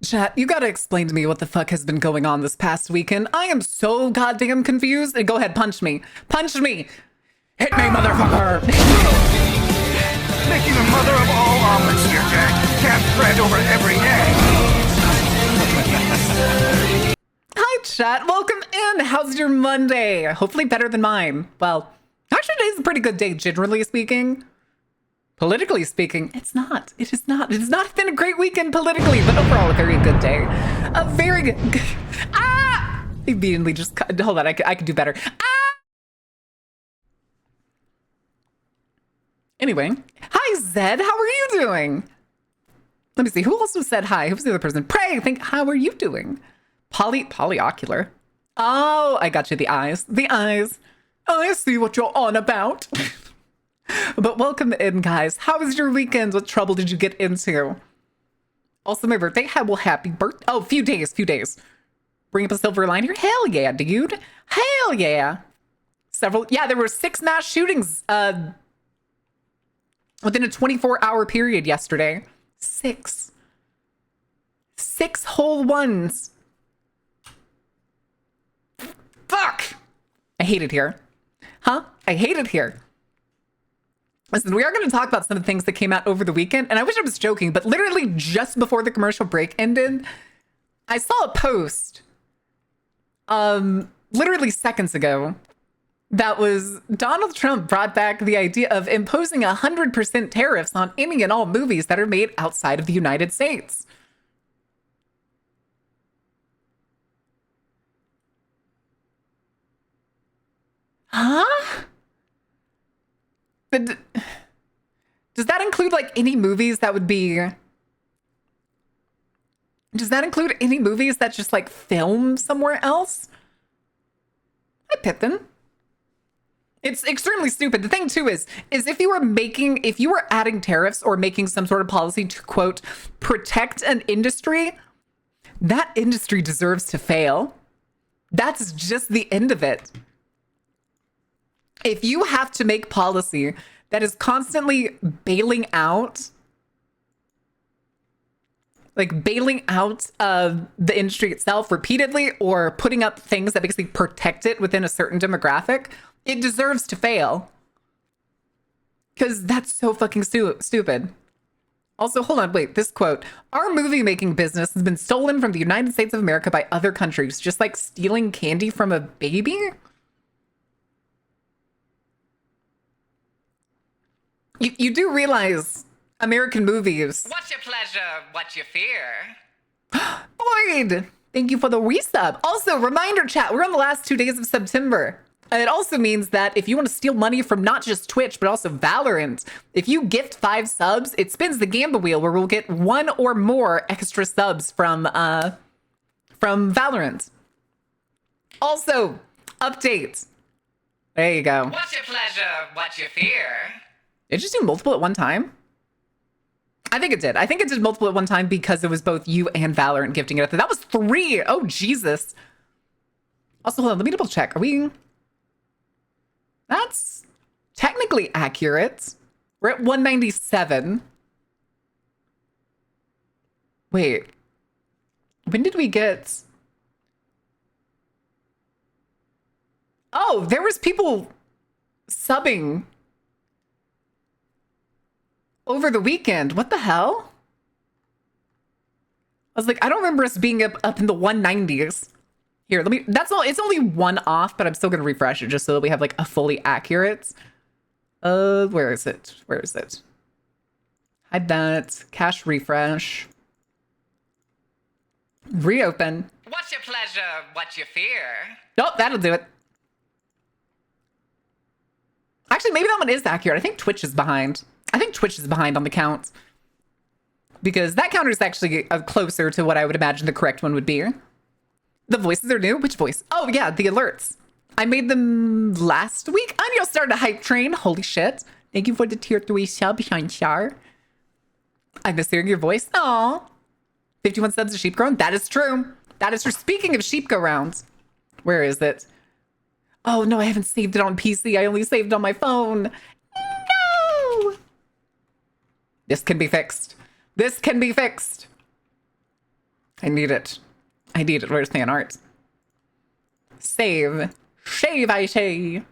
Chat, you gotta explain to me what the fuck has been going on this past weekend. I am so goddamn confused. And go ahead, punch me. Punch me. Hit me, motherfucker. Making the mother of all omelets here, Jack. Can't spread over every egg. Hi, chat. Welcome in. How's your Monday? Hopefully better than mine. Well, actually, today's a pretty good day, generally speaking. Politically speaking, it's not. It is not. It has not been a great weekend politically, but overall, a very good day. A very good. Ah! Immediately just cut. Hold on. I could do better. Ah! Anyway. Hi, Zed. How are you doing? Let me see. Who also said hi? Who's the other person? Pray. How are you doing? Polyocular. Oh, I got you. The eyes. The eyes. I see what you're on about. But welcome in, guys. How was your weekend? What trouble did you get into? Also, my birthday. Well, happy birthday. Oh, few days. Bring up a silver line here. Hell yeah, dude. Hell yeah. Yeah, there were 6 mass shootings within a 24-hour period yesterday. 6. 6 whole ones. Fuck. I hate it here. Huh? I hate it here. Listen, we are going to talk about some of the things that came out over the weekend, and I wish I was joking, but literally just before the commercial break ended, I saw a post, literally seconds ago, that was Donald Trump brought back the idea of imposing 100% tariffs on any and all movies that are made outside of the United States. Huh? But does that include like any movies that would be? Does that include any movies that just like film somewhere else? Hi, Pippin. It's extremely stupid. The thing too is if you were adding tariffs or making some sort of policy to quote protect an industry, that industry deserves to fail. That's just the end of it. If you have to make policy that is constantly bailing out the industry itself repeatedly or putting up things that basically protect it within a certain demographic, it deserves to fail. Because that's so fucking stupid. Also, hold on, wait, this quote. Our movie making business has been stolen from the United States of America by other countries, just like stealing candy from a baby? You do realize American movies. What's your pleasure? What's your fear? Boyd, thank you for the resub. Also, reminder chat, we're on the last 2 days of September. And it also means that if you want to steal money from not just Twitch, but also Valorant, if you gift 5 subs, it spins the Gamba wheel where we'll get 1 or more extra subs from Valorant. Also, updates. There you go. What's your pleasure? What's your fear? Did you do multiple at one time? I think it did. I think it did multiple at one time because it was both you and Valorant gifting it. That was 3. Oh, Jesus. Also, hold on. Let me double check. Are we... That's technically accurate. We're at 197. Wait. When did we get... Oh, there was people subbing over the weekend. What the hell? I was like, I don't remember us being up in the 190s. Here, let me, that's all, it's only 1 off, but I'm still gonna refresh it just so that we have like a fully accurate. Where is it? Where is it? Hide that, cache refresh. Reopen. What's your pleasure? What's your fear? Oh, that'll do it. Actually, maybe that one is accurate. I think Twitch is behind. I think Twitch is behind on the count. Because that counter is actually closer to what I would imagine the correct one would be. The voices are new? Which voice? Oh, yeah, the alerts. I made them last week. And y'all started a hype train. Holy shit. Thank you for the tier 3 sub, Shanshar. I miss hearing your voice. Aw. 51 subs of sheep grown. That is true. That is true. Speaking of sheep go rounds. Where is it? Oh, no, I haven't saved it on PC. I only saved it on my phone. No! This can be fixed. This can be fixed. I need it. I need it. Where's fan art? Save. Shave, I say.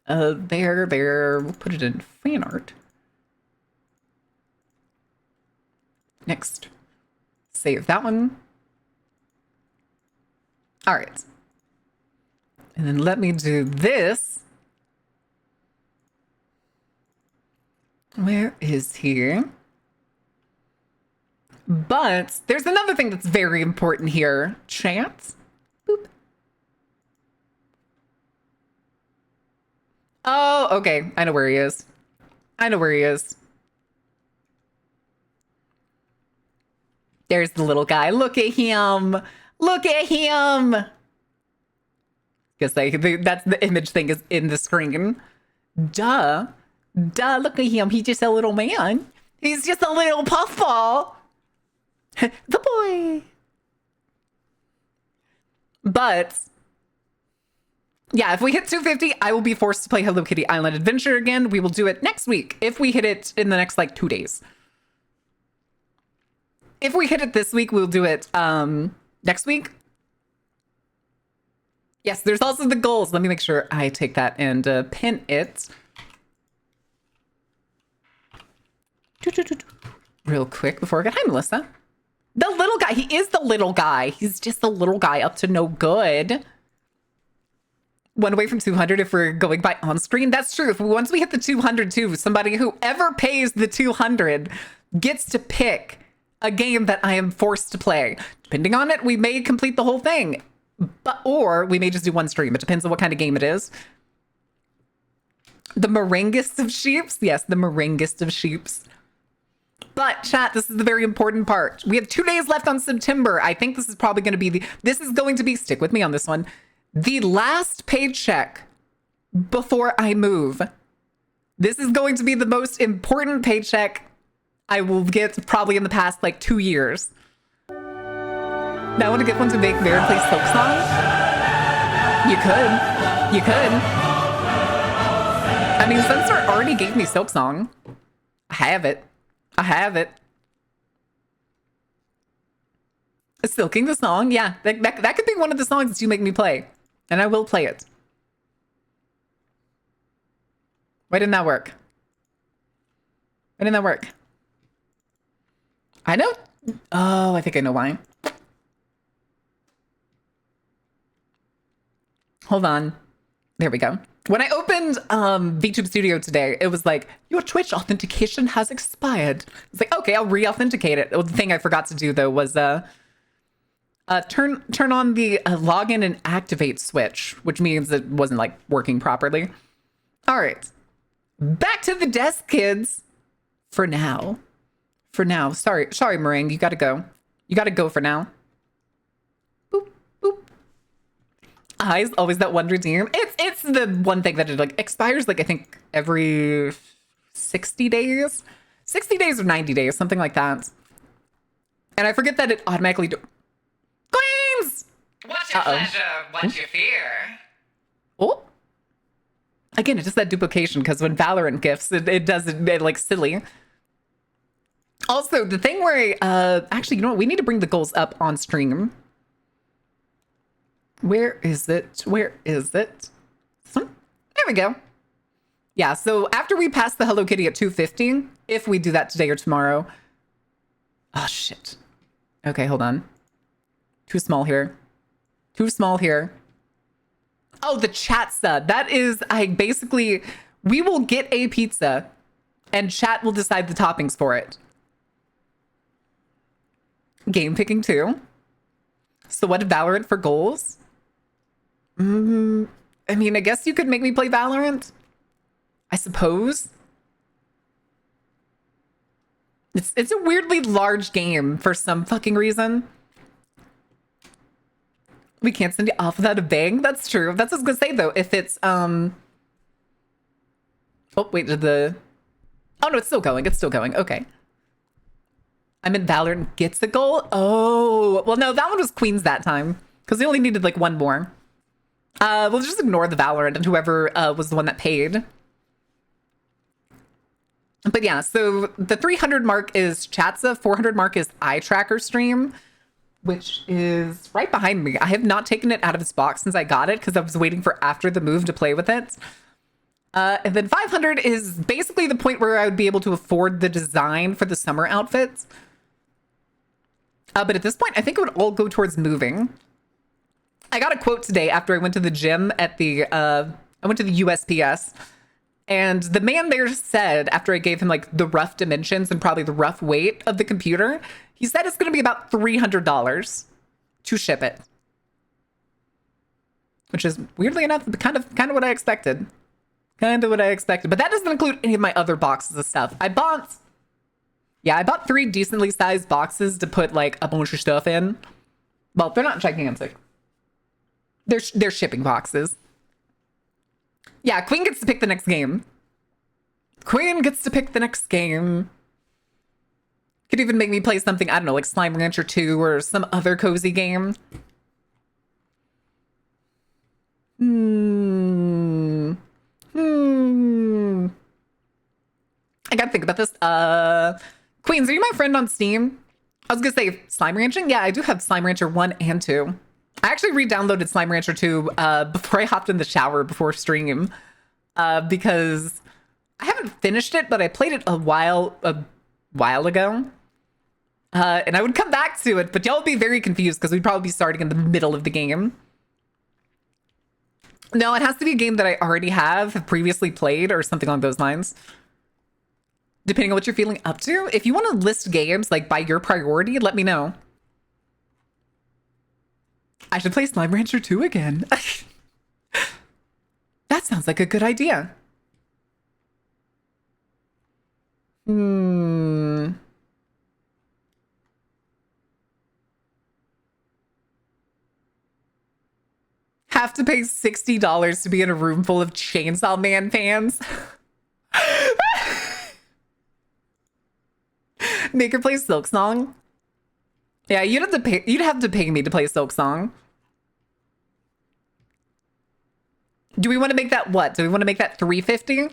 There. We'll put it in fan art. Next. Save that one. All right. And then let me do this. Where is he? But there's another thing that's very important here. Chat. Boop. Oh, okay. I know where he is. There's the little guy. Look at him. Guess that's the image thing is in the screen. Duh. Look at him. He's just a little man. He's just a little puffball. The boy. But yeah, if we hit 250, I will be forced to play Hello Kitty Island Adventure again. We will do it next week if we hit it in the next like 2 days. If we hit it this week, we'll do it next week. Yes, there's also the goals. Let me make sure I take that and pin it. Real quick before I get... Hi, Melissa. The little guy. He is the little guy. He's just the little guy up to no good. One away from 200 if we're going by on screen. That's true. Once we hit the 200 too, whoever pays the 200 gets to pick a game that I am forced to play. Depending on it, we may complete the whole thing. Or we may just do one stream. It depends on what kind of game it is. The merenguest of sheeps? Yes, the merenguest of sheeps. But chat, this is the very important part. We have 2 days left on September. I think this is probably going to be stick with me on this one, the last paycheck before I move. This is going to be the most important paycheck I will get probably in the past like 2 years. Now I want to get one to make Mary play Silk Song. You could. I mean, Sensor already gave me Silk Song. I have it. Silking the song. Yeah, that could be one of the songs that you make me play. And I will play it. Why didn't that work? I know. Oh, I think I know why. Hold on. There we go. When I opened VTube Studio today, it was like, your Twitch authentication has expired. It's like, okay, I'll re-authenticate it. The thing I forgot to do, though, was turn on the login and activate switch, which means it wasn't, like, working properly. All right. Back to the desk, kids. For now. Sorry, Meringue, you gotta go. For now. Boop, boop. Eyes, always that one redeem. It's the one thing that it like expires like I think every 60 days. 60 days or 90 days, something like that. And I forget that it automatically Queens! What's your pleasure? What's your fear? Oh. Again, it's just that duplication because when Valorant gifts, it does it like silly. Also, the thing where actually, you know what? We need to bring the goals up on stream. Where is it? There we go. Yeah, so after we pass the Hello Kitty at 250, if we do that today or tomorrow. Oh, shit. Okay, hold on. Too small here. Oh, the chatsa. That is, we will get a pizza and chat will decide the toppings for it. Game picking too. So what, Valorant for goals? I mean, I guess you could make me play Valorant. I suppose. It's a weirdly large game for some fucking reason. We can't send you off without a bang. That's true. That's what I was gonna say though. If it's oh wait, oh no, it's still going. Okay. I meant Valorant gets the goal. Oh, well, no, that one was Queens that time because they only needed like one more. We'll just ignore the Valorant and whoever was the one that paid. But yeah, so the 300 mark is Chatsa, 400 mark is eye tracker stream. which is right behind me. I have not taken it out of its box since I got it because I was waiting for after the move to play with it. And then 500 is basically the point where I would be able to afford the design for the summer outfits. But at this point, I think it would all go towards moving. I got a quote today after I went to the gym at I went to the USPS. And the man there said, after I gave him like the rough dimensions and probably the rough weight of the computer, he said it's going to be about $300 to ship it. Which is weirdly enough, kind of what I expected. Kind of what I expected. But that doesn't include any of my other boxes of stuff. I bought 3 decently sized boxes to put like a bunch of stuff in. Well, they're not gigantic. They're shipping boxes. Yeah, Queen gets to pick the next game. Queen gets to pick the next game. Could even make me play something, I don't know, like Slime Rancher 2 or some other cozy game. I gotta think about this. Queens, are you my friend on Steam? I was gonna say Slime Ranching. Yeah, I do have Slime Rancher 1 and 2. I actually re-downloaded Slime Rancher 2 before I hopped in the shower before stream. Because I haven't finished it, but I played it a while ago. And I would come back to it, but y'all would be very confused because we'd probably be starting in the middle of the game. No, it has to be a game that I already have previously played or something along those lines. Depending on what you're feeling up to. If you want to list games like by your priority, let me know. I should play Slime Rancher 2 again. That sounds like a good idea. Have to pay $60 to be in a room full of Chainsaw Man fans. Make her play Silk Song. Yeah, you'd have to pay me to play Silk Song. Do we want to make that what? Do we want to make that $350?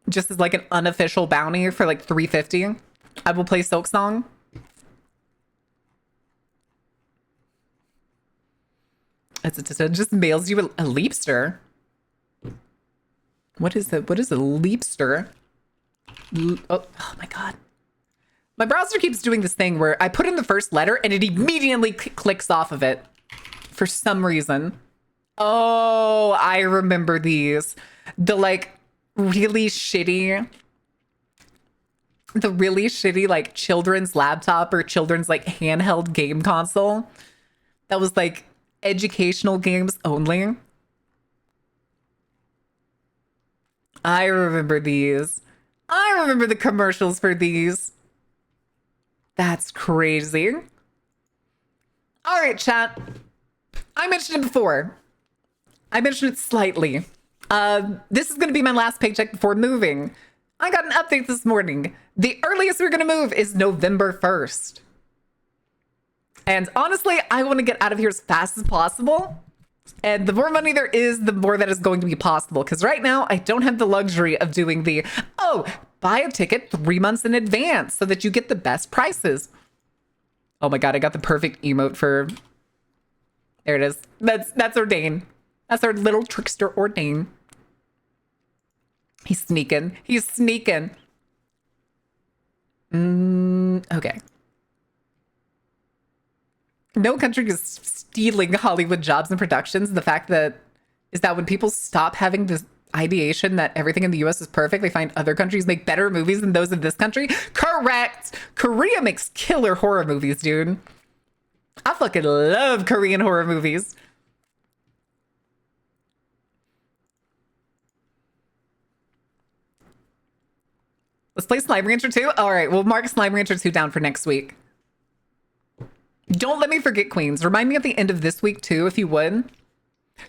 Just as like an unofficial bounty for like $350? I will play Silk Song. It just mails you a leapster. What is a leapster? Oh my god. My browser keeps doing this thing where I put in the first letter and it immediately clicks off of it for some reason. Oh, I remember these. The really shitty like children's laptop or children's like handheld game console that was like educational games only. I remember these. I remember the commercials for these. That's crazy. All right, chat. I mentioned it before. I mentioned it slightly. This is going to be my last paycheck before moving. I got an update this morning. The earliest we're going to move is November 1st. And honestly, I want to get out of here as fast as possible. And the more money there is, the more that is going to be possible. Because right now, I don't have the luxury of doing buy a ticket 3 months in advance so that you get the best prices. Oh my god, I got the perfect emote for... There it is. That's Ordain. That's our little trickster Ordain. He's sneaking. He's sneaking. Okay. No country is stealing Hollywood jobs and productions. The fact that is that when people stop having this ideation that everything in the US is perfect, they find other countries make better movies than those in this country. Correct. Korea makes killer horror movies, dude. I fucking love Korean horror movies. Let's play Slime Rancher 2. All right, we'll mark Slime Rancher 2 down for next week. Don't let me forget, Queens. Remind me at the end of this week, too, if you would.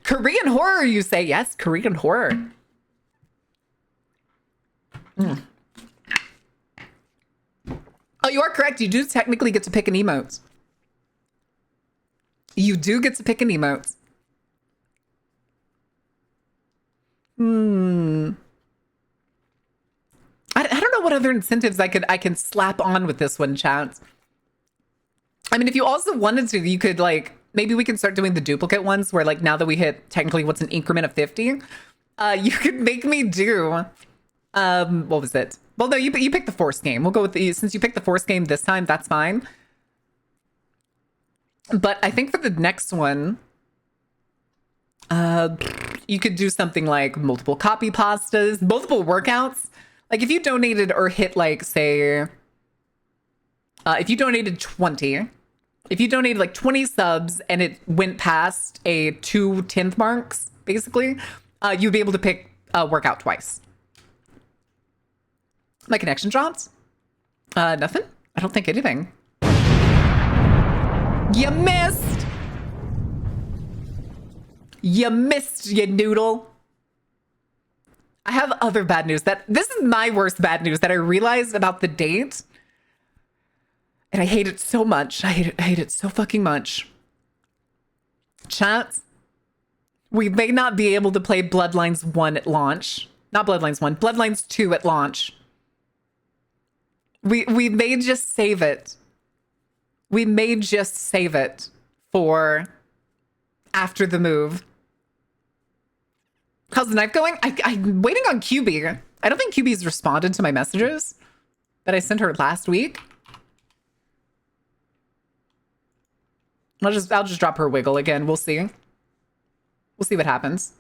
Korean horror, you say? Yes, Korean horror. Oh, you are correct. You do technically get to pick an emote. You do get to pick an emote. I don't know what other incentives I can slap on with this one, chat. I mean, if you also wanted to, you could like, maybe we can start doing the duplicate ones where like now that we hit technically what's an increment of 50, you could make me do, what was it? Well, no, you picked the force game. We'll go with the, since you picked the force game this time, that's fine. But I think for the next one, you could do something like multiple copy pastas, multiple workouts. Like if you donated or hit like, say, if you donated 20, if you donated like 20 subs and it went past a 2 10th marks, basically, you'd be able to pick a workout twice. My connection dropped? Nothing? I don't think anything. You missed! You missed, you noodle. I have other bad news. This is my worst bad news that I realized about the date. And I hate it so much. I hate it so fucking much. Chat, we may not be able to play Bloodlines 1 at launch. Not Bloodlines 1, Bloodlines 2 at launch. We may just save it. We may just save it for after the move. How's the knife going? I'm waiting on QB. I don't think QB's responded to my messages that I sent her last week. I'll just drop her a wiggle again. We'll see. We'll see what happens.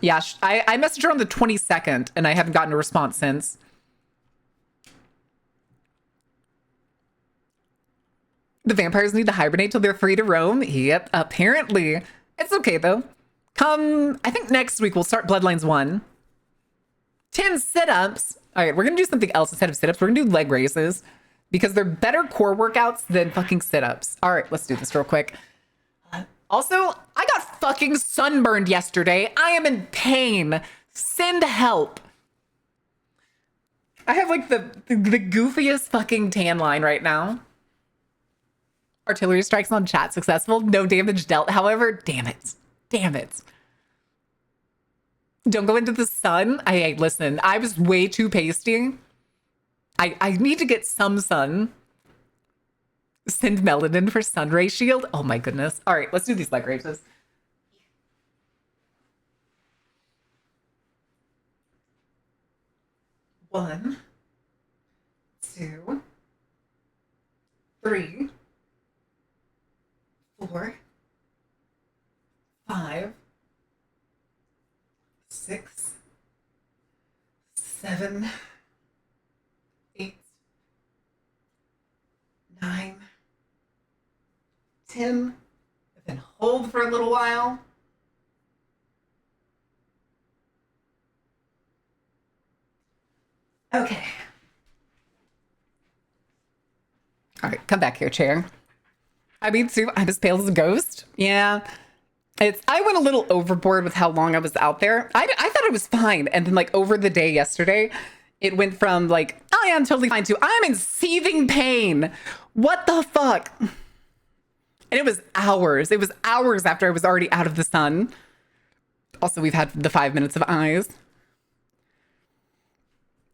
Yeah, I messaged her on the 22nd and I haven't gotten a response since. The vampires need to hibernate till they're free to roam. Yep, apparently. It's okay though. Come, I think next week we'll start Bloodlines 1. 10 sit-ups. All right, we're gonna do something else instead of sit-ups. We're gonna do leg raises because they're better core workouts than fucking sit-ups. All right, let's do this real quick. Also, I got fucking sunburned yesterday. I am in pain. Send help. I have like the goofiest fucking tan line right now. Artillery strikes on chat successful. No damage dealt. However, damn it. Damn it. Don't go into the sun. Listen, I was way too pasty. I need to get some sun. Send melanin for sun ray shield. Oh my goodness. All right, let's do these leg raises. One, 2, 3, 4, 5, 6, 7, 8, 9, 10, and then hold for a little while. Okay. All right, come back here, chair. I mean, too, I'm as pale as a ghost. Yeah. I went a little overboard with how long I was out there. I thought it was fine. And then like over the day yesterday, it went from like, oh yeah, I'm totally fine to I'm in seething pain. What the fuck? And it was hours. It was hours after I was already out of the sun. Also, we've had the 5 minutes of eyes.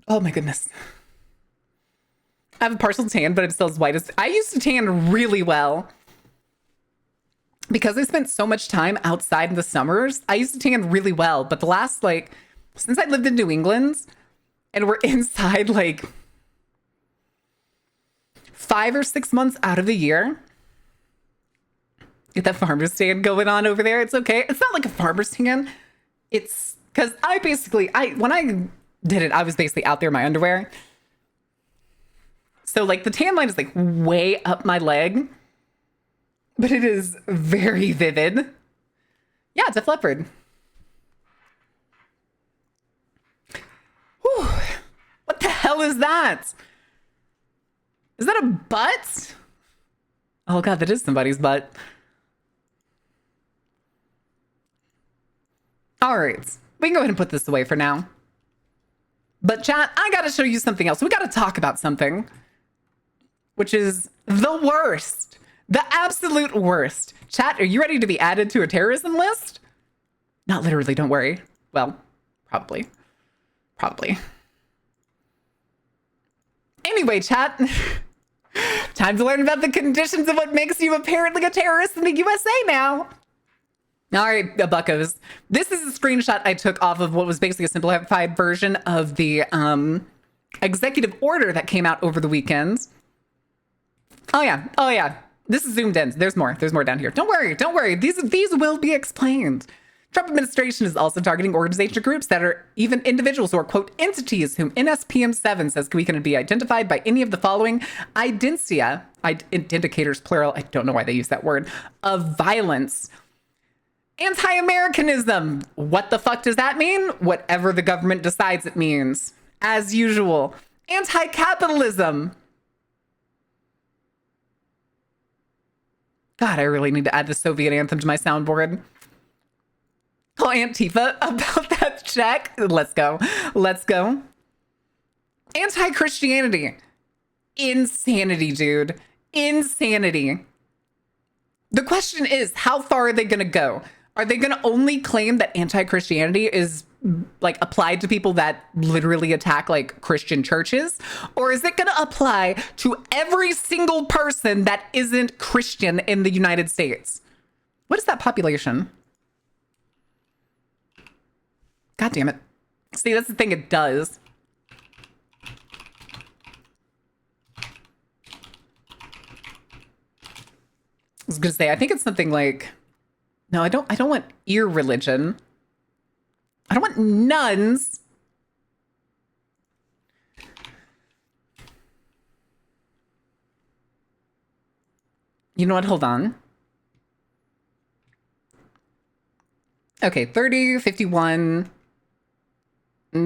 Oh my goodness. I have a partial tan, but I'm still as white as I used to tan really well. Because I spent so much time outside in the summers, I used to tan really well. But the last, like, since I lived in New England and we're inside like 5 or 6 months out of the year, get that farmer's tan going on over there. It's okay. It's not like a farmer's tan. It's because when I did it, I was basically out there in my underwear. So like the tan line is like way up my leg, but it is very vivid. Yeah, it's a leopard. Whew. What the hell is that? Is that a butt? Oh God, that is somebody's butt. All right, we can go ahead and put this away for now. But chat, I gotta show you something else. We gotta talk about something, which is the worst, the absolute worst. Chat, are you ready to be added to a terrorism list? Not literally, don't worry. Well, probably. Anyway, chat, Time to learn about the conditions of what makes you apparently a terrorist in the USA now. All right, buckos. This is a screenshot I took off of what was basically a simplified version of the executive order that came out over the weekend. Oh yeah. This is zoomed in. There's more down here. Don't worry. These will be explained. Trump administration is also targeting organization groups that are even individuals or, quote, entities whom NSPM 7 says we can be identified by any of the following indicators, plural, I don't know why they use that word, of violence. Anti-Americanism. What the fuck does that mean? Whatever the government decides it means. As usual. Anti-capitalism. God, I really need to add the Soviet anthem to my soundboard. Call Antifa about that check. Let's go. Anti-Christianity. Insanity, dude. Insanity. The question is, how far are they going to go? Are they going to only claim that anti-Christianity is like applied to people that literally attack like Christian churches? Or is it going to apply to every single person that isn't Christian in the United States? What is that population? God damn it. See, that's the thing it does. I was gonna say, I think it's something like, no, I don't want irreligion. I don't want nuns. You know what? Hold on. Okay, 30, 51. 54.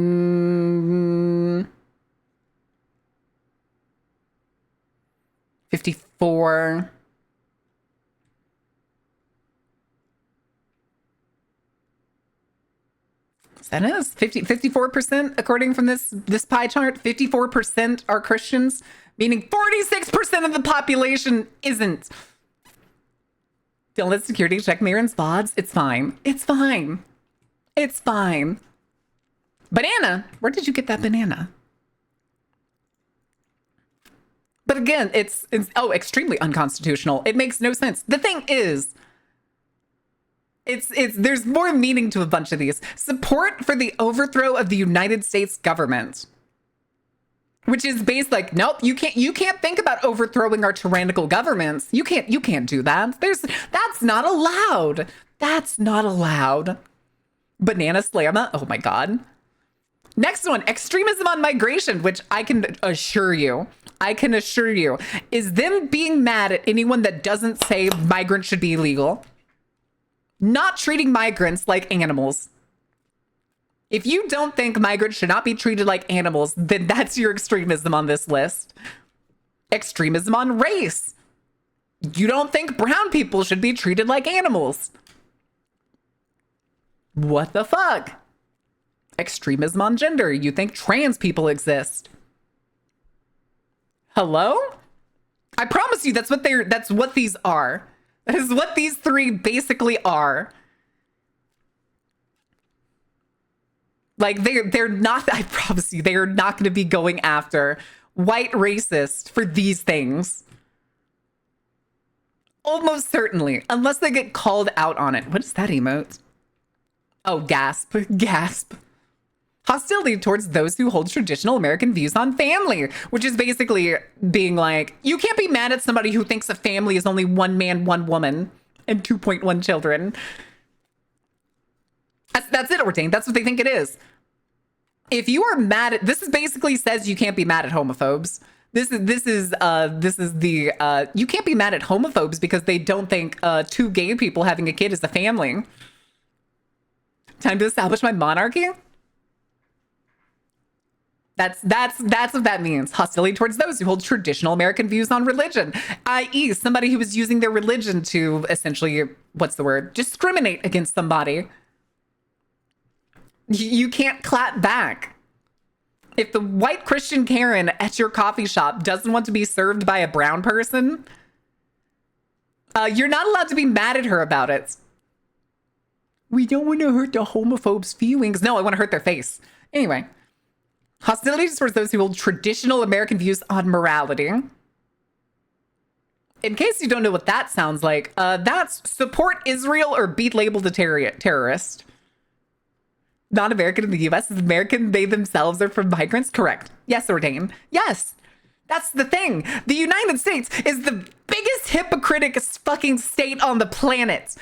That is 54% according from this pie chart. 54% are Christians, meaning 46% of the population isn't. Don't let security check Marin's Vods. It's fine. Banana. Where did you get that banana? But again, it's extremely unconstitutional. It makes no sense. The thing is, there's more meaning to a bunch of these. Support for the overthrow of the United States government, which is based like, nope, you can't think about overthrowing our tyrannical governments. You can't do that. That's not allowed. Banana slamma. Oh my God. Next one, extremism on migration, which I can assure you is them being mad at anyone that doesn't say migrants should be illegal. Not treating migrants like animals. If you don't think migrants should not be treated like animals, then that's your extremism on this list. Extremism on race. You don't think brown people should be treated like animals. What the fuck? Extremism on gender. You think trans people exist. Hello? I promise you that's what these are. That is what these three basically are. Like they're not, I promise you, they are not going to be going after white racists for these things. Almost certainly, unless they get called out on it. What is that emote? Oh, gasp. Hostility towards those who hold traditional American views on family, which is basically being like, you can't be mad at somebody who thinks a family is only one man, one woman, and 2.1 children. That's it, Ordained. That's what they think it is. If you are mad at, this is basically says you can't be mad at homophobes. This is the you can't be mad at homophobes because they don't think two gay people having a kid is a family. Time to establish my monarchy. That's what that means. Hostility towards those who hold traditional American views on religion, i.e. somebody who is using their religion to essentially, what's the word? Discriminate against somebody. You can't clap back. If the white Christian Karen at your coffee shop doesn't want to be served by a brown person, you're not allowed to be mad at her about it. We don't want to hurt the homophobes' feelings. No, I want to hurt their face. Anyway. Hostility towards those who hold traditional American views on morality. in case you don't know what that sounds like, that's support Israel or be labeled a terrorist. Not American in the US is American. They themselves are from migrants. Correct. Yes, Ordain. Yes. That's the thing. The United States is the biggest hypocritic fucking state on the planet.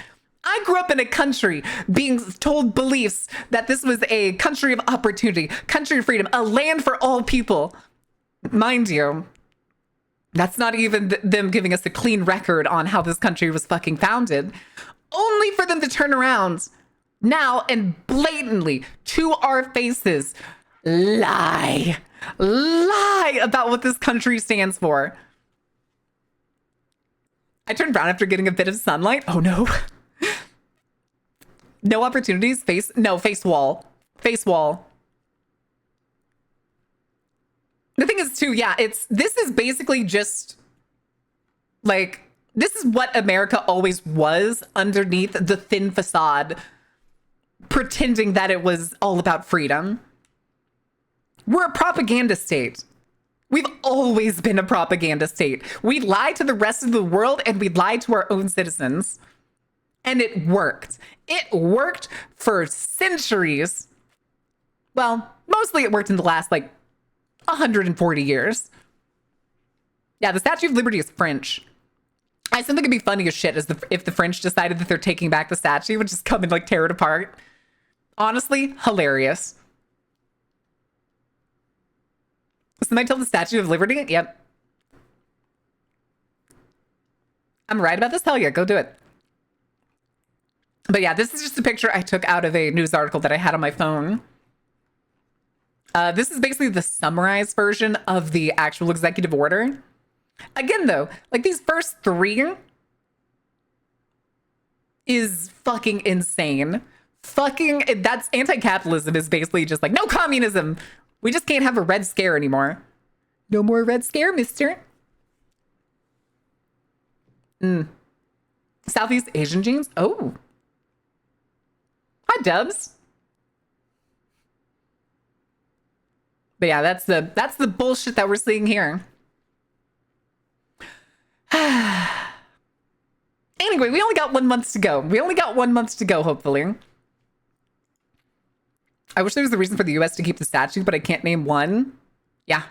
I grew up in a country being told beliefs that this was a country of opportunity, country of freedom, a land for all people. Mind you, that's not even them giving us a clean record on how this country was fucking founded, only for them to turn around now and blatantly to our faces lie about what this country stands for. I turned brown after getting a bit of sunlight. Oh no. No opportunities. Face wall. Face wall. The thing is too, yeah, this is basically just like, this is what America always was underneath the thin facade, pretending that it was all about freedom. We're a propaganda state. We've always been a propaganda state. We lie to the rest of the world and we lie to our own citizens. And it worked. It worked for centuries. Well, mostly it worked in the last, 140 years. Yeah, the Statue of Liberty is French. I still think it'd be funny as shit if the French decided that they're taking back the statue, would just come and, tear it apart. Honestly, hilarious. Somebody tell the Statue of Liberty? Yep. I'm right about this? Hell yeah, go do it. But yeah, this is just a picture I took out of a news article that I had on my phone. This is basically the summarized version of the actual executive order. Again, though, these first three is fucking insane. That's anti-capitalism is basically just no communism. We just can't have a red scare anymore. No more red scare, mister. Southeast Asian genes? Oh. Hi, Dubs. But yeah, that's the bullshit that we're seeing here. Anyway, we only got 1 month to go. Hopefully. I wish there was a reason for the US to keep the statue, but I can't name one. Yeah.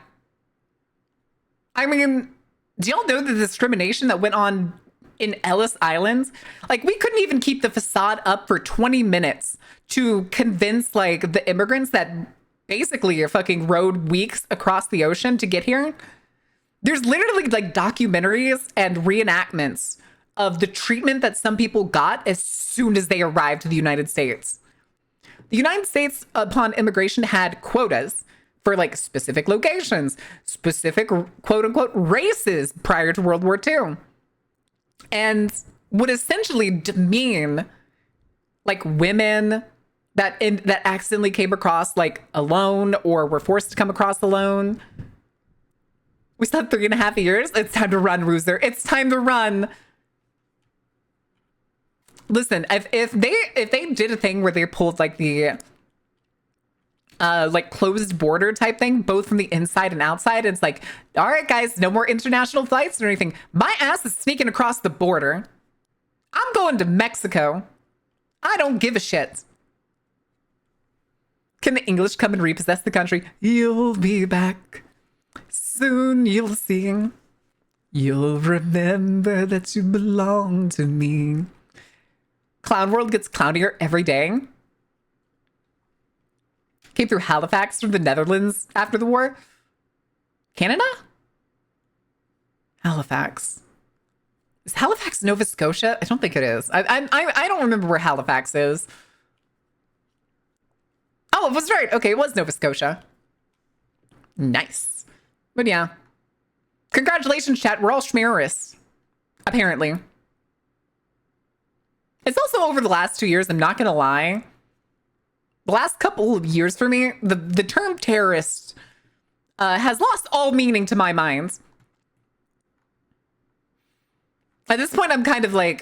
I mean, do y'all know the discrimination that went on in Ellis Island? We couldn't even keep the facade up for 20 minutes to convince, the immigrants that basically fucking rode weeks across the ocean to get here. There's literally, documentaries and reenactments of the treatment that some people got as soon as they arrived to the United States. The United States, upon immigration, had quotas for specific locations, specific quote unquote races prior to World War II, and would essentially demean women that accidentally came across alone or were forced to come across alone. We still have 3.5 years. It's time to run, Roozer. It's time to run. Listen, if they did a thing where they pulled the closed border type thing, both from the inside and outside, it's all right, guys, no more international flights or anything. My ass is sneaking across the border. I'm going to Mexico. I don't give a shit. Can the English come and repossess the country? You'll be back. Soon you'll see. You'll remember that you belong to me. Clown World gets clownier every day. Came through Halifax from the Netherlands after the war. Canada? Halifax. Is Halifax Nova Scotia? I don't think it is. I don't remember where Halifax is. Oh, it was right. Okay, it was Nova Scotia. Nice. But yeah. Congratulations, chat. We're all schmeris. Apparently. It's also over the last 2 years, I'm not going to lie. The last couple of years for me, the term terrorist has lost all meaning to my mind. At this point, I'm kind of let's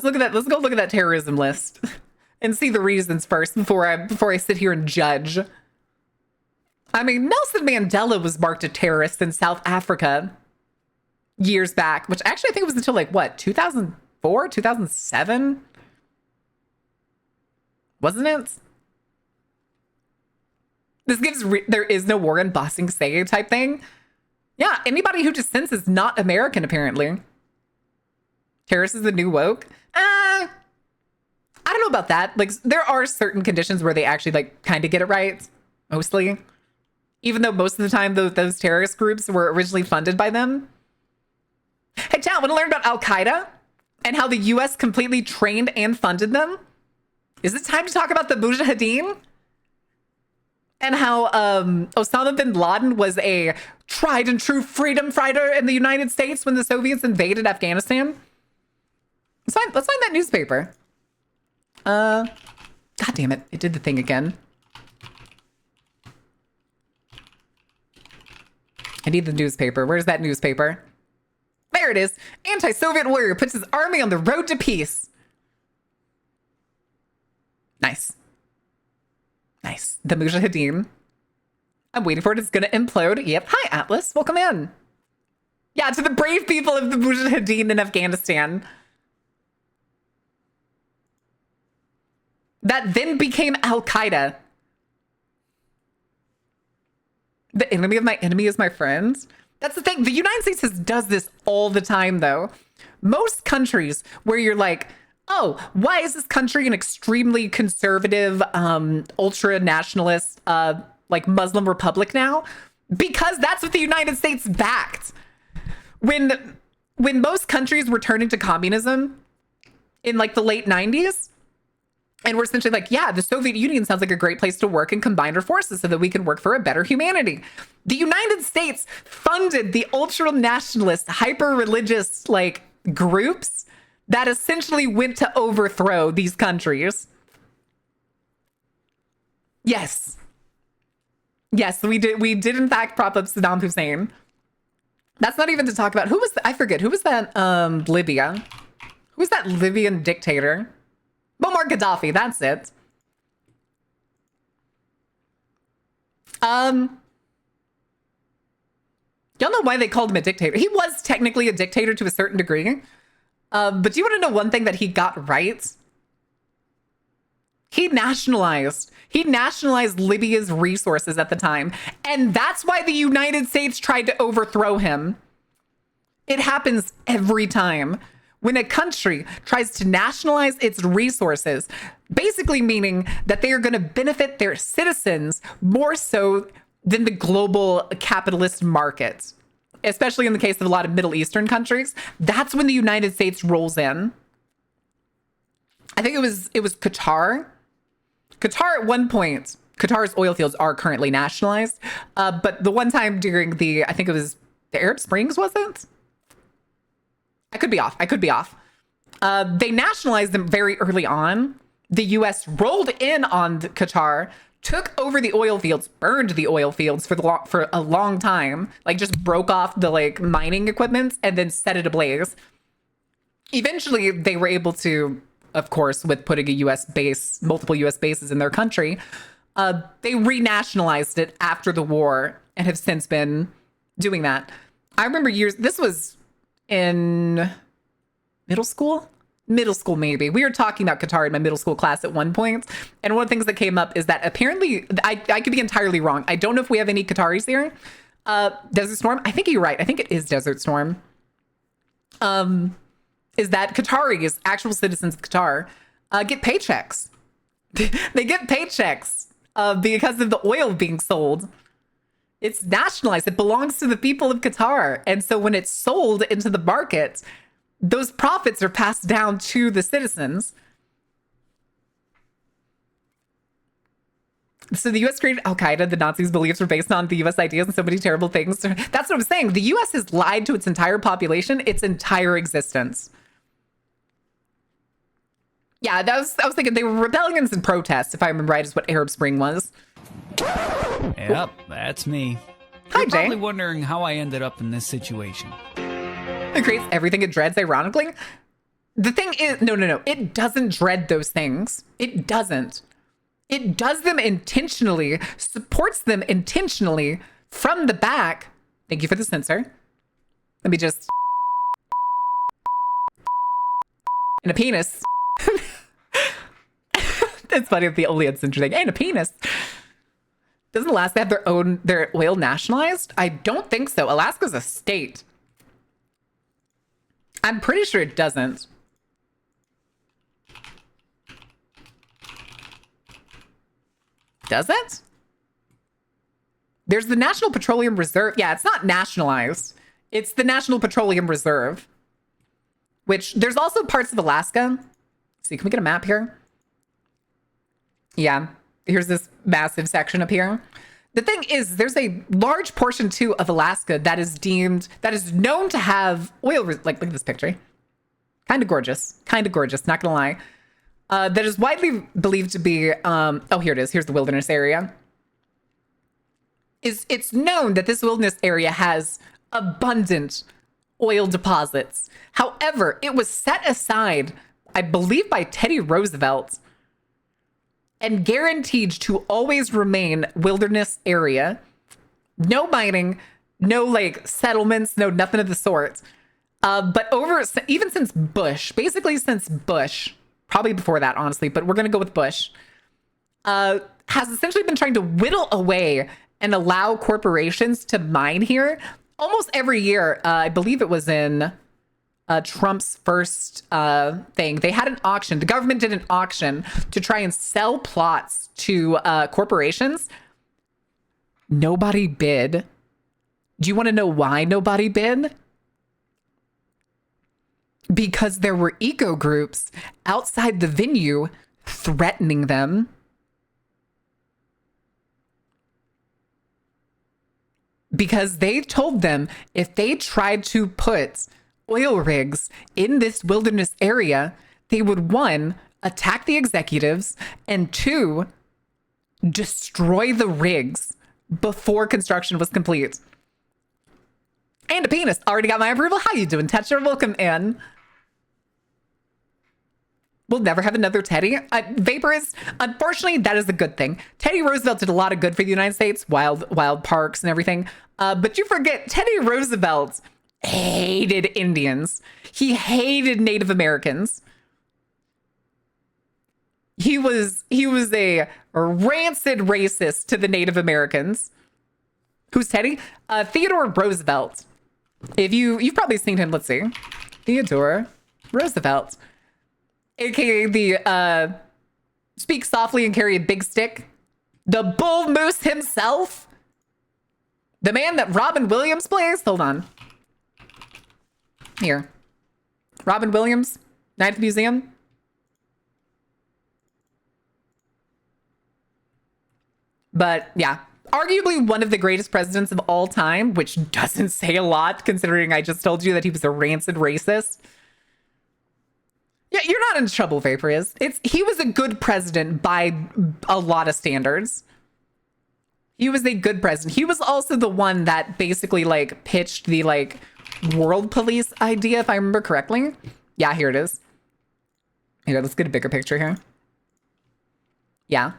go look at that terrorism list and see the reasons first before I sit here and judge. I mean, Nelson Mandela was marked a terrorist in South Africa. years back, which actually I think it was until like what, 2004, 2007? Wasn't it? This gives there is no war in Bossing Say type thing. Yeah, anybody who dissents is not American, apparently. Terrace is the new woke. I don't know about that. Like, there are certain conditions where they actually, like, kind of get it right. Mostly. Even though most of the time those terrorist groups were originally funded by them. Hey, chat, want to learn about Al-Qaeda? And how the U.S. completely trained and funded them? Is it time to talk about the Mujahideen? And how Osama bin Laden was a tried and true freedom fighter in the United States when the Soviets invaded Afghanistan? Let's find that newspaper. God damn it. It did the thing again. I need the newspaper. Where's that newspaper? There it is. Anti-Soviet warrior puts his army on the road to peace. Nice. Nice. The Mujahideen. I'm waiting for it. It's going to implode. Yep. Hi, Atlas. Welcome in. Yeah, to the brave people of the Mujahideen in Afghanistan. That then became Al-Qaeda. The enemy of my enemy is my friend. That's the thing. The United States does this all the time, though. Most countries where you're like, oh, why is this country an extremely conservative, ultra-nationalist, like Muslim republic now? Because that's what the United States backed. When most countries were turning to communism in like the late 90s, and we're essentially like, yeah, the Soviet Union sounds like a great place to work and combine our forces so that we can work for a better humanity. The United States funded the ultra-nationalist, hyper-religious like groups that essentially went to overthrow these countries. Yes. Yes, we did in fact prop up Saddam Hussein. That's not even to talk about I forget, who was that Libya? Who was that Libyan dictator? Muammar Gaddafi, that's it. Y'all know why they called him a dictator. He was technically a dictator to a certain degree. But do you want to know one thing that he got right? He nationalized Libya's resources at the time. And that's why the United States tried to overthrow him. It happens every time. When a country tries to nationalize its resources, basically meaning that they are going to benefit their citizens more so than the global capitalist market, especially in the case of a lot of Middle Eastern countries, that's when the United States rolls in. I think it was Qatar. Qatar at one point, Qatar's oil fields are currently nationalized, but the one time during I think it was the Arab Springs, was it? I could be off. They nationalized them very early on. The U.S. rolled in on Qatar, took over the oil fields, burned the oil fields for a long time, like just broke off the like mining equipment and then set it ablaze. Eventually, they were able to, of course, with putting multiple U.S. bases in their country, they renationalized it after the war and have since been doing that. I remember this was in middle school maybe. We were talking about Qatar in my middle school class at one point, and one of the things that came up is that apparently, I could be entirely wrong, I don't know if we have any Qataris here. Desert Storm, I think you're right, I think it is Desert Storm. Is that Qataris, actual citizens of Qatar, get paychecks. They get paychecks because of the oil being sold. It's nationalized. It belongs to the people of Qatar. And so when it's sold into the market, those profits are passed down to the citizens. So the U.S. created Al-Qaeda. The Nazis' beliefs were based on the U.S. ideas and so many terrible things. That's what I'm saying. The U.S. has lied to its entire population, its entire existence. Yeah, I was thinking they were rebellions and protests, if I remember right, is what Arab Spring was. Yep, that's me. Hi, You're Jay. probably wondering how I ended up in this situation. It creates everything it dreads, ironically. The thing is, no. It doesn't dread those things. It doesn't. It does them intentionally, supports them intentionally from the back. Thank you for the censor. Let me just And a penis. It's funny if the only had thing. And a penis. Doesn't Alaska have their oil nationalized? I don't think so. Alaska's a state. I'm pretty sure it doesn't. Does it? There's the National Petroleum Reserve. Yeah, it's not nationalized. It's the National Petroleum Reserve. Which, there's also parts of Alaska. See, can we get a map here? Yeah, here's this massive section up here. The thing is, there's a large portion too of Alaska that is known to have oil. Like, look at this picture. Kind of gorgeous, not gonna lie. That is widely believed to be, oh, here it is. Here's the wilderness area. It's known that this wilderness area has abundant oil deposits. However, it was set aside, I believe, by Teddy Roosevelt and guaranteed to always remain wilderness area. No mining, no like settlements, no nothing of the sort. But even since Bush, basically since Bush, probably before that, honestly, but we're going to go with Bush, has essentially been trying to whittle away and allow corporations to mine here almost every year. I believe it was in Trump's first thing. They had an auction. The government did an auction to try and sell plots to corporations. Nobody bid. Do you want to know why nobody bid? Because there were eco groups outside the venue threatening them. Because they told them if they tried to put oil rigs in this wilderness area, they would, 1, attack the executives, and 2, destroy the rigs before construction was complete. And a penis. Already got my approval. How you doing, Tetcher? Welcome in. We'll never have another Teddy. Vaporist, unfortunately, that is a good thing. Teddy Roosevelt did a lot of good for the United States, wild parks and everything. But you forget, Teddy Roosevelt hated Indians. He hated Native Americans. He was a rancid racist to the Native Americans. Who's Teddy? Theodore Roosevelt. You've probably seen him. Let's see. Theodore Roosevelt. AKA the speak softly and carry a big stick. The bull moose himself. The man that Robin Williams plays. Hold on. Here. Robin Williams. Night at the Museum. But yeah, arguably one of the greatest presidents of all time, which doesn't say a lot considering I just told you that he was a rancid racist. Yeah, you're not in trouble, Vapor is. He was a good president by a lot of standards. He was a good president. He was also the one that basically like pitched the like world police idea, if I remember correctly. Yeah, here it is. Here, let's get a bigger picture here. Yeah.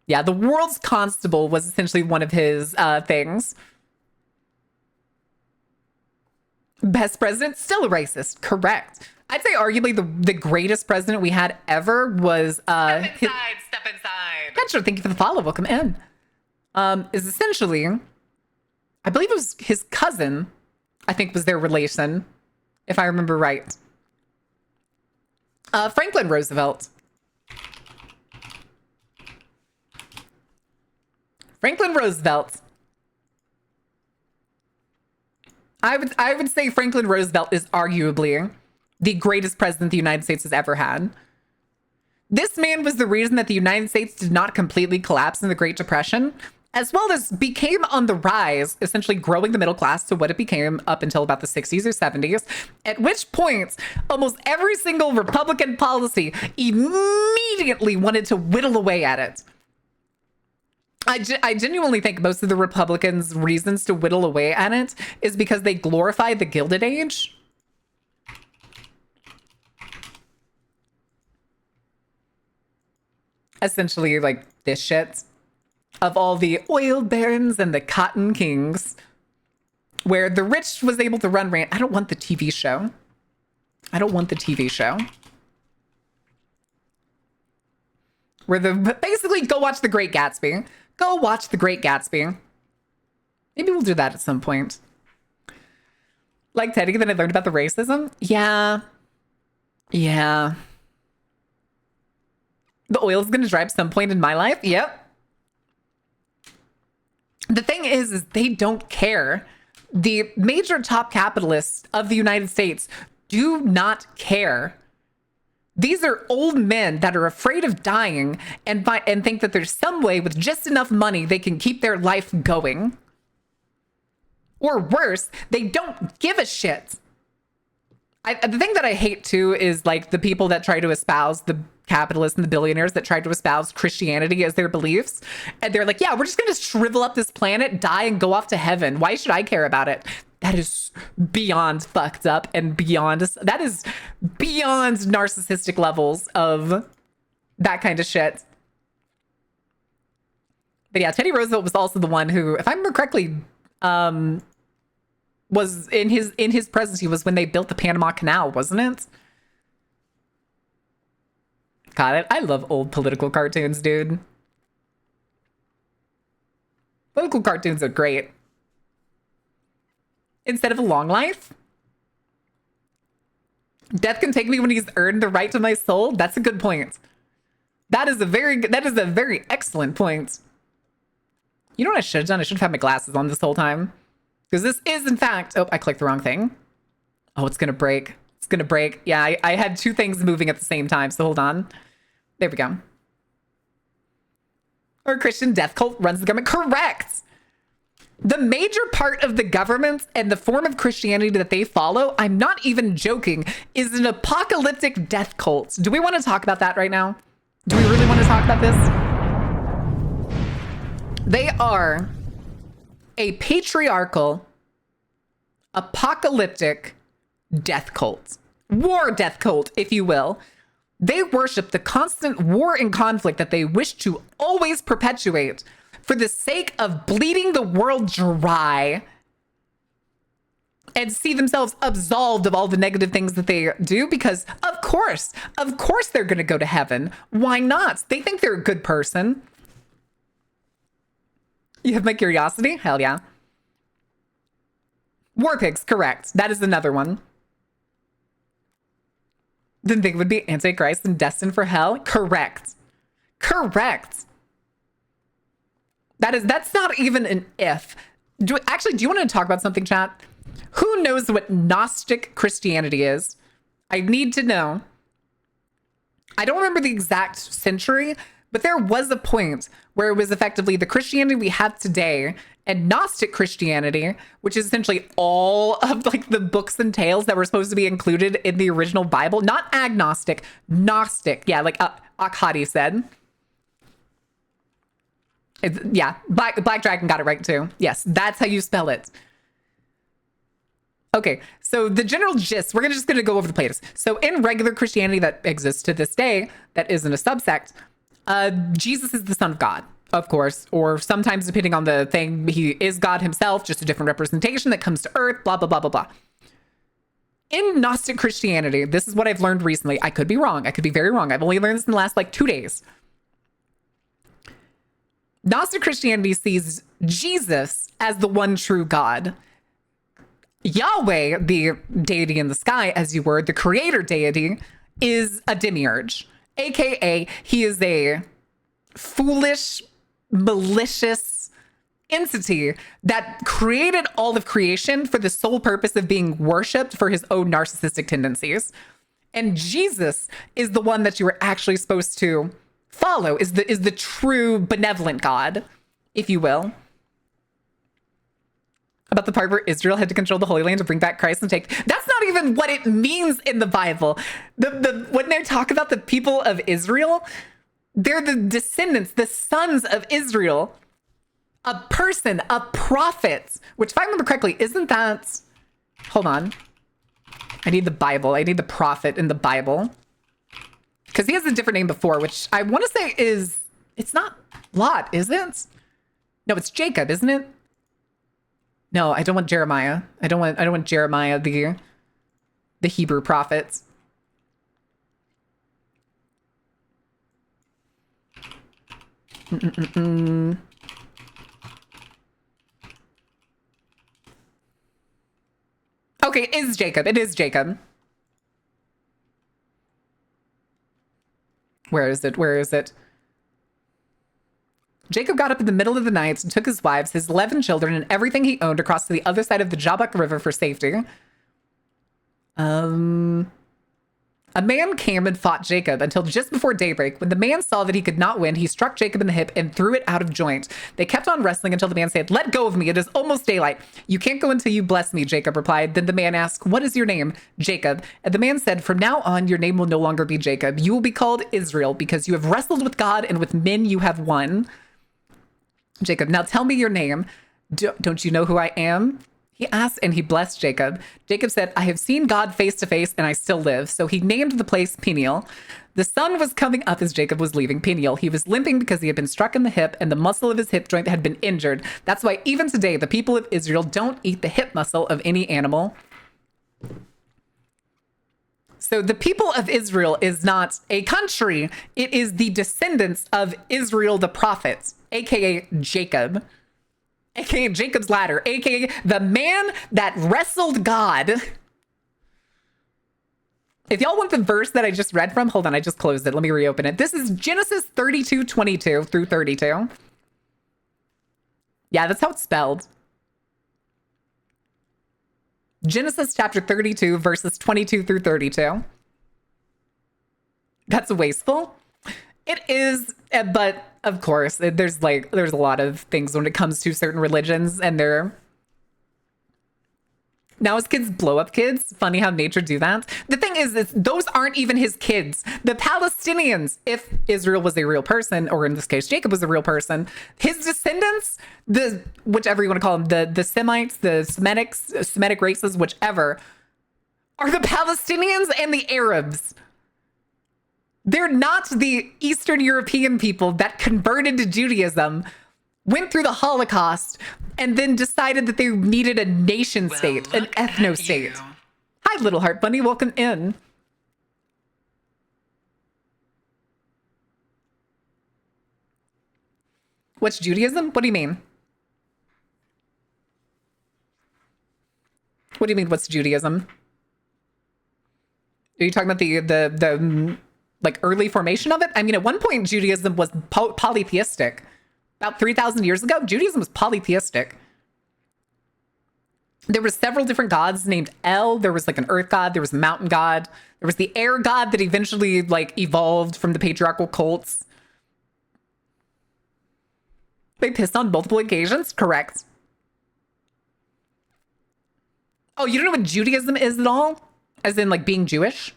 Yeah, the world's constable was essentially one of his things. Best president, still a racist. Correct. I'd say arguably the greatest president we had ever was Step inside. Petra, thank you for the follow. Welcome in. Is essentially, I believe it was his cousin, I think was their relation, if I remember right. Franklin Roosevelt. Franklin Roosevelt. I would say Franklin Roosevelt is arguably the greatest president the United States has ever had. This man was the reason that the United States did not completely collapse in the Great Depression, as well as became on the rise, essentially growing the middle class to what it became up until about the 60s or 70s, at which point almost every single Republican policy immediately wanted to whittle away at it. I genuinely think most of the Republicans' reasons to whittle away at it is because they glorify the Gilded Age. Essentially, like this shit of all the oil barons and the cotton kings, where the rich was able to run rant. I don't want the TV show. I don't want the TV show. Where basically go watch The Great Gatsby. Go watch The Great Gatsby. Maybe we'll do that at some point. Like Teddy, then I learned about the racism. Yeah. Yeah. The oil is going to dry up some point in my life. Yep. The thing is they don't care. The major top capitalists of the United States do not care. These are old men that are afraid of dying and think that there's some way with just enough money they can keep their life going. Or worse, they don't give a shit. The thing that I hate too is like the people that try to espouse, the capitalists and the billionaires that try to espouse Christianity as their beliefs. And they're like, yeah, we're just going to shrivel up this planet, die, and go off to heaven. Why should I care about it? That is beyond fucked up and that is beyond narcissistic levels of that kind of shit. But yeah, Teddy Roosevelt was also the one who, if I remember correctly, was in his presidency was when they built the Panama Canal, wasn't it? God, I love old political cartoons, dude. Political cartoons are great. Instead of a long life, death can take me when he's earned the right to my soul. That's a good point. That is a very excellent point. You know what I should have done? I should have had my glasses on this whole time. Because this is, in fact... Oh, I clicked the wrong thing. Oh, it's going to break. It's going to break. Yeah, I had two things moving at the same time, so hold on. There we go. Or Christian death cult runs the government. Correct! The major part of the government and the form of Christianity that they follow, I'm not even joking, is an apocalyptic death cult. Do we want to talk about that right now? Do we really want to talk about this? They are a patriarchal, apocalyptic death cult. War death cult, if you will. They worship the constant war and conflict that they wish to always perpetuate for the sake of bleeding the world dry and see themselves absolved of all the negative things that they do because, of course they're going to go to heaven. Why not? They think they're a good person. You have my curiosity? Hell yeah. War pigs, correct. That is another one. Didn't think it would be Antichrist and destined for hell? Correct. Correct. That's not even an if. Do you want to talk about something, chat? Who knows what Gnostic Christianity is? I need to know. I don't remember the exact century, but there was a point where it was effectively the Christianity we have today and Gnostic Christianity, which is essentially all of like the books and tales that were supposed to be included in the original Bible. Not agnostic, Gnostic. Yeah, like Akhadi said. Yeah, Black Dragon got it right too. Yes, that's how you spell it. Okay, so the general gist, we're just going to go over the place. So in regular Christianity that exists to this day, that isn't a subsect, Jesus is the Son of God, of course, or sometimes depending on the thing, he is God himself, just a different representation that comes to earth, blah, blah, blah, blah, blah. In Gnostic Christianity, this is what I've learned recently. I could be wrong. I could be very wrong. I've only learned this in the last like 2 days. Gnostic Christianity sees Jesus as the one true God. Yahweh, the deity in the sky, as you were, the creator deity, is a demiurge. AKA, he is a foolish, malicious entity that created all of creation for the sole purpose of being worshipped for his own narcissistic tendencies. And Jesus is the one that you were actually supposed to follow, is the true benevolent God, if you will. About the part where Israel had to control the Holy Land to bring back Christ and take... That's not even what it means in the Bible. When they talk about the people of Israel, they're the descendants, the sons of Israel. A person, a prophet, which if I remember correctly, isn't that... Hold on. I need the Bible. I need the prophet in the Bible. Because he has a different name before, which I want to say is... It's not Lot, is it? No, it's Jacob, isn't it? No, I don't want Jeremiah. I don't want Jeremiah the the Hebrew prophets. Okay, it is Jacob. It is Jacob. Where is it? Where is it? Jacob got up in the middle of the night and took his wives, his 11 children, and everything he owned across to the other side of the Jabbok River for safety. A man came and fought Jacob until just before daybreak. When the man saw that he could not win, he struck Jacob in the hip and threw it out of joint. They kept on wrestling until the man said, "Let go of me. It is almost daylight." "You can't go until you bless me," Jacob replied. Then the man asked, "What is your name?" "Jacob." And the man said, "From now on, your name will no longer be Jacob. You will be called Israel, because you have wrestled with God, and with men you have won." Jacob, "Now tell me your name." Don't you know who I am?" he asked, and he blessed Jacob. Jacob said, "I have seen God face to face, and I still live." So he named the place Peniel. The sun was coming up as Jacob was leaving Peniel. He was limping because he had been struck in the hip, and the muscle of his hip joint had been injured. That's why even today, the people of Israel don't eat the hip muscle of any animal. So the people of Israel is not a country. It is the descendants of Israel the prophet, aka Jacob, aka Jacob's ladder, aka the man that wrestled God. If y'all want the verse that I just read from, hold on, I just closed it. Let me reopen it. This is Genesis 32:22 through 32. Yeah, that's how it's spelled. Genesis chapter 32, verses 22 through 32. That's wasteful. It is, but of course, there's a lot of things when it comes to certain religions, and they're now his kids blow up kids. Funny how nature do that. The thing is those aren't even his kids. The Palestinians, if Israel was a real person, or in this case, Jacob was a real person, his descendants, the whichever you want to call them, the Semites, the Semitic races, whichever, are the Palestinians and the Arabs. They're not the Eastern European people that converted to Judaism, went through the Holocaust, and then decided that they needed a nation state, an ethno state. Hi, Little Heart Bunny. Welcome in. What's Judaism? What do you mean? What do you mean, what's Judaism? Are you talking about the like early formation of it? I mean, at one point, Judaism was polytheistic. About 3,000 years ago, Judaism was polytheistic. There were several different gods named El. There was like an earth god. There was a mountain god. There was the air god that eventually like evolved from the patriarchal cults. They pissed on multiple occasions. Correct. Oh, you don't know what Judaism is at all? As in like being Jewish?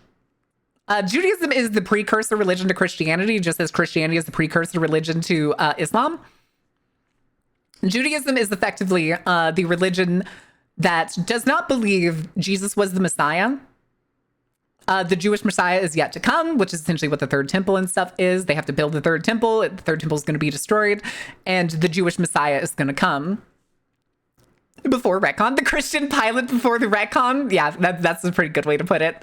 Judaism is the precursor religion to Christianity, just as Christianity is the precursor religion to Islam. Judaism is effectively the religion that does not believe Jesus was the Messiah. The Jewish Messiah is yet to come, which is essentially what the third temple and stuff is. They have to build the third temple. The third temple is going to be destroyed, and the Jewish Messiah is going to come. Before retcon, the Christian Pilate before the retcon. Yeah, that's a pretty good way to put it.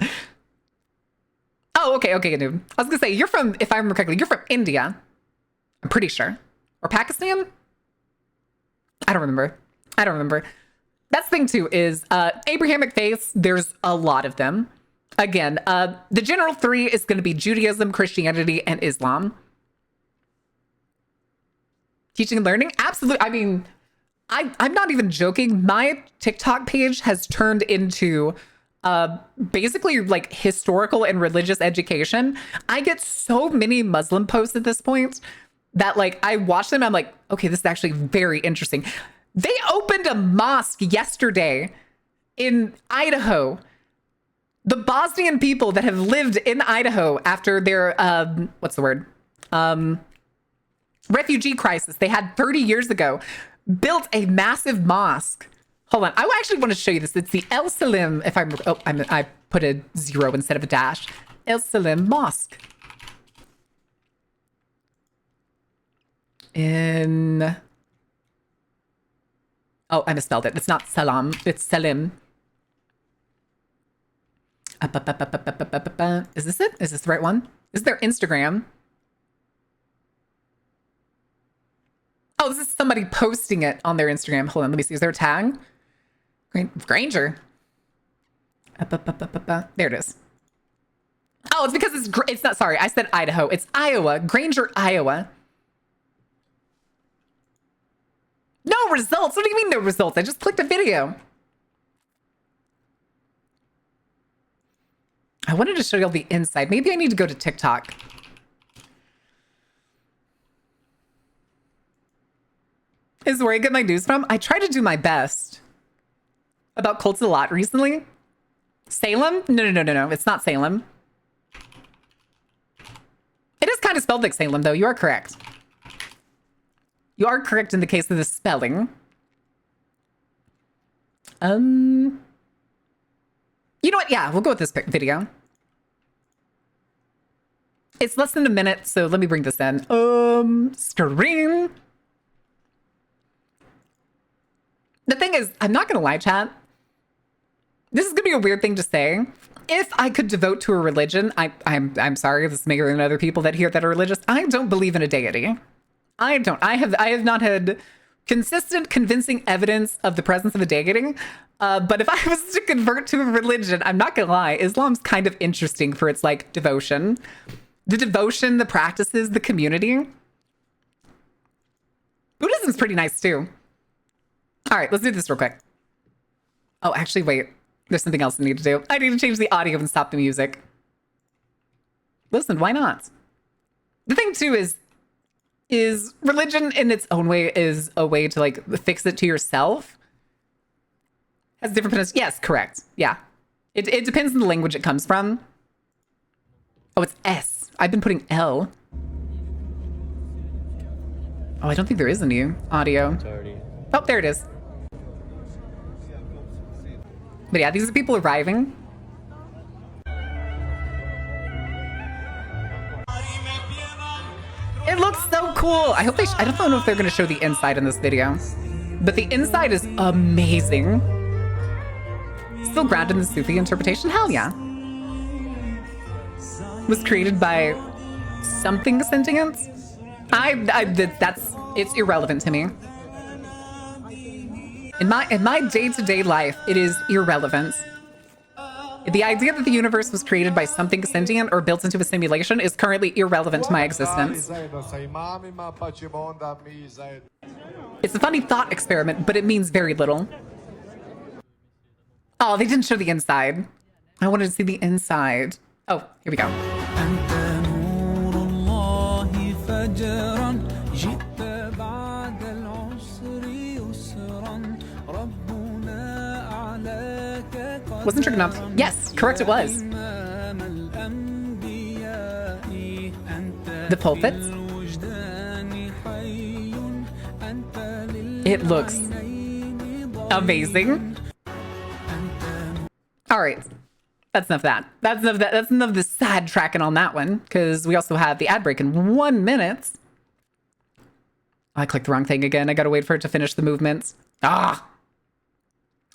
Oh, okay, dude. I was gonna say, you're from, if I remember correctly, you're from India. I'm pretty sure. Or Pakistan? I don't remember. That's the thing, too, is Abrahamic faiths, there's a lot of them. Again, the general three is going to be Judaism, Christianity, and Islam. Teaching and learning? Absolutely. I mean, I'm not even joking. My TikTok page has turned into basically like historical and religious education. I get so many Muslim posts at this point that like I watch them. I'm like, okay, this is actually very interesting. They opened a mosque yesterday in Idaho. The Bosnian people that have lived in Idaho after their refugee crisis they had 30 years ago built a massive mosque. Hold on. I actually want to show you this. It's the El Salim, if I'm... Oh, I put a 0 instead of a dash. El Salim Mosque. In... Oh, I misspelled it. It's not Salam. It's Salim. Is this it? Is this the right one? Is their Instagram? Oh, this is somebody posting it on their Instagram. Hold on, let me see. Is there a tag? Granger. There it is. Oh, it's because it's not, sorry, I said Idaho. It's Iowa. Granger, Iowa. No results? What do you mean no results? I just clicked a video. I wanted to show you all the inside. Maybe I need to go to TikTok. Is where I get my news from. I try to do my best about cults a lot recently. Salem? No. It's not Salem. It is kind of spelled like Salem, though. You are correct. You are correct in the case of the spelling. You know what? Yeah, we'll go with this video. It's less than a minute, so let me bring this in. Screen. The thing is, I'm not gonna lie, chat. This is gonna be a weird thing to say. If I could devote to a religion, I'm sorry, this is bigger than other people that are religious. I don't believe in a deity. I don't. I have not had consistent, convincing evidence of the presence of a deity. But if I was to convert to a religion, I'm not gonna lie, Islam's kind of interesting for its like devotion. The devotion, the practices, the community. Buddhism's pretty nice too. All right, let's do this real quick. Oh, actually, wait. There's something else I need to do. I need to change the audio and stop the music. Listen, why not? The thing too is religion in its own way is a way to like fix it to yourself. Has different pronunciation. Yes, correct. Yeah. It depends on the language it comes from. Oh, it's S. I've been putting L. Oh, I don't think there is any audio. Oh, there it is. But yeah, these are people arriving. It looks so cool. I hope I don't know if they're going to show the inside in this video, but the inside is amazing. Still grounded in the Sufi interpretation. Hell yeah. Was created by something sentient. It's irrelevant to me. In my day-to-day life, it is irrelevant. The idea that the universe was created by something sentient or built into a simulation is currently irrelevant to my existence. It's a funny thought experiment, but it means very little. Oh, they didn't show the inside. I wanted to see the inside. Oh, here we go. Wasn't trigonometry? Yes, correct it was. The pulpits. It looks amazing. All right. That's enough of that. That's enough of the sad tracking on that one, because we also have the ad break in 1 minute. I clicked the wrong thing again. I gotta wait for it to finish the movements. Ah.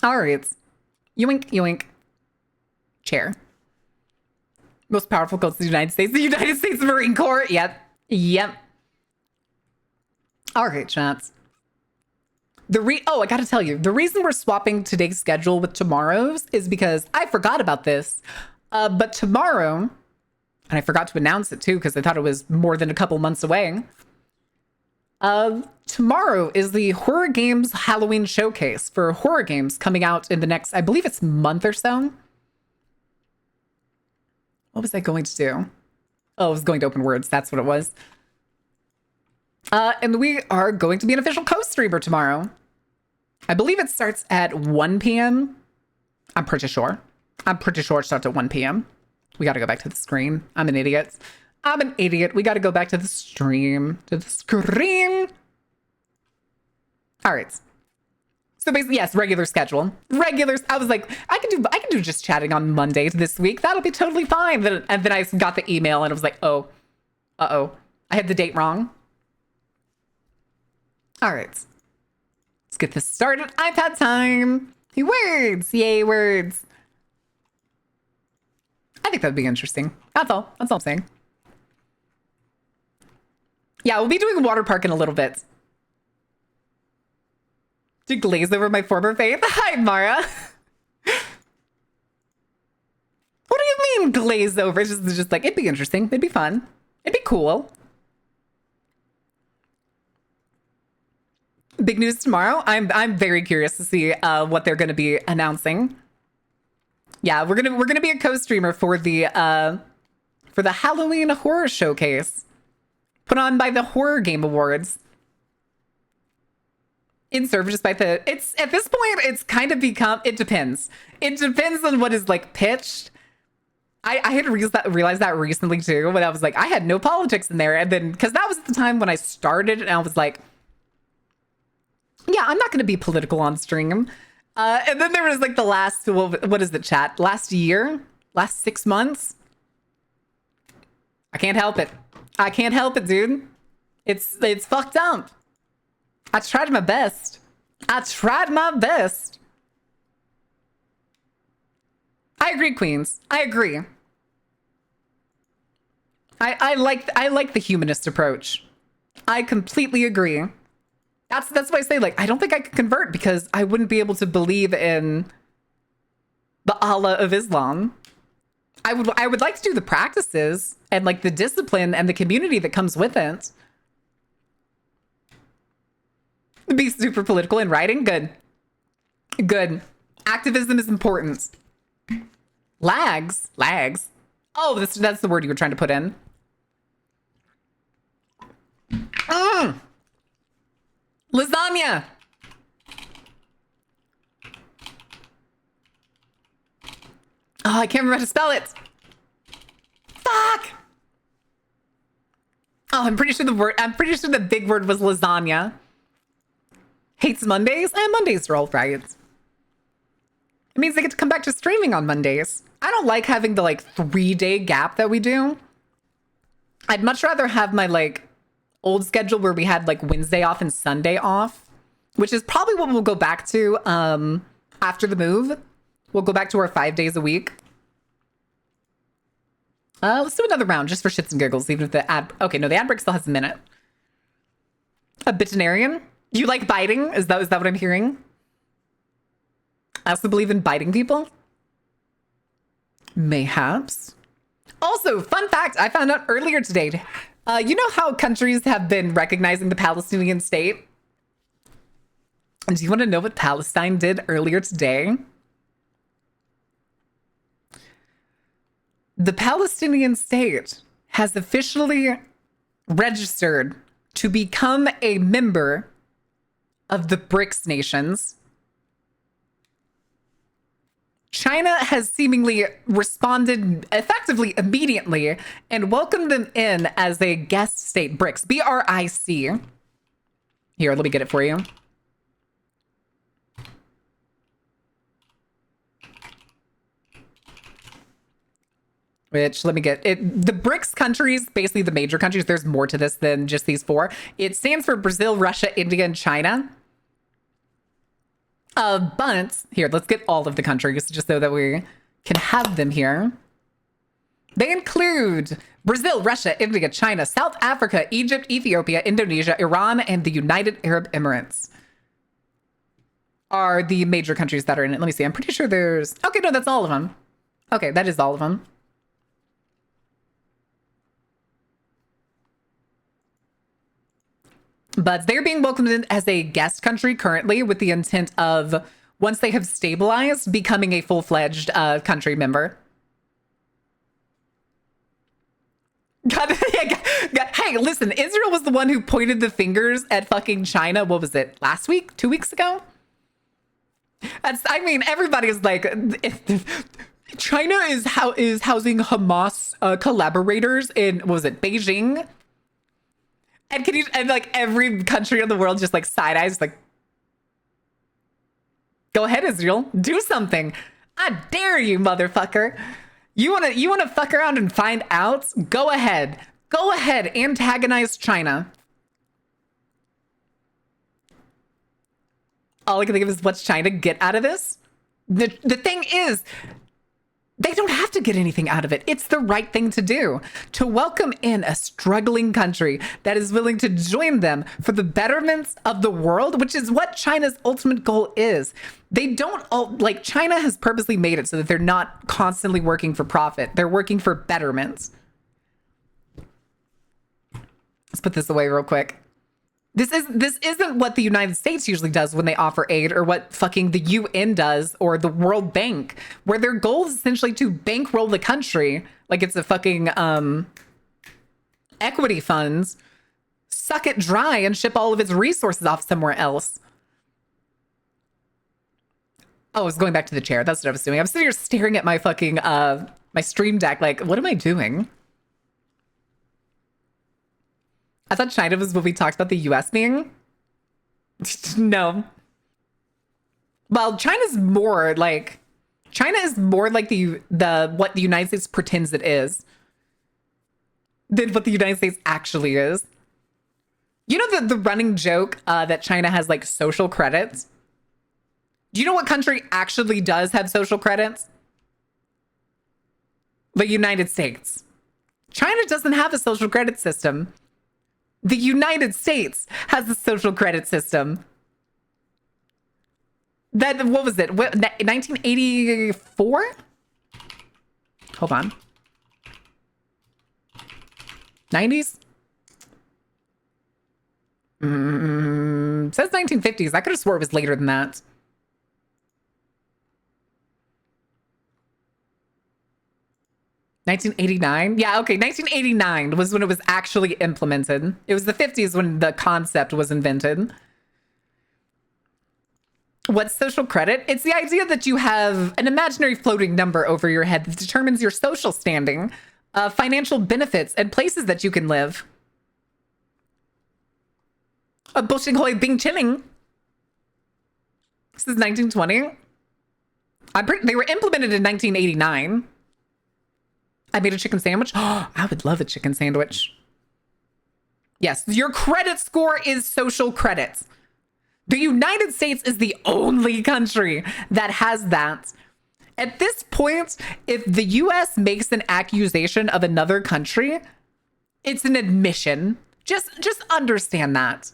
All right. Yoink, yoink. Chair. Most powerful cults in the United States. The United States Marine Corps. Yep. Yep. All right, chats. I gotta tell you, the reason we're swapping today's schedule with tomorrow's is because I forgot about this. But tomorrow, and I forgot to announce it too, because I thought it was more than a couple months away. Tomorrow is the Horror Games Halloween Showcase for horror games coming out in the next, I believe it's month or so. What was I going to do? Oh, I was going to open words. That's what it was. And we are going to be an official co-streamer tomorrow. I believe it starts at 1 p.m. I'm pretty sure. It starts at 1 p.m. We got to go back to the screen. I'm an idiot. We got to go back to the stream. To the screen. All right. So basically, yes, regular schedule. I was like, I can do just chatting on Mondays this week. That'll be totally fine. And then I got the email and I was like, oh, I had the date wrong. All right. Let's get this started. iPad time. Hey, words. Yay, words. I think that'd be interesting. That's all. That's all I'm saying. Yeah, we'll be doing Waterpark in a little bit. To glaze over my former faith. Hi, Mara. What do you mean glaze over? It's just like, it'd be interesting. It'd be fun. It'd be cool. Big news tomorrow. I'm very curious to see what they're going to be announcing. Yeah, we're gonna be a co-streamer for the Halloween horror showcase put on by the Horror Game Awards. In service, despite it's at this point, it's kind of become. It depends. It depends on what is like pitched. I had realized that recently too, when I was like, I had no politics in there, and then because that was at the time when I started, and I was like, yeah, I'm not going to be political on stream. And then there was like the last, what is the chat? Last year, last 6 months. I can't help it. I can't help it, dude. It's fucked up. I tried my best. I tried my best. I agree, Queens. I agree. I like the humanist approach. I completely agree. That's why I say, like, I don't think I could convert because I wouldn't be able to believe in the Allah of Islam. I would like to do the practices and like the discipline and the community that comes with it. Be super political in writing. Good. Good. Activism is important. Lags. Oh, that's the word you were trying to put in. Lasagna. Oh, I can't remember how to spell it. Fuck. Oh, I'm pretty sure the big word was lasagna. Hates Mondays? Mondays are all right. It means they get to come back to streaming on Mondays. I don't like having the like 3-day gap that we do. I'd much rather have my like old schedule where we had like Wednesday off and Sunday off, which is probably what we'll go back to after the move. We'll go back to our 5 days a week. Let's do another round just for shits and giggles, even if the ad... Okay, no, the ad break still has a minute. A Bitinarian? You like biting? Is that what I'm hearing? I also believe in biting people. Mayhaps. Also, fun fact, I found out earlier today. You know how countries have been recognizing the Palestinian state? And do you want to know what Palestine did earlier today? The Palestinian state has officially registered to become a member of the BRICS nations. China has seemingly responded effectively immediately and welcomed them in as a guest state. BRICS, B-R-I-C. Here, let me get it for you. Which, let me get it. The BRICS countries, basically the major countries, there's more to this than just these four. It stands for Brazil, Russia, India, and China. But here, let's get all of the countries just so that we can have them here. They include Brazil, Russia, India, China, South Africa, Egypt, Ethiopia, Indonesia, Iran, and the United Arab Emirates are the major countries that are in it. Let me see. I'm pretty sure there's... Okay, no, that's all of them. Okay, that is all of them. But they're being welcomed in as a guest country currently with the intent of, once they have stabilized, becoming a full-fledged country member. God, hey, listen, Israel was the one who pointed the fingers at fucking China. What was it? Last week? 2 weeks ago? I mean, everybody's like, China is housing Hamas collaborators in, what was it, Beijing? And like every country in the world just like side eyes, like, go ahead, Israel, do something. I dare you, motherfucker. You wanna fuck around and find out? Go ahead, antagonize China. All I can think of is, what's China get out of this? The thing is, They don't have to get anything out of it. It's the right thing to do, to welcome in a struggling country that is willing to join them for the betterment of the world, which is what China's ultimate goal is. They don't, like, China has purposely made it so that they're not constantly working for profit. They're working for betterment. Let's put this away real quick. This isn't what the United States usually does when they offer aid, or what fucking the UN does, or the World Bank, where their goal is essentially to bankroll the country like it's a fucking equity funds, suck it dry and ship all of its resources off somewhere else. Oh, I was going back to the chair. That's what I was doing. I'm sitting here staring at my fucking my stream deck like, what am I doing? I thought China was what we talked about the US being. No. Well, China is more like the what the United States pretends it is than what the United States actually is. You know the running joke that China has like social credits? Do you know what country actually does have social credits? The United States. China doesn't have a social credit system. The United States has a social credit system. That, what was it? 1984? Hold on. 90s? Says 1950s. I could have swore it was later than that. $1989? Yeah, okay. 1989 was when it was actually implemented. It was the 50s when the concept was invented. What's social credit? It's the idea that you have an imaginary floating number over your head that determines your social standing, financial benefits, and places that you can live. A bushing hoi bing chilling. This is 1920. They were implemented in 1989. I made a chicken sandwich. Oh, I would love a chicken sandwich. Yes, your credit score is social credits. The United States is the only country that has that. At this point, if the US makes an accusation of another country, it's an admission. Just understand that.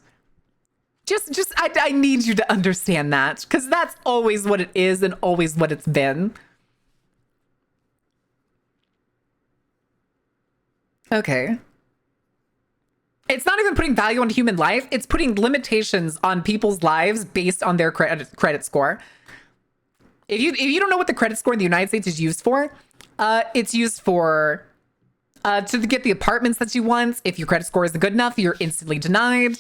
I need you to understand that, because that's always what it is and always what it's been. Okay. It's not even putting value on human life. It's putting limitations on people's lives based on their credit score. If you don't know what the credit score in the United States is used for, it's used for to get the apartments that you want. If your credit score isn't good enough, you're instantly denied.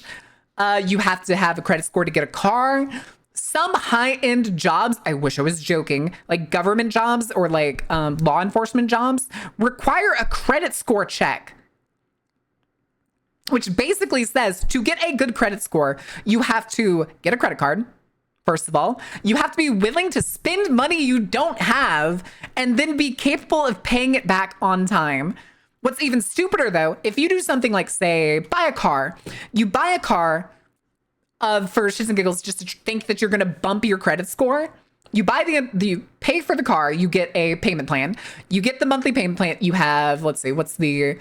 You have to have a credit score to get a car. Some high-end jobs, I wish I was joking, like government jobs or like law enforcement jobs, require a credit score check, which basically says to get a good credit score, you have to get a credit card. First of all, you have to be willing to spend money you don't have and then be capable of paying it back on time. What's even stupider, though, if you do something like, say, buy a car, you buy a car for shits and giggles just to think that you're going to bump your credit score. You buy you pay for the car, you get a payment plan, you get the monthly payment plan. You have, let's see, we'll say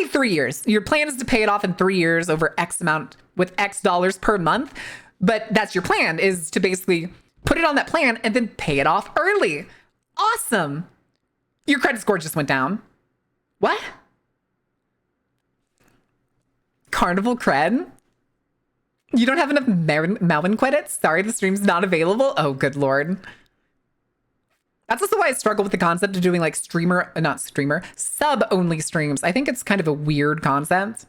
3 years. Your plan is to pay it off in 3 years over X amount with X dollars per month. But that's your plan, is to basically put it on that plan and then pay it off early. Awesome. Your credit score just went down. What? Carnival cred? You don't have enough Melvin credits? Sorry, the stream's not available. Oh, good Lord. That's also why I struggle with the concept of doing like sub-only streams. I think it's kind of a weird concept.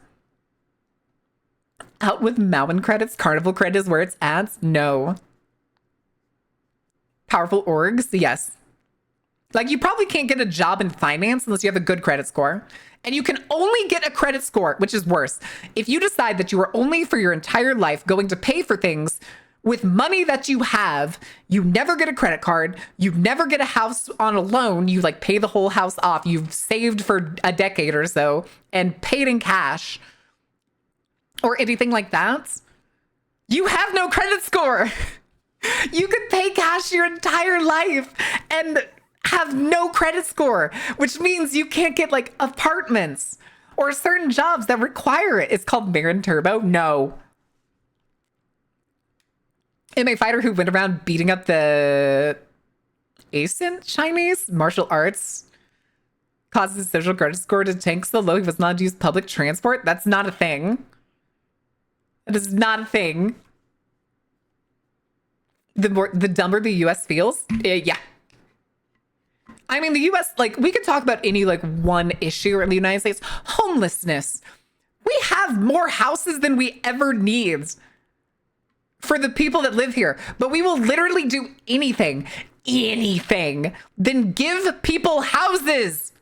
Out with Melvin credits? Carnival credit is where it's at? No. Powerful orgs? Yes. Like, you probably can't get a job in finance unless you have a good credit score. And you can only get a credit score, which is worse, if you decide that you are only for your entire life going to pay for things with money that you have. You never get a credit card. You never get a house on a loan. You like pay the whole house off. You've saved for a decade or so and paid in cash or anything like that. You have no credit score. You could pay cash your entire life and have no credit score, which means you can't get like apartments or certain jobs that require it. It's called Marin Turbo. No. MMA fighter who went around beating up the Asian Chinese martial arts causes his social credit score to tank so low he was not allowed to use public transport. That's not a thing. That is not a thing. The dumber the US feels. Yeah. I mean, the US, like, we could talk about any, like, one issue in the United States. Homelessness. We have more houses than we ever need for the people that live here. But we will literally do anything than give people houses.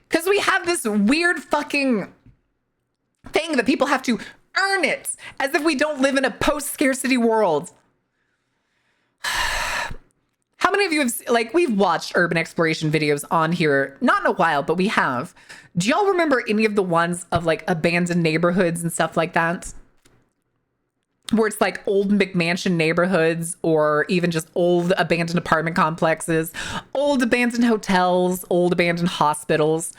Because we have this weird fucking thing that people have to earn it, as if we don't live in a post-scarcity world. How many of you have, like, we've watched urban exploration videos on here, not in a while, but we have. Do y'all remember any of the ones of, like, abandoned neighborhoods and stuff like that? Where it's like old McMansion neighborhoods, or even just old abandoned apartment complexes, old abandoned hotels, old abandoned hospitals.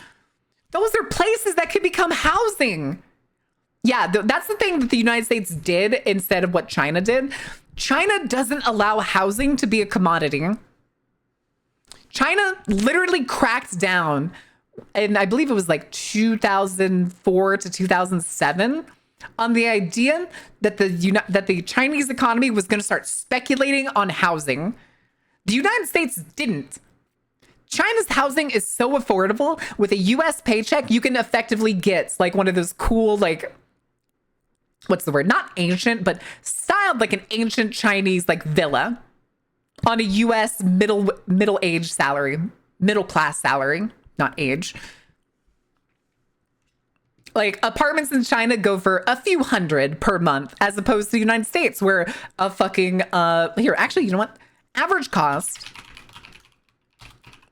Those are places that could become housing. Yeah, that's the thing that the United States did instead of what China did. China doesn't allow housing to be a commodity. China literally cracked down, and I believe it was like 2004 to 2007, on the idea that the Chinese economy was going to start speculating on housing. The United States didn't. China's housing is so affordable. With a US paycheck, you can effectively get like one of those cool, like, what's the word? Not ancient, but styled like an ancient Chinese like villa on a US middle class salary, not age. Like, apartments in China go for a few hundred per month, as opposed to the United States, where a fucking here, actually, you know what? Average cost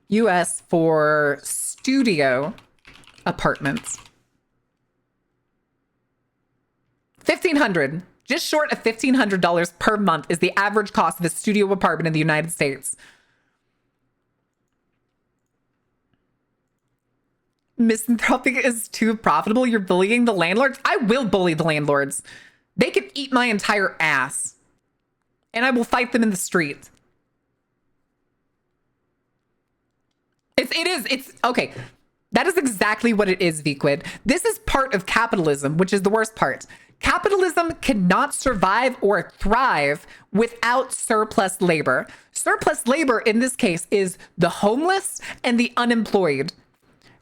US for studio apartments, $1,500, just short of $1,500 per month is the average cost of a studio apartment in the United States. Misanthropic is too profitable. You're bullying the landlords. I will bully the landlords. They can eat my entire ass, and I will fight them in the street. It's okay. That is exactly what it is, VQuid. This is part of capitalism, which is the worst part. Capitalism cannot survive or thrive without surplus labor. Surplus labor in this case is the homeless and the unemployed.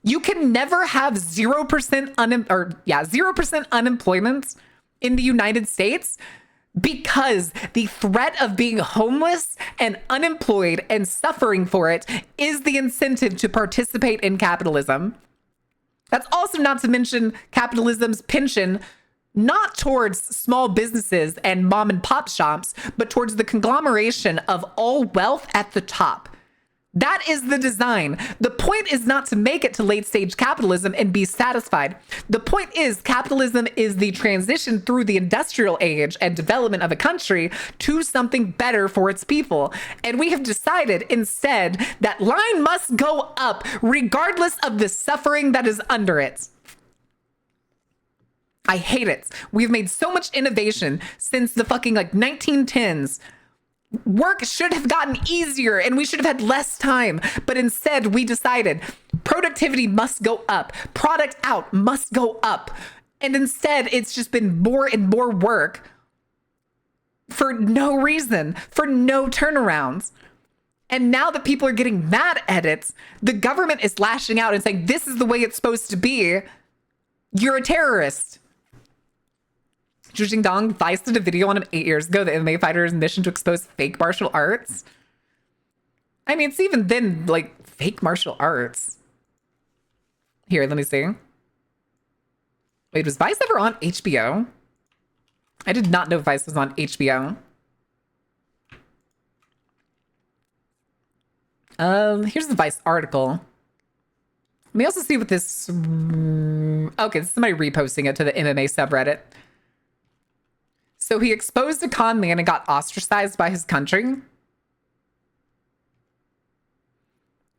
You can never have 0% unemployment in the United States, because the threat of being homeless and unemployed and suffering for it is the incentive to participate in capitalism. That's also not to mention capitalism's penchant not towards small businesses and mom and pop shops, but towards the conglomeration of all wealth at the top. That is the design. The point is not to make it to late stage capitalism and be satisfied. The point is capitalism is the transition through the industrial age and development of a country to something better for its people. And we have decided instead that line must go up regardless of the suffering that is under it. I hate it. We've made so much innovation since the fucking like 1910s. Work should have gotten easier and we should have had less time. But instead, we decided productivity must go up. Product out must go up. And instead, it's just been more and more work for no reason, for no turnarounds. And now that people are getting mad at it, the government is lashing out and saying, this is the way it's supposed to be. You're a terrorist. Zhu Jingdong Vice did a video on him 8 years ago, the MMA fighter's mission to expose fake martial arts. I mean, it's even then, like, fake martial arts. Here, let me see. Wait, was Vice ever on HBO? I did not know Vice was on HBO. Here's the Vice article. Let me also see what this... Okay, this is somebody reposting it to the MMA subreddit. So he exposed a con man and got ostracized by his country.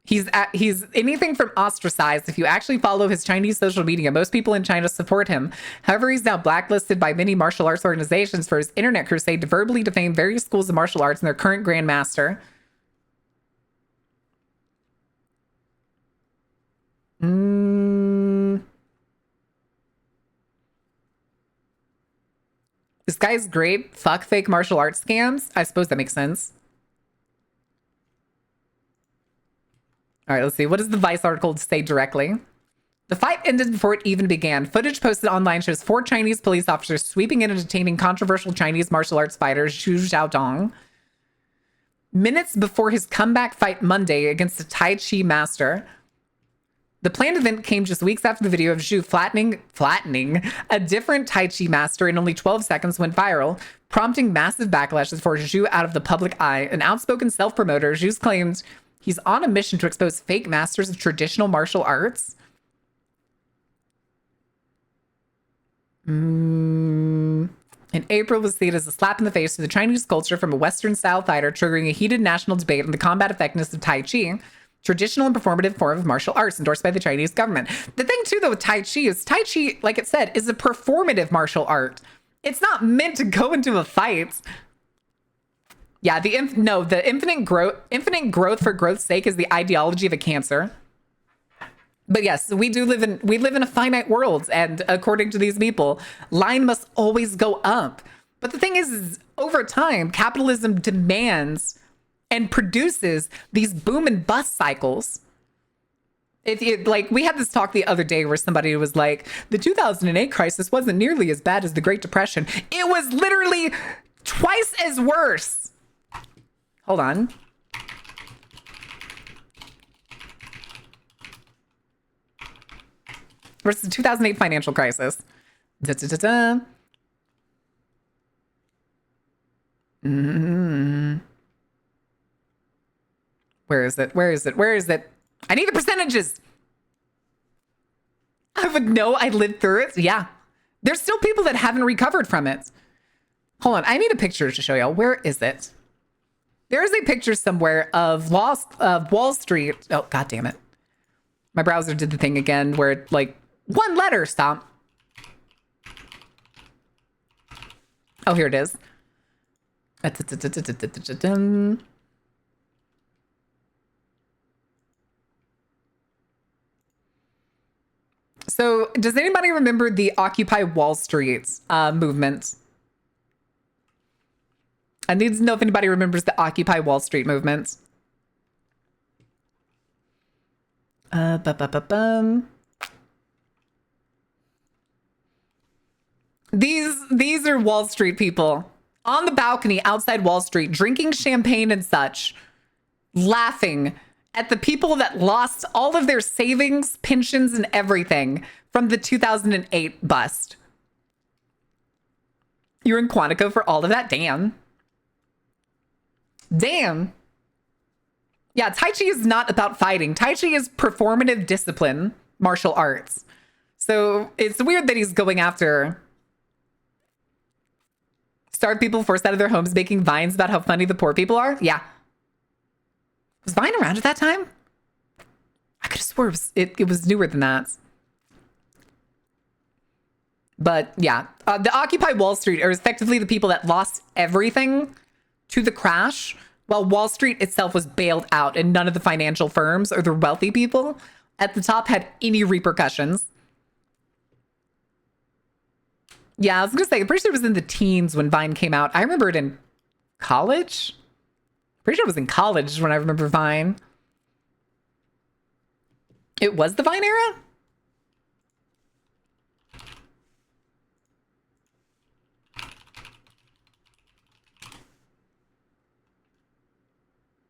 He's anything from ostracized if you actually follow his Chinese social media. Most people in China support him. However, he's now blacklisted by many martial arts organizations for his internet crusade to verbally defame various schools of martial arts and their current grandmaster. This guy's great. Fuck fake martial arts scams. I suppose that makes sense. All right, let's see. What does the Vice article say directly? The fight ended before it even began. Footage posted online shows 4 Chinese police officers sweeping in and detaining controversial Chinese martial arts fighter Zhu Xiaodong minutes before his comeback fight Monday against a Tai Chi master. The planned event came just weeks after the video of Zhu flattening a different Tai Chi master in only 12 seconds went viral, prompting massive backlashes for Zhu out of the public eye. An outspoken self-promoter, Zhu's claimed he's on a mission to expose fake masters of traditional martial arts. In April was seen as a slap in the face to the Chinese culture from a Western-style fighter, triggering a heated national debate on the combat effectiveness of Tai Chi, traditional and performative form of martial arts endorsed by the Chinese government. The thing, too, though, with Tai Chi, like it said, is a performative martial art. It's not meant to go into a fight. Yeah, the infinite growth for growth's sake is the ideology of a cancer. But yes, we live in a finite world, and according to these people, line must always go up. But the thing is over time, capitalism demands and produces these boom and bust cycles. Like, we had this talk the other day where somebody was like, the 2008 crisis wasn't nearly as bad as the Great Depression. It was literally twice as worse. Hold on. Versus the 2008 financial crisis. Where is it? Where is it? Where is it? I need the percentages. I would know I lived through it. Yeah. There's still people that haven't recovered from it. Hold on. I need a picture to show y'all. Where is it? There is a picture somewhere of Wall Street. Oh, God damn it. My browser did the thing again where it, like, one letter. Stop. Oh, here it is. So, does anybody remember the Occupy Wall Street movement? I need to know if anybody remembers the Occupy Wall Street movement. These are Wall Street people on the balcony outside Wall Street, drinking champagne and such, laughing at the people that lost all of their savings, pensions, and everything from the 2008 bust. You're in Quantico for all of that? Damn. Damn. Yeah, Tai Chi is not about fighting. Tai Chi is performative discipline, martial arts. So it's weird that he's going after starved people forced out of their homes, making vines about how funny the poor people are. Yeah. Was Vine around at that time? I could have swore it was newer than that. But yeah, the Occupy Wall Street are effectively the people that lost everything to the crash, while Wall Street itself was bailed out and none of the financial firms or the wealthy people at the top had any repercussions. Yeah, I was going to say, I'm pretty sure it was in the teens when Vine came out. I remember it in college. Pretty sure it was in college when I remember Vine. It was the Vine era?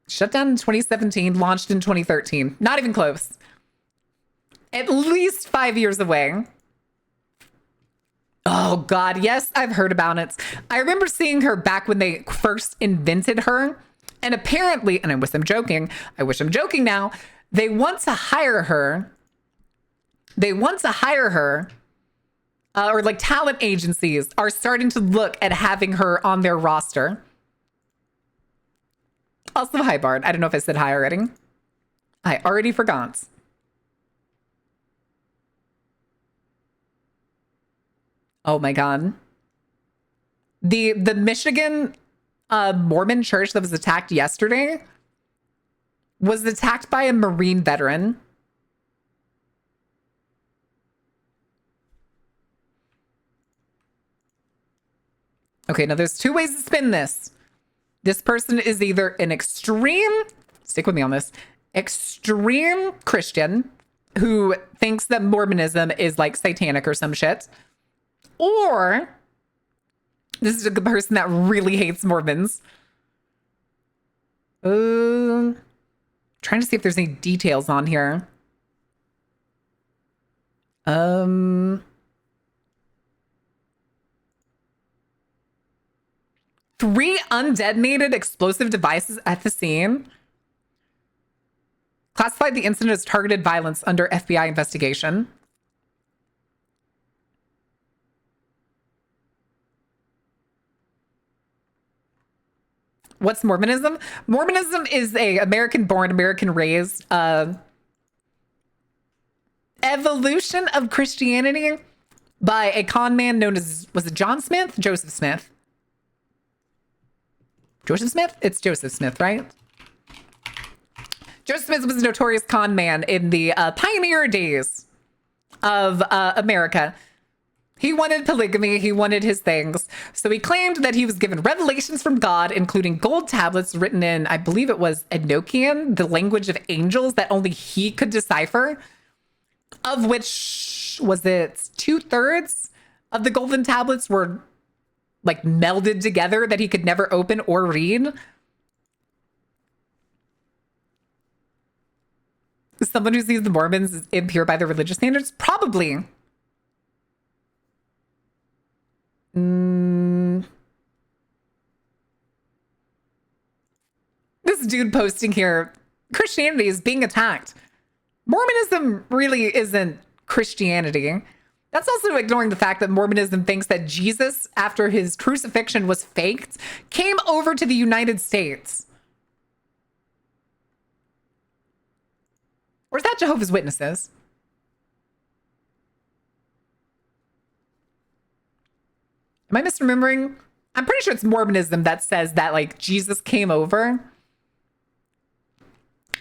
Shut down in 2017, launched in 2013. Not even close. At least 5 years away. Oh, God. Yes, I've heard about it. I remember seeing her back when they first invented her. And apparently, and I wish I'm joking now, they want to hire her. Or like talent agencies are starting to look at having her on their roster. Also, hi, Bard. I don't know if I said hi already. I already forgot. Oh my God. The Michigan Mormon church that was attacked yesterday was attacked by a Marine veteran. Okay, now there's two ways to spin this. This person is either an extreme, stick with me on this, extreme Christian who thinks that Mormonism is like satanic or some shit, or this is a person that really hates Mormons. Trying to see if there's any details on here. 3 undetonated explosive devices at the scene. Classified the incident as targeted violence under FBI investigation. What's Mormonism? Mormonism is a American-born, American-raised evolution of Christianity by a con man known as, was it John Smith? Joseph Smith. Joseph Smith? It's Joseph Smith, right? Joseph Smith was a notorious con man in the pioneer days of America. He wanted polygamy. He wanted his things. So he claimed that he was given revelations from God, including gold tablets written in, I believe it was Enochian, the language of angels that only he could decipher, of which, was it 2/3 of the golden tablets were like melded together that he could never open or read. Someone who sees the Mormons as impure by their religious standards? Probably. This dude posting here, Christianity is being attacked. Mormonism really isn't Christianity. That's also ignoring the fact that Mormonism thinks that Jesus, after his crucifixion was faked, came over to the United States. Or is that Jehovah's Witnesses? Am I misremembering? I'm pretty sure it's Mormonism that says that like Jesus came over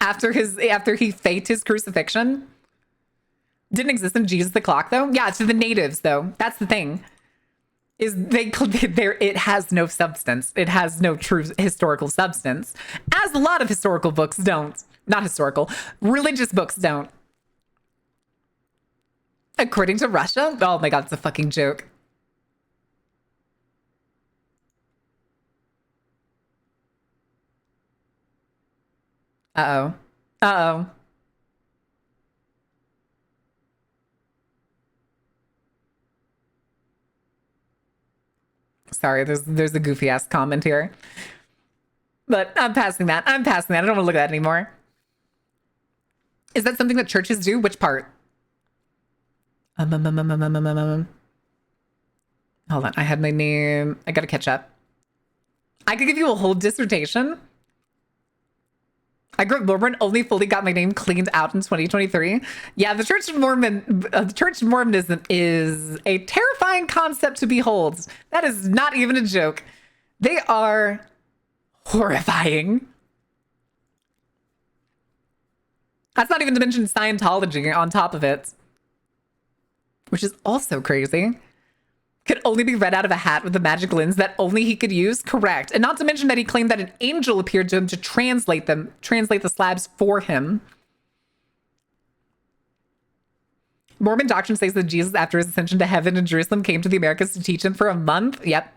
after he faked his crucifixion. Didn't exist in Jesus the Clock though. Yeah, to the natives though. That's the thing. Is it has no substance. It has no true historical substance, as a lot of historical books don't. Not historical, religious books don't. According to Russia? Oh my God, it's a fucking joke. Uh-oh. Uh-oh. Sorry, there's a goofy ass comment here. But I'm passing that. I don't want to look at that anymore. Is that something that churches do? Which part? Hold on, I had my name. I gotta catch up. I could give you a whole dissertation. I grew up Mormon, only fully got my name cleaned out in 2023. Yeah, the Church of Mormonism is a terrifying concept to behold. That is not even a joke. They are horrifying. That's not even to mention Scientology on top of it, which is also crazy. Could only be read out of a hat with a magic lens that only he could use. Correct. And not to mention that he claimed that an angel appeared to him to translate the slabs for him. Mormon doctrine says that Jesus, after his ascension to heaven in Jerusalem, came to the Americas to teach him for a month. Yep.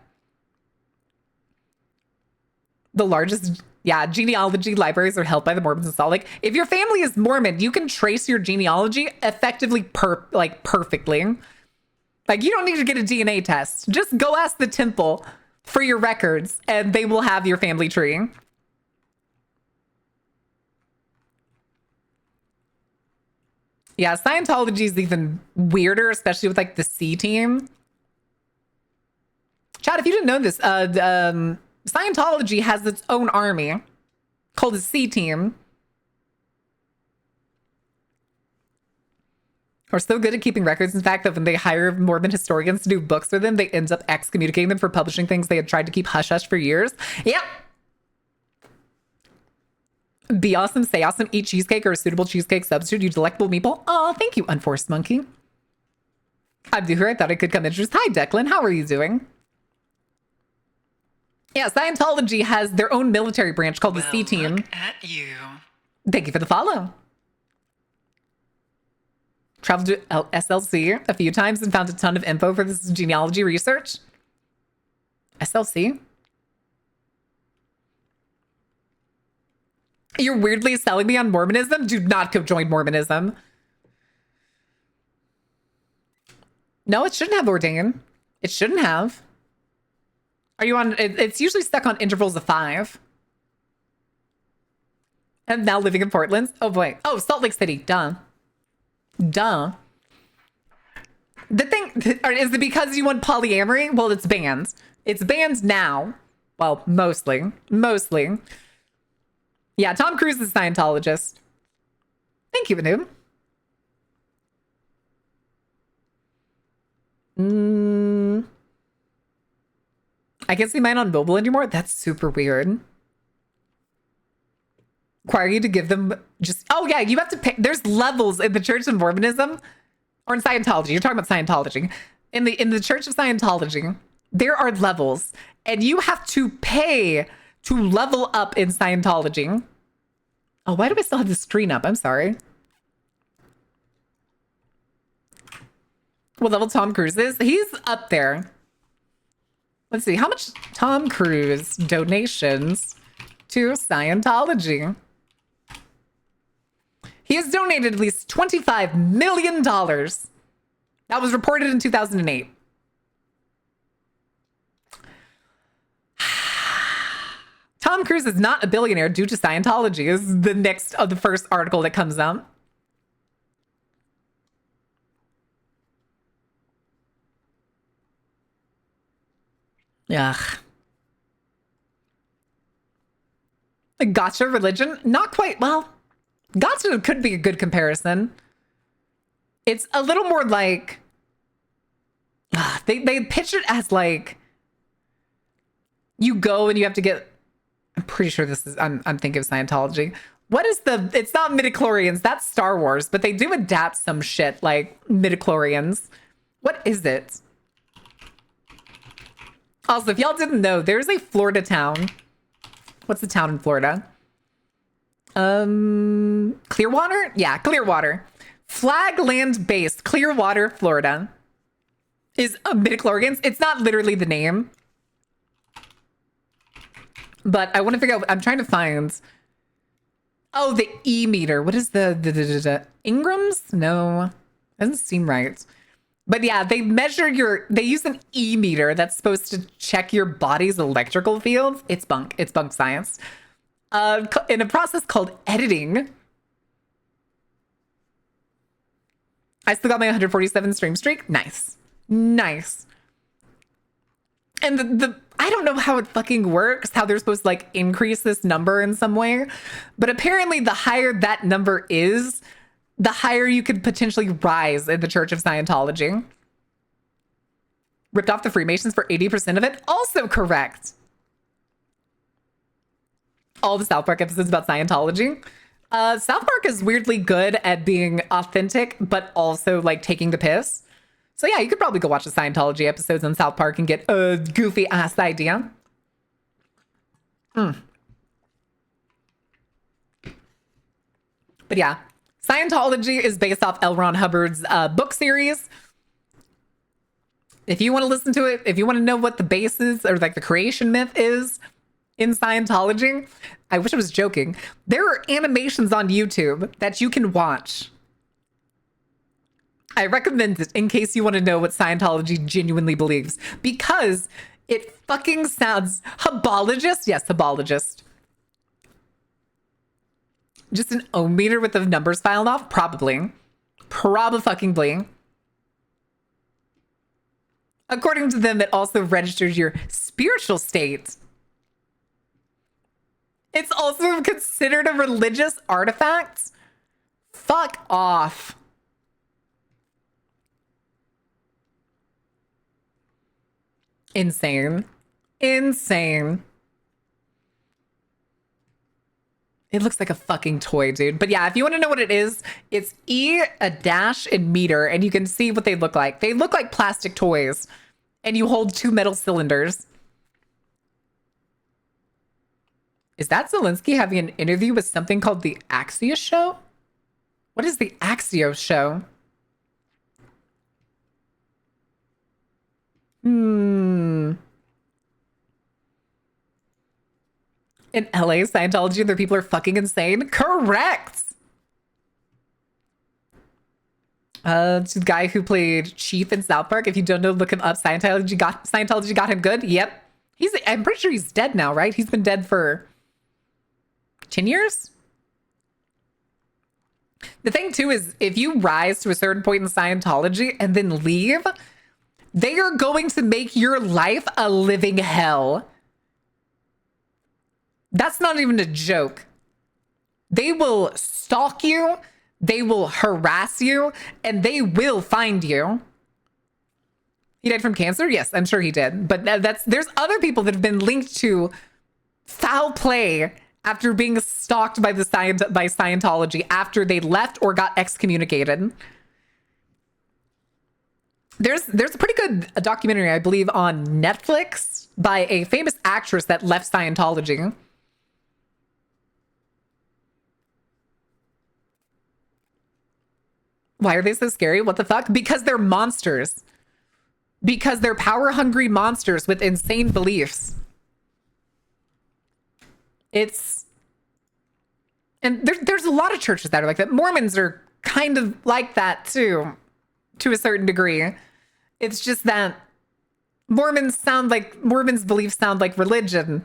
The largest, genealogy libraries are held by the Mormons and Salt Lake. If your family is Mormon, you can trace your genealogy effectively perfectly. Like, you don't need to get a DNA test. Just go ask the temple for your records, and they will have your family tree. Yeah, Scientology is even weirder, especially with, like, the C team. Chad, if you didn't know this, Scientology has its own army called the C team. are so good at keeping records, in fact, that when they hire Mormon historians to do books for them, they end up excommunicating them for publishing things they had tried to keep hush-hush for years. Yep. Be awesome, say awesome, eat cheesecake or a suitable cheesecake substitute, you delectable meatball. Oh, thank you, Unforced Monkey. I'm here. I thought I could come introduce. Hi, Declan. How are you doing? Yeah, Scientology has their own military branch called the C Team. Look at you. Thank you for the follow. Traveled to SLC a few times and found a ton of info for this genealogy research. SLC? You're weirdly selling me on Mormonism? Do not go join Mormonism. No, it shouldn't have ordained. It shouldn't have. Are you on? It's usually stuck on intervals of 5. And now living in Portland. Oh boy. Oh, Salt Lake City. Duh. Duh. The thing, is it because you want polyamory? Well, it's banned. It's banned now. Well, mostly. Mostly. Yeah, Tom Cruise is a Scientologist. Thank you, Vanoob. I can't see mine on mobile anymore. That's super weird. Require you to give them just... Oh, yeah, you have to pay. There's levels in the Church of Mormonism. Or in Scientology. You're talking about Scientology. In the Church of Scientology, there are levels. And you have to pay to level up in Scientology. Oh, why do I still have the screen up? I'm sorry. What level Tom Cruise is? He's up there. Let's see. How much Tom Cruise donations to Scientology? He has donated at least $25 million. That was reported in 2008. Tom Cruise is not a billionaire due to Scientology is the next of the first article that comes out. Ugh. A gotcha religion? Not quite. Well, gotcha could be a good comparison. It's a little more like... They pitch it as like... You go and you have to get... I'm pretty sure this is... I'm thinking of Scientology. What is the... It's not midichlorians. That's Star Wars. But they do adapt some shit like midichlorians. What is it? Also, if y'all didn't know, there's a Florida town. What's the town in Florida? Clearwater? Yeah, Clearwater. Flagland-based Clearwater, Florida. Is midichlorians. It's not literally the name. But I want to figure out... I'm trying to find... Oh, the E meter. What is the Ingrams? No. Doesn't seem right. But yeah, they measure they use an E meter that's supposed to check your body's electrical fields. It's bunk. It's bunk science. In a process called editing. I still got my 147 stream streak. Nice. Nice. And I don't know how it fucking works, how they're supposed to like increase this number in some way. But apparently the higher that number is, the higher you could potentially rise in the Church of Scientology. Ripped off the Freemasons for 80% of it. Also correct. All the South Park episodes about Scientology. South Park is weirdly good at being authentic, but also like taking the piss. So yeah, you could probably go watch the Scientology episodes on South Park and get a goofy ass idea. But yeah. Scientology is based off L. Ron Hubbard's book series. If you want to listen to it, if you want to know what the basis or like the creation myth is in Scientology, I wish I was joking. There are animations on YouTube that you can watch. I recommend it in case you want to know what Scientology genuinely believes, because it fucking sounds Hubologist. Yes, Hubologist. Just an ohm meter with the numbers filed off? Probably. Probably. According to them, it also registers your spiritual state. It's also considered a religious artifact? Fuck off. Insane. Insane. It looks like a fucking toy, dude. But yeah, if you want to know what it is, it's E, a dash, and meter, and you can see what they look like. They look like plastic toys, and you hold 2 metal cylinders. Is that Zelensky having an interview with something called the Axios Show? What is the Axios Show? In LA, Scientology, their people are fucking insane. Correct. The guy who played Chief in South Park. If you don't know, look him up. Scientology got him good. Yep. I'm pretty sure he's dead now, right? He's been dead for 10 years. The thing too is, if you rise to a certain point in Scientology and then leave, they are going to make your life a living hell. That's not even a joke. They will stalk you, they will harass you, and they will find you. He died from cancer? Yes, I'm sure he did. But there's other people that have been linked to foul play after being stalked by Scientology after they left or got excommunicated. There's a pretty good documentary, I believe, on Netflix by a famous actress that left Scientology. Why are they so scary? What the fuck? Because they're monsters. Because they're power-hungry monsters with insane beliefs. And there's a lot of churches that are like that. Mormons are kind of like that too, to a certain degree. It's just that Mormons beliefs sound like religion.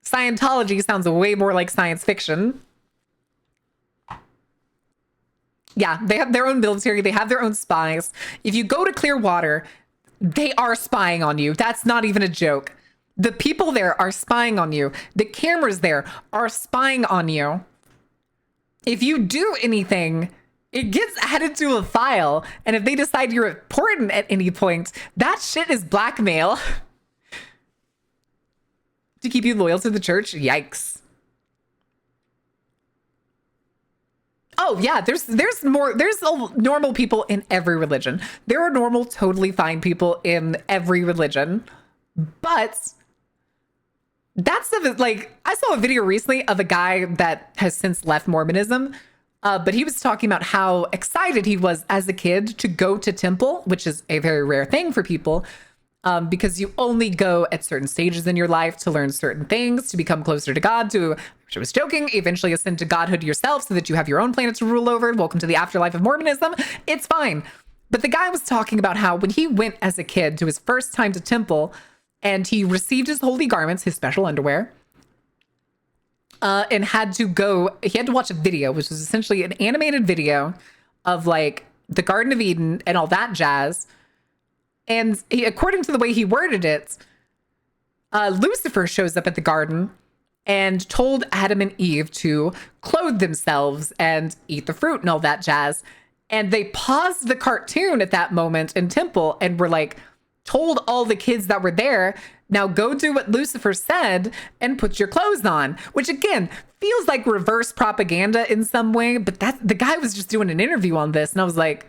Scientology sounds way more like science fiction. Yeah, they have their own military. They have their own spies. If you go to Clearwater, they are spying on you. That's not even a joke. The people there are spying on you. The cameras there are spying on you. If you do anything, it gets added to a file. And if they decide you're important at any point, that shit is blackmail. To keep you loyal to the church? Yikes. Oh yeah, there's normal people in every religion. There are normal, totally fine people in every religion. But that stuff is like, I saw a video recently of a guy that has since left Mormonism, but he was talking about how excited he was as a kid to go to temple, which is a very rare thing for people, because you only go at certain stages in your life to learn certain things, to become closer to God, to, which I was joking, eventually ascend to godhood yourself so that you have your own planet to rule over. Welcome to the afterlife of Mormonism. It's fine. But the guy was talking about how when he went as a kid to his first time to temple and he received his holy garments, his special underwear, and he had to watch a video, which was essentially an animated video of like the Garden of Eden and all that jazz. And according to the way he worded it, Lucifer shows up at the garden and told Adam and Eve to clothe themselves and eat the fruit and all that jazz. And they paused the cartoon at that moment in temple and were like, told all the kids that were there, now go do what Lucifer said and put your clothes on, which again feels like reverse propaganda in some way. But the guy was just doing an interview on this, and I was like,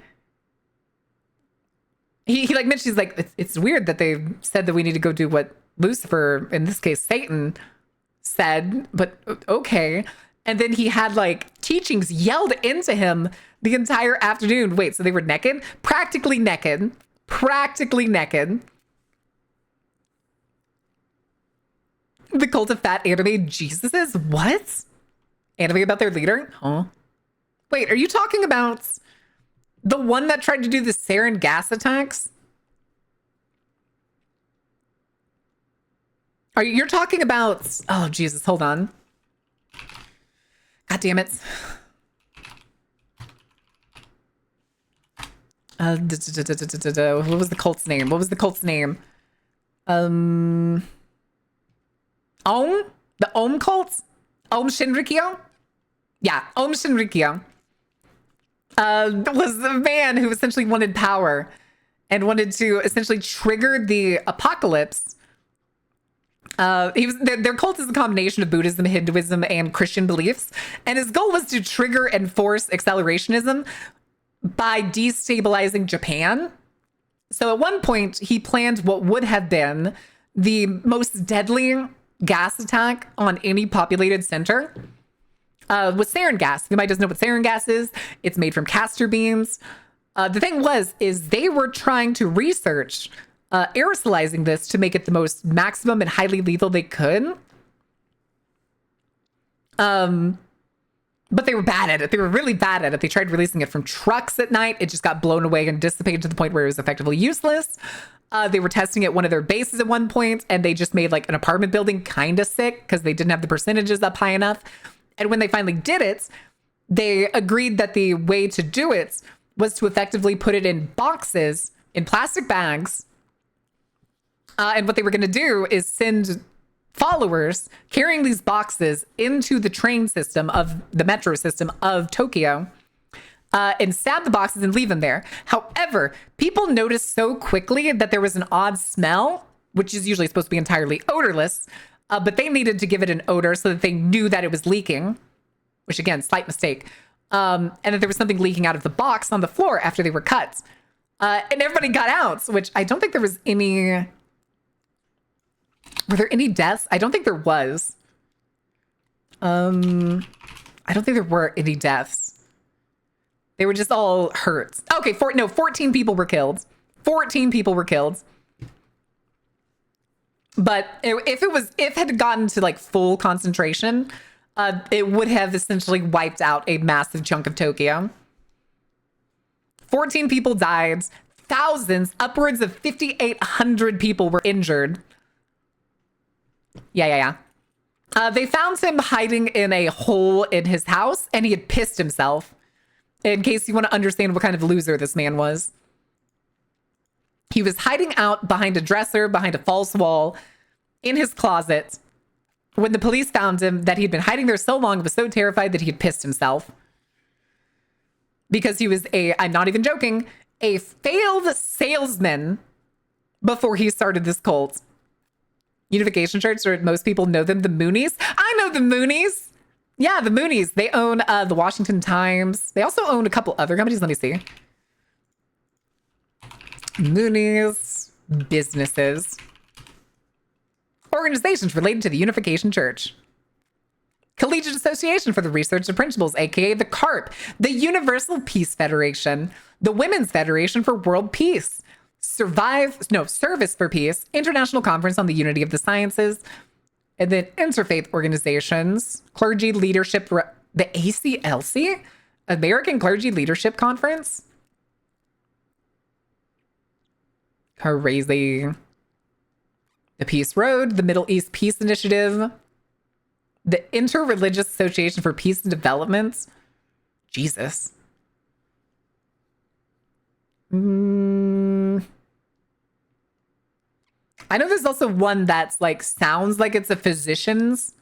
he like mentioned, he's like, it's weird that they said that we need to go do what Lucifer, in this case Satan, said, but okay. And then he had like teachings yelled into him the entire afternoon. Wait, so they were naked? Practically naked. Practically naked. The cult of fat anime Jesuses? What? Anime about their leader? Huh? Wait, are you talking about the one that tried to do the sarin gas attacks? You're talking about... Oh, Jesus, hold on. God damn it. What was the cult's name? What was the cult's name? Om? The Om cult? Om Shinrikyo? Yeah, Om Shinrikyo. Was the man who essentially wanted power. and wanted to essentially trigger the apocalypse. Their cult is a combination of Buddhism, Hinduism, and Christian beliefs, and his goal was to trigger and force accelerationism by destabilizing Japan. So at one point, he planned what would have been the most deadly gas attack on any populated center with sarin gas. If anybody doesn't know what sarin gas is, it's made from castor beans. The thing is they were trying to research aerosolizing this to make it the most maximum and highly lethal they could. But they were bad at it. They were really bad at it. They tried releasing it from trucks at night. It just got blown away and dissipated to the point where it was effectively useless. They were testing at one of their bases at one point, and they just made like an apartment building kind of sick because they didn't have the percentages up high enough. And when they finally did it, they agreed that the way to do it was to effectively put it in boxes, in plastic bags. And what they were going to do is send followers carrying these boxes into the train system of the metro system of Tokyo and stab the boxes and leave them there. However, people noticed so quickly that there was an odd smell, which is usually supposed to be entirely odorless, but they needed to give it an odor so that they knew that it was leaking, which again, slight mistake. And that there was something leaking out of the box on the floor after they were cut. And everybody got out, which I don't think there was any... Were there any deaths? I don't think there was. I don't think there were any deaths. They were just all hurt. Okay, 14 people were killed. 14 people were killed. But if it had gotten to like full concentration, it would have essentially wiped out a massive chunk of Tokyo. 14 people died. Thousands, upwards of 5,800 people were injured. Yeah. They found him hiding in a hole in his house, and he had pissed himself. In case you want to understand what kind of loser this man was. He was hiding out behind a dresser, behind a false wall, in his closet. When the police found him, that he'd been hiding there so long, was so terrified that he had pissed himself. Because he was I'm not even joking, a failed salesman before he started this cult. Unification Church, or most people know them, the Moonies. I know the Moonies. Yeah, the Moonies. They own the Washington Times. They also own a couple other companies. Let me see. Moonies businesses. Organizations related to the Unification Church. Collegiate Association for the Research of Principles, aka the CARP. The Universal Peace Federation. The Women's Federation for World Peace. Service for Peace, International Conference on the Unity of the Sciences, and then interfaith organizations, clergy leadership, the ACLC, American Clergy Leadership Conference. Crazy. The Peace Road, the Middle East Peace Initiative, the Interreligious Association for Peace and Development. Jesus. I know there's also one that's like sounds like it's a physician's.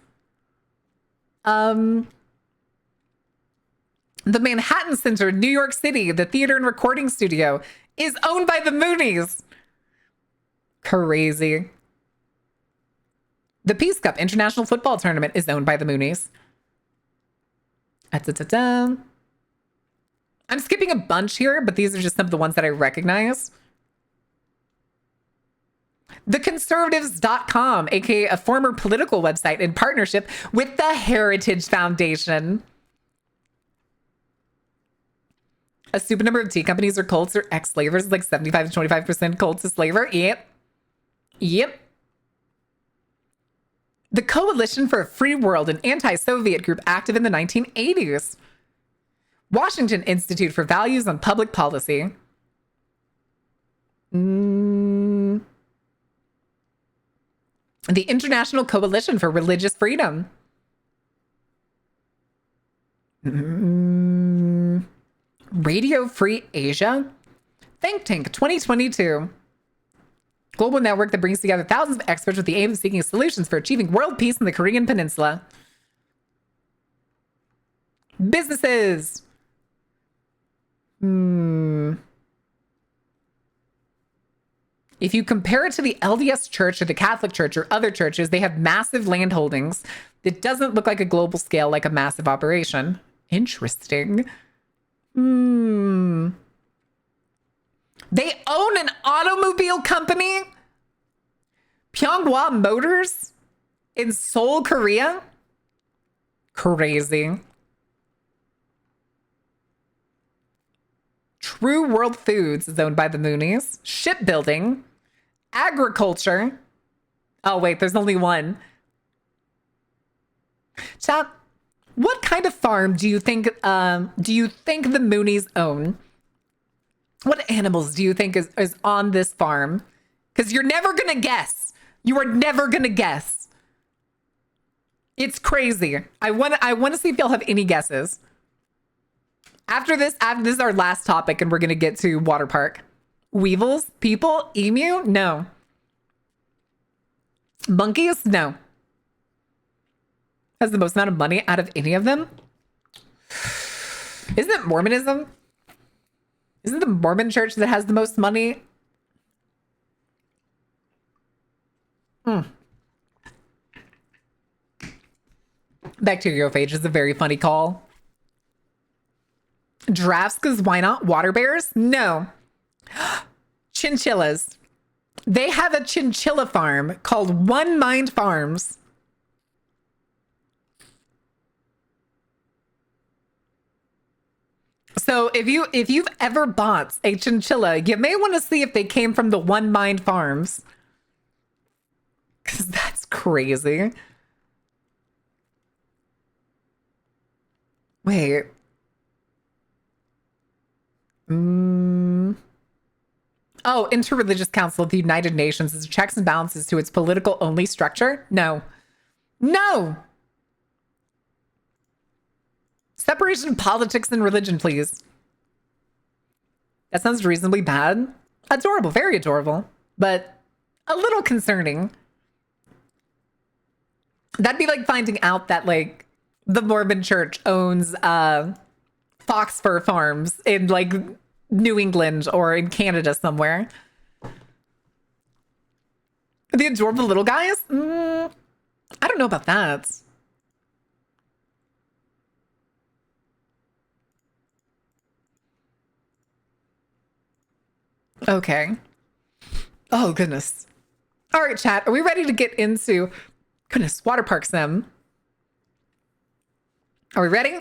The Manhattan Center, New York City, the theater and recording studio, is owned by the Moonies. Crazy. The Peace Cup International Football Tournament is owned by the Moonies. I'm skipping a bunch here, but these are just some of the ones that I recognize. TheConservatives.com, aka a former political website in partnership with the Heritage Foundation. A super number of tea companies or cults or ex-slavers, like 75 to 25% cults of slaver. Yep. The Coalition for a Free World, an anti-Soviet group active in the 1980s. Washington Institute for Values on Public Policy. The International Coalition for Religious Freedom. Radio Free Asia. Think Tank 2022. Global network that brings together thousands of experts with the aim of seeking solutions for achieving world peace in the Korean Peninsula. Businesses. if you compare it to the LDS Church or the Catholic Church or other churches, they have massive land holdings. It doesn't look like a global scale, like a massive operation. Interesting. Hmm. They own an automobile company? Pyeonghwa Motors in Seoul, Korea? Crazy. True World Foods is owned by the Moonies. Shipbuilding. Agriculture. Oh, wait, there's only one. Chat, what kind of farm do you think the Moonies own? What animals do you think is on this farm? Because you're never gonna guess. You are never gonna guess. It's crazy. I want to see if y'all have any guesses. After this is our last topic, and we're gonna get to Waterpark. Weevils? People? Emu? No. Monkeys? No. Has the most amount of money out of any of them? Isn't it Mormonism? Isn't the Mormon church that has the most money? Bacteriophage is a very funny call. Giraffes, because why not? Water bears? No. Chinchillas. They have a chinchilla farm called One Mind Farms. So if you've ever bought a chinchilla, you may want to see if they came from the One Mind Farms. Because that's crazy. Wait. Oh, Interreligious Council of the United Nations is checks and balances to its political only structure? No. No! Separation of politics and religion, please. That sounds reasonably bad. Adorable, very adorable, but a little concerning. That'd be like finding out that, like, the Mormon church owns fox fur farms in, like, New England or in Canada somewhere. The adorable little guys? I don't know about that. Okay. Oh, goodness. All right, chat. Are we ready to get into... Goodness, Waterpark Sim. Are we ready?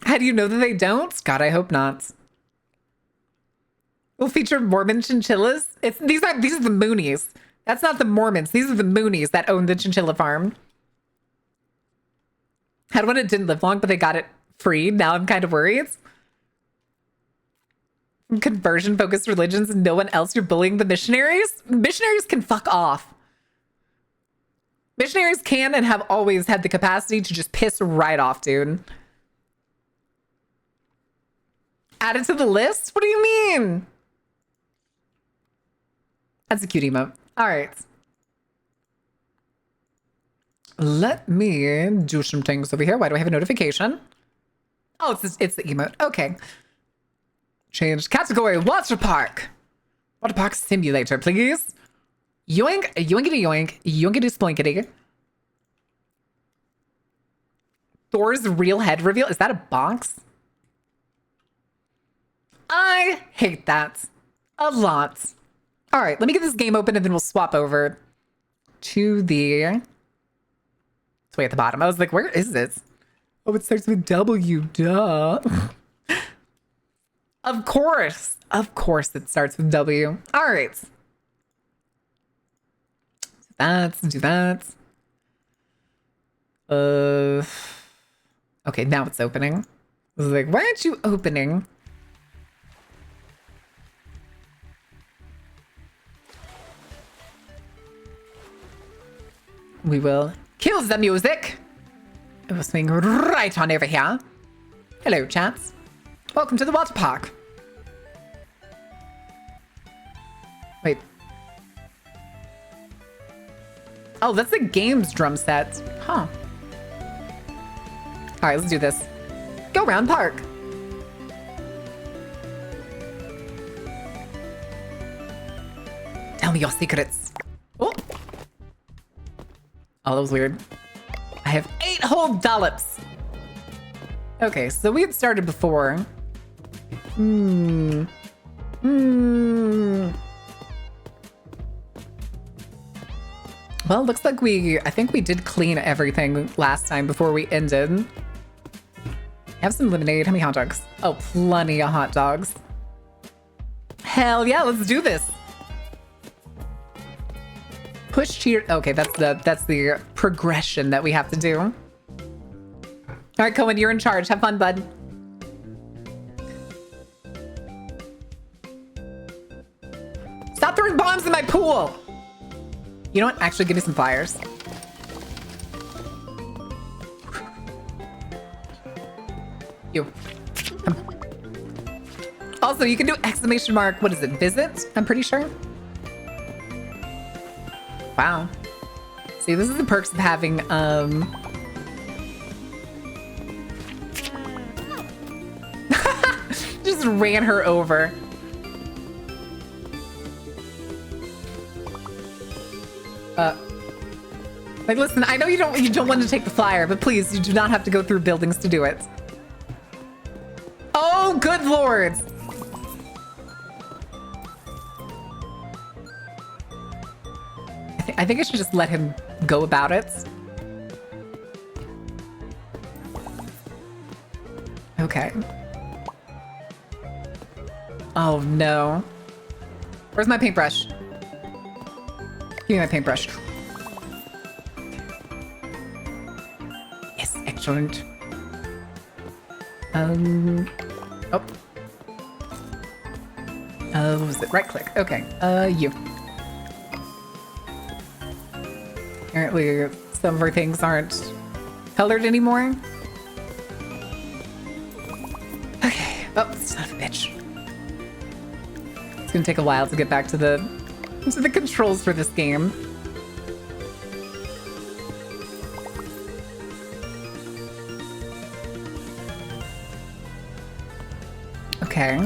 How do you know that they don't? God, I hope not. We'll feature Mormon chinchillas. These are the Moonies. That's not the Mormons. These are the Moonies that own the chinchilla farm. Had one that didn't live long, but they got it free. Now I'm kind of worried. Conversion-focused religions and no one else. You're bullying the missionaries? Missionaries can fuck off. Missionaries can and have always had the capacity to just piss right off, dude. Add it to the list? What do you mean? That's a cute emote. All right. Let me do some things over here. Why do I have a notification? Oh, it's the emote. Okay. Change category. Waterpark. Waterpark simulator, please. Yoink, yoinkity yoink, yoinkity sploinkity. Thor's real head reveal. Is that a box? I hate that a lot. All right, let me get this game open and then we'll swap over to the... It's way at the bottom. I was like, where is it? Oh, it starts with W, duh. Of course it starts with W. All right. Let's do that. Okay, now it's opening. I was like, why aren't you opening? We will kill the music. It will swing right on over here. Hello, chats. Welcome to the Waterpark. Wait. Oh, that's the game's drum set. Huh. All right, let's do this. Go round park. Tell me your secrets. Oh. Oh, that was weird. I have 8 whole dollops. Okay, so we had started before. Well, looks like I think we did clean everything last time before we ended. Have some lemonade. How many hot dogs? Oh, plenty of hot dogs. Hell yeah, let's do this. Push cheer. Okay, that's the progression that we have to do. All right, Cohen, you're in charge. Have fun, bud. Stop throwing bombs in my pool. You know what? Actually, give me some fires. You. Also, you can do exclamation mark. What is it? Visit? I'm pretty sure. Wow. See, this is the perks of having, just ran her over. Like, listen, I know you don't want to take the flyer, but please, you do not have to go through buildings to do it. Oh, good lord. I think I should just let him go about it. Okay. Oh, no. Where's my paintbrush? Give me my paintbrush. Yes, excellent. Oh. What was it? Right click. Okay. You. Apparently, some of our things aren't colored anymore. Okay. Oh, son of a bitch. It's gonna take a while to get back to the controls for this game. Okay.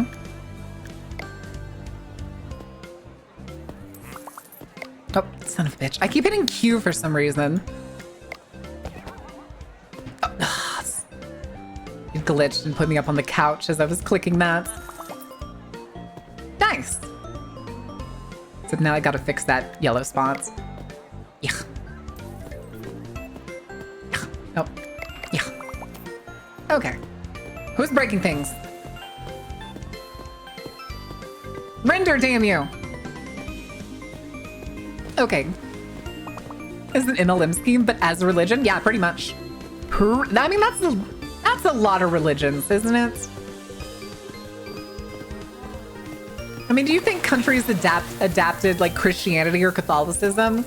Oh, son of a bitch. I keep hitting Q for some reason. Oh, it glitched and put me up on the couch as I was clicking that. Nice. So now I gotta fix that yellow spot. Yeah. Yeah. Oh. Yeah. Okay. Who's breaking things? Render, damn you! Okay. It's an MLM scheme, but as a religion? Yeah, pretty much. I mean, that's a lot of religions, isn't it? I mean, do you think countries adapted like Christianity or Catholicism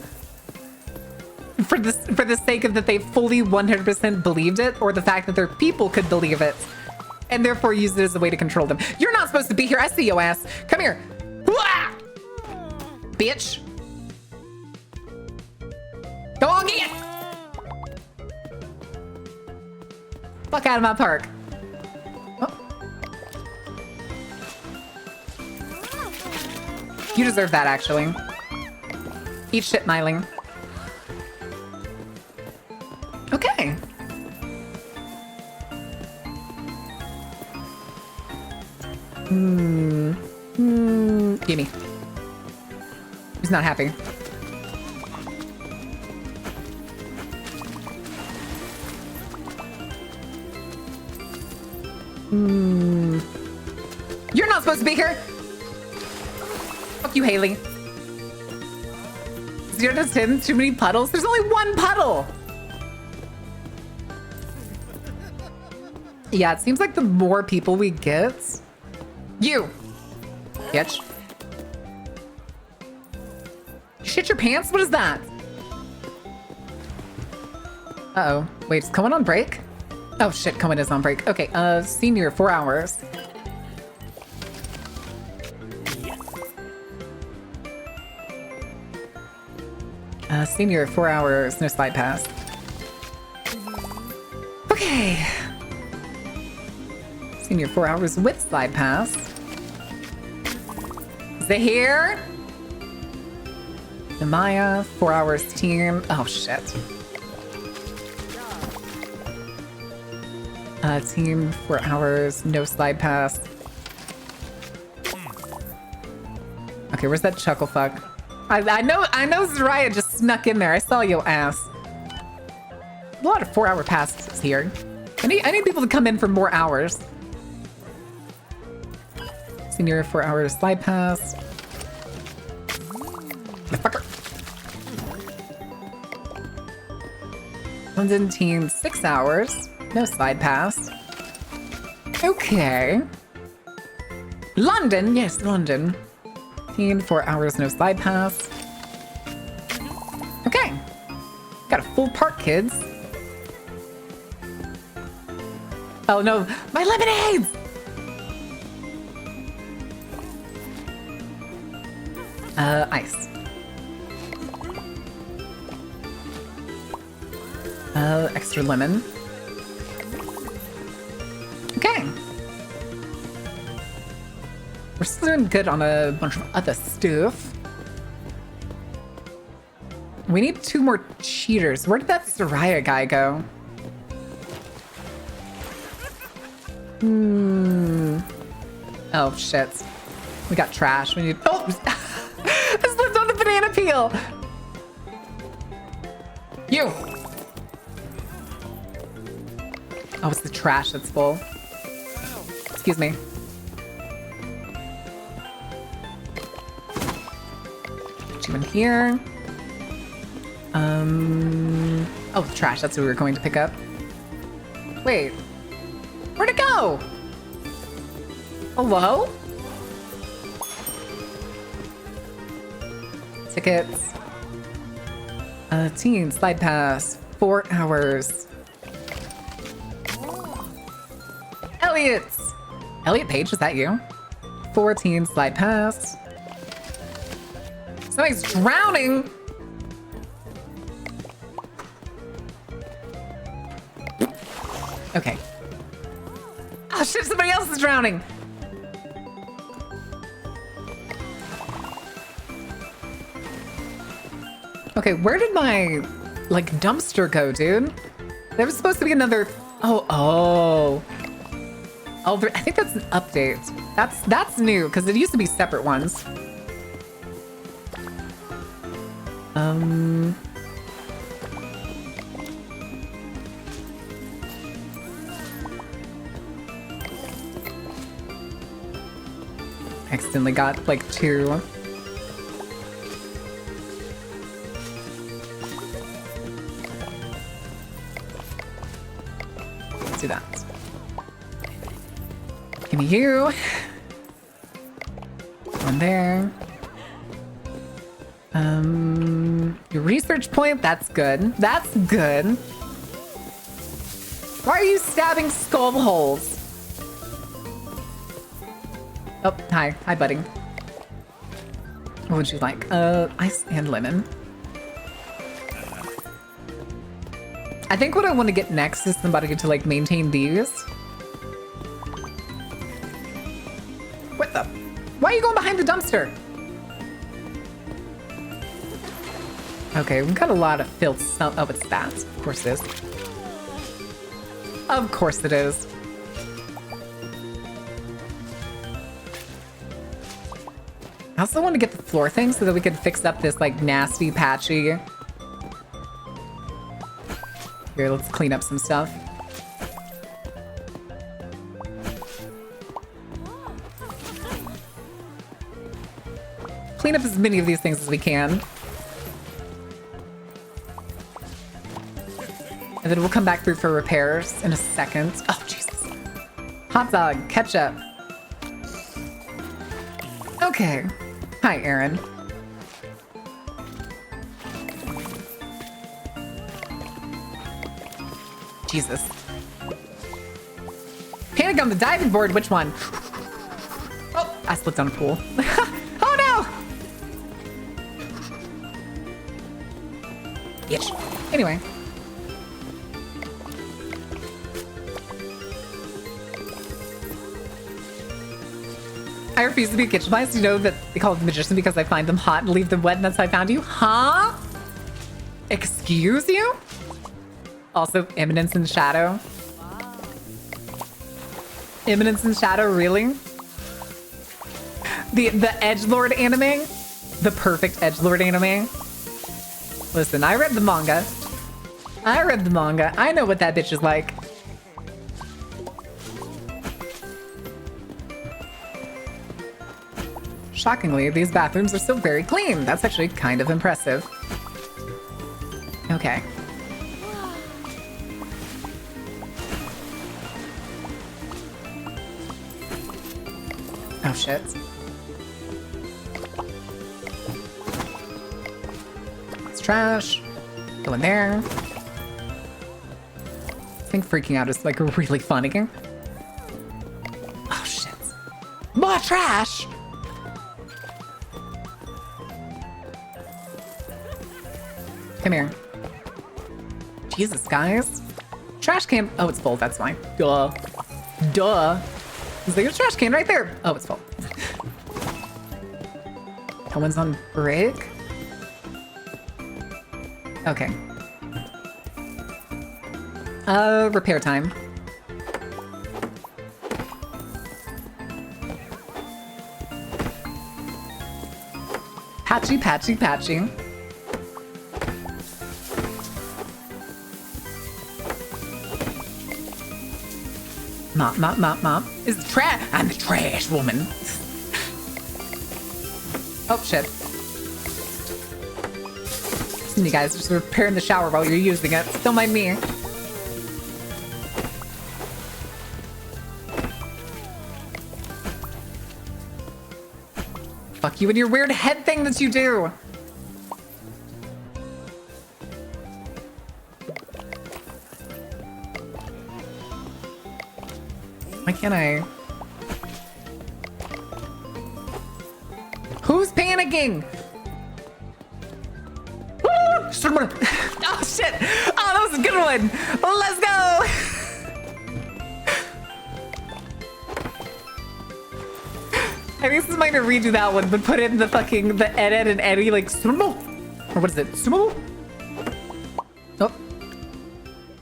for the sake of that they fully 100% believed it, or the fact that their people could believe it and therefore use it as a way to control them? You're not supposed to be here. I see your ass. Come here. Wah! Bitch. Go on, get it. Fuck out of my park. Oh. You deserve that, actually. Eat shit, Myling. Okay. Gimme. He's not happy. You're not supposed to be here. Fuck you, Haley. 0 to 10, too many puddles. There's only 1 puddle. Yeah, it seems like the more people we get. You. Bitch. You shit your pants? What is that? Uh-oh. Wait, is Cohen on break? Oh shit, Cohen is on break. Okay, senior, 4 hours. Senior, 4 hours, no slide pass. Okay. Senior, 4 hours with slide pass. Is it here? The Maya, 4 hours team. Oh, shit. Team, 4 hours, no slide pass. Okay, where's that chuckle fuck? I know Zarya just snuck in there. I saw your ass. A lot of 4-hour passes here. I need people to come in for more hours. Senior 4 hours slide pass. Fucker. London team 6 hours. No slide pass. Okay. London, yes, London. Team 4 hours, no slide pass. Okay. Got a full park, kids. Oh no, my lemonades! Ice. Extra lemon. Okay. We're still doing good on a bunch of other stuff. We need 2 more cheaters. Where did that Zarya guy go? Oh, shit. We got trash. We need... Oh! I slipped on the banana peel! You! Oh, it's the trash that's full. Excuse me. Put you in here. Oh, the trash. That's what we were going to pick up. Wait. Where'd it go? Hello? Tickets. Team slide pass. 4 hours. Elliot Page, is that you? 14 slide pass. Somebody's drowning. Okay. Oh shit, somebody else is drowning. Okay, where did my, like, dumpster go, dude? There was supposed to be another... Oh, I think that's an update. That's new, because it used to be separate ones. Accidentally got, like, 2. Let's do that. Give me you. One there. Your research point, that's good. That's good. Why are you stabbing skull holes? Oh, hi. Hi, buddy. What would you like? Ice and lemon. I think what I want to get next is somebody to, like, maintain these. What the? Why are you going behind the dumpster? Okay, we've got a lot of filth. Oh, it's that. Of course it is. Of course it is. I also want to get the floor thing so that we can fix up this, like, nasty, patchy... Here, let's clean up some stuff. Clean up as many of these things as we can. And then we'll come back through for repairs in a second. Oh, Jesus. Hot dog, ketchup. Okay. Hi, Aaron. Jesus. Panic on the diving board, which one? Oh, I slipped on a pool. Oh no! Itch. Anyway. I refuse to be a kitchen mice. You know that they call it the magician because I find them hot and leave them wet, and that's how I found you? Huh? Excuse you? Also, Imminence and Shadow. Imminence and Shadow, really? The edgelord anime? The perfect edgelord anime? Listen, I read the manga. I know what that bitch is like. Shockingly, these bathrooms are still very clean. That's actually kind of impressive. Okay. Oh shit. It's trash. Go in there. I think freaking out is like really funny. Oh shit. More trash! Come here. Jesus, guys. Trash can. Oh, it's full. That's fine. Duh. Duh. There's a trash can right there. Oh, it's full. That one's on break. Okay. Repair time. Patchy, patchy, patchy. Mop, mop, mop, mop. Is the trash? I'm the trash woman. Oh shit. You guys just repairing the shower while you're using it. Don't mind me. Fuck you and your weird head thing that you do. Why can't I? Who's panicking? Oh shit! Oh, that was a good one. Let's go. I think this might have redo that one, but put in the fucking Ed and Eddie like sumo, or what is it? Sumo? Oh,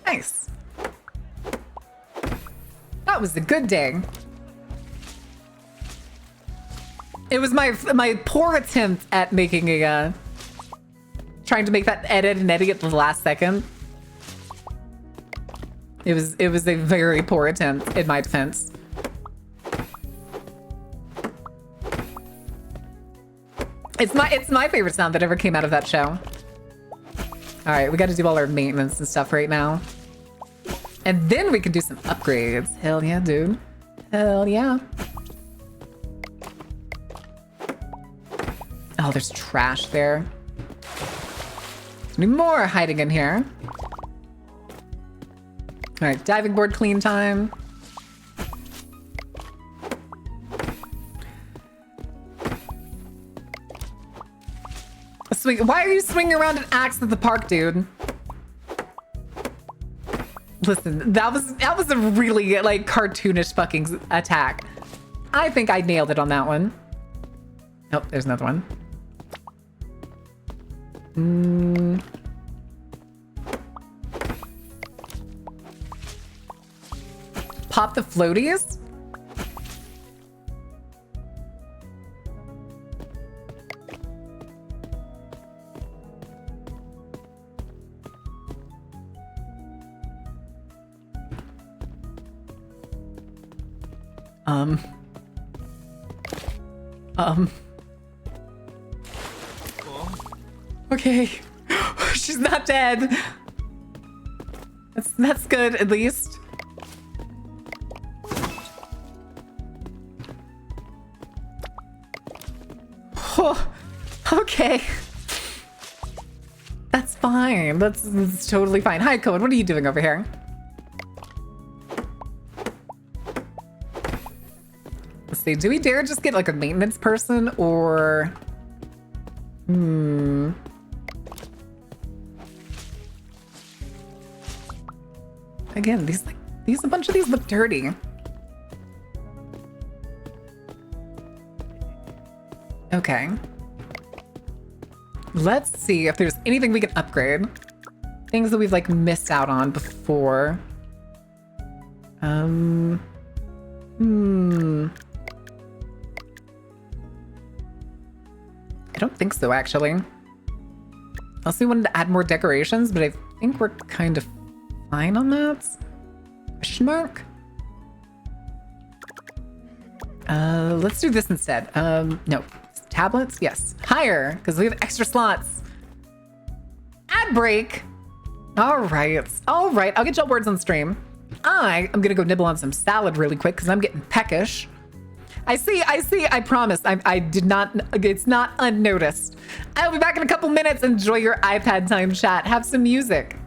nice. That was a good day. It was my poor attempt at making a trying to make that Ed and Eddie at the last second. It was a very poor attempt in my defense. It's my favorite sound that ever came out of that show. All right, we got to do all our maintenance and stuff right now. And then we can do some upgrades. Hell yeah, dude. Hell yeah. Oh, there's trash there. Any more hiding in here. All right, diving board clean time. Swing. Why are you swinging around an axe at the park, dude? Listen, that was a really like cartoonish fucking attack. I think I nailed it on that one. Nope, there's another one. Pop the floaties? Okay. She's not dead. That's good, at least. Oh, okay. That's fine. That's totally fine. Hi, Code. What are you doing over here? Let's see. Do we dare just get like a maintenance person or... Again, a bunch of these look dirty. Okay. Let's see if there's anything we can upgrade. Things that we've like missed out on before. I don't think so, actually. Also, we wanted to add more decorations, but I think we're kind of fine on that. Question mark? Let's do this instead. No. Tablets? Yes. Higher, because we have extra slots. Ad break. All right. All right. I'll get y'all words on stream. I am going to go nibble on some salad really quick because I'm getting peckish. I see. I promise. I did not. It's not unnoticed. I'll be back in a couple minutes. Enjoy your iPad time chat. Have some music.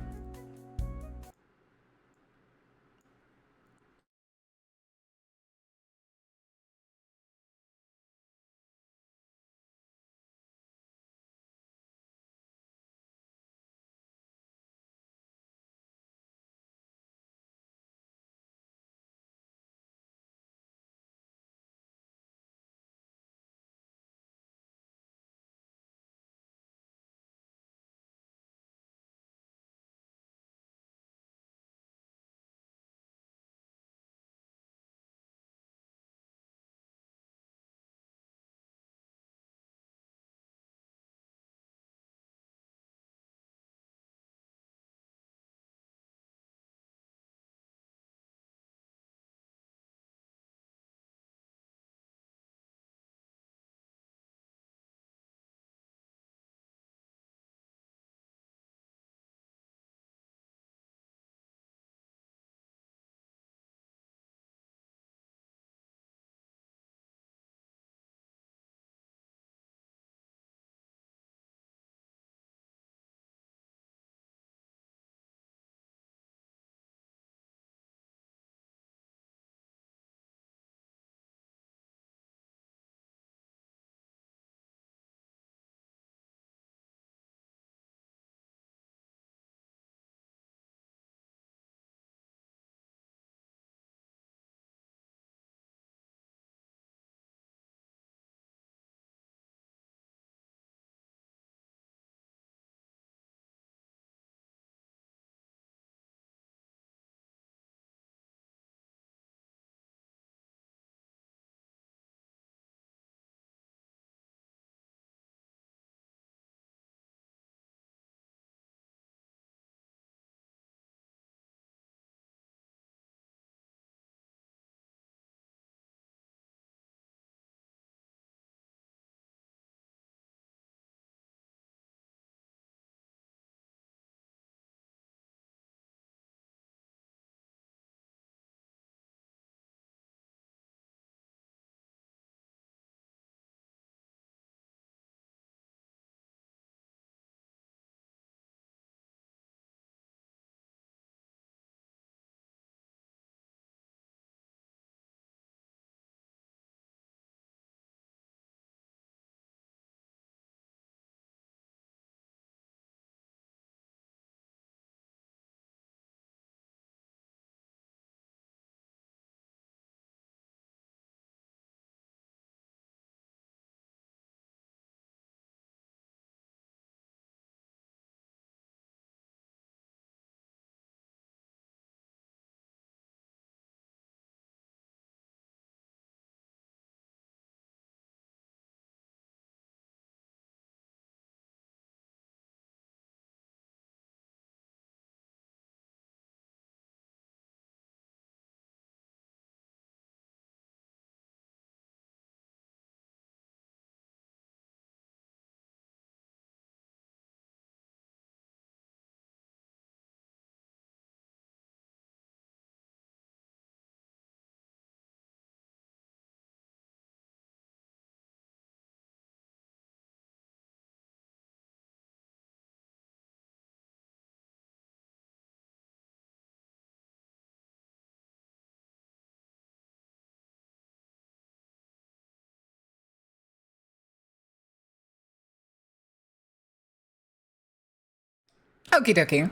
Okie dokie.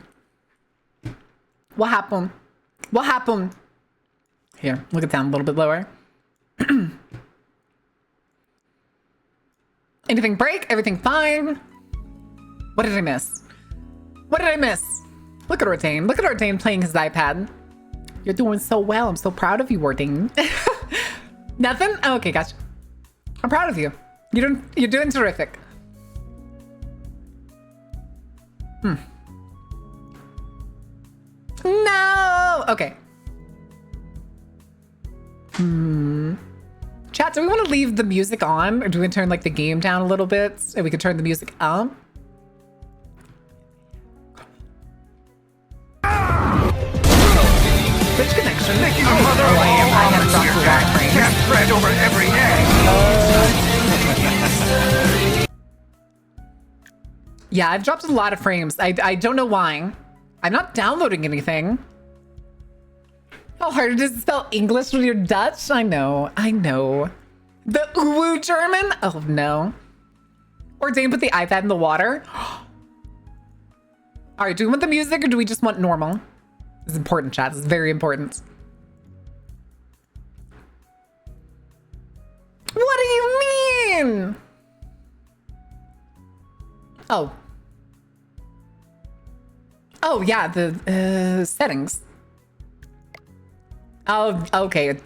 What happened? What happened? Here, look it down a little bit lower. Anything break? Everything fine? What did I miss? What did I miss? Look at Ordain. Look at Ordain playing his iPad. You're doing so well. I'm so proud of you, Ordain. Nothing? Oh, okay, gotcha. I'm proud of you. You're doing terrific. No! Okay. Chat, do we want to leave the music on? Or do we turn like the game down a little bit? So we can turn the music up? Which connection? Making a mother of all omelets here, Jack. Can't spread over every egg. Yeah, I've dropped a lot of frames. I don't know why. I'm not downloading anything. How hard it is to spell English when you're Dutch? I know. The uwu German? Oh no. Or Dane put the iPad in the water. All right, do we want the music or do we just want normal? This is important, chat. This is very important. What do you mean? Oh. Oh, yeah, the settings. Oh, okay.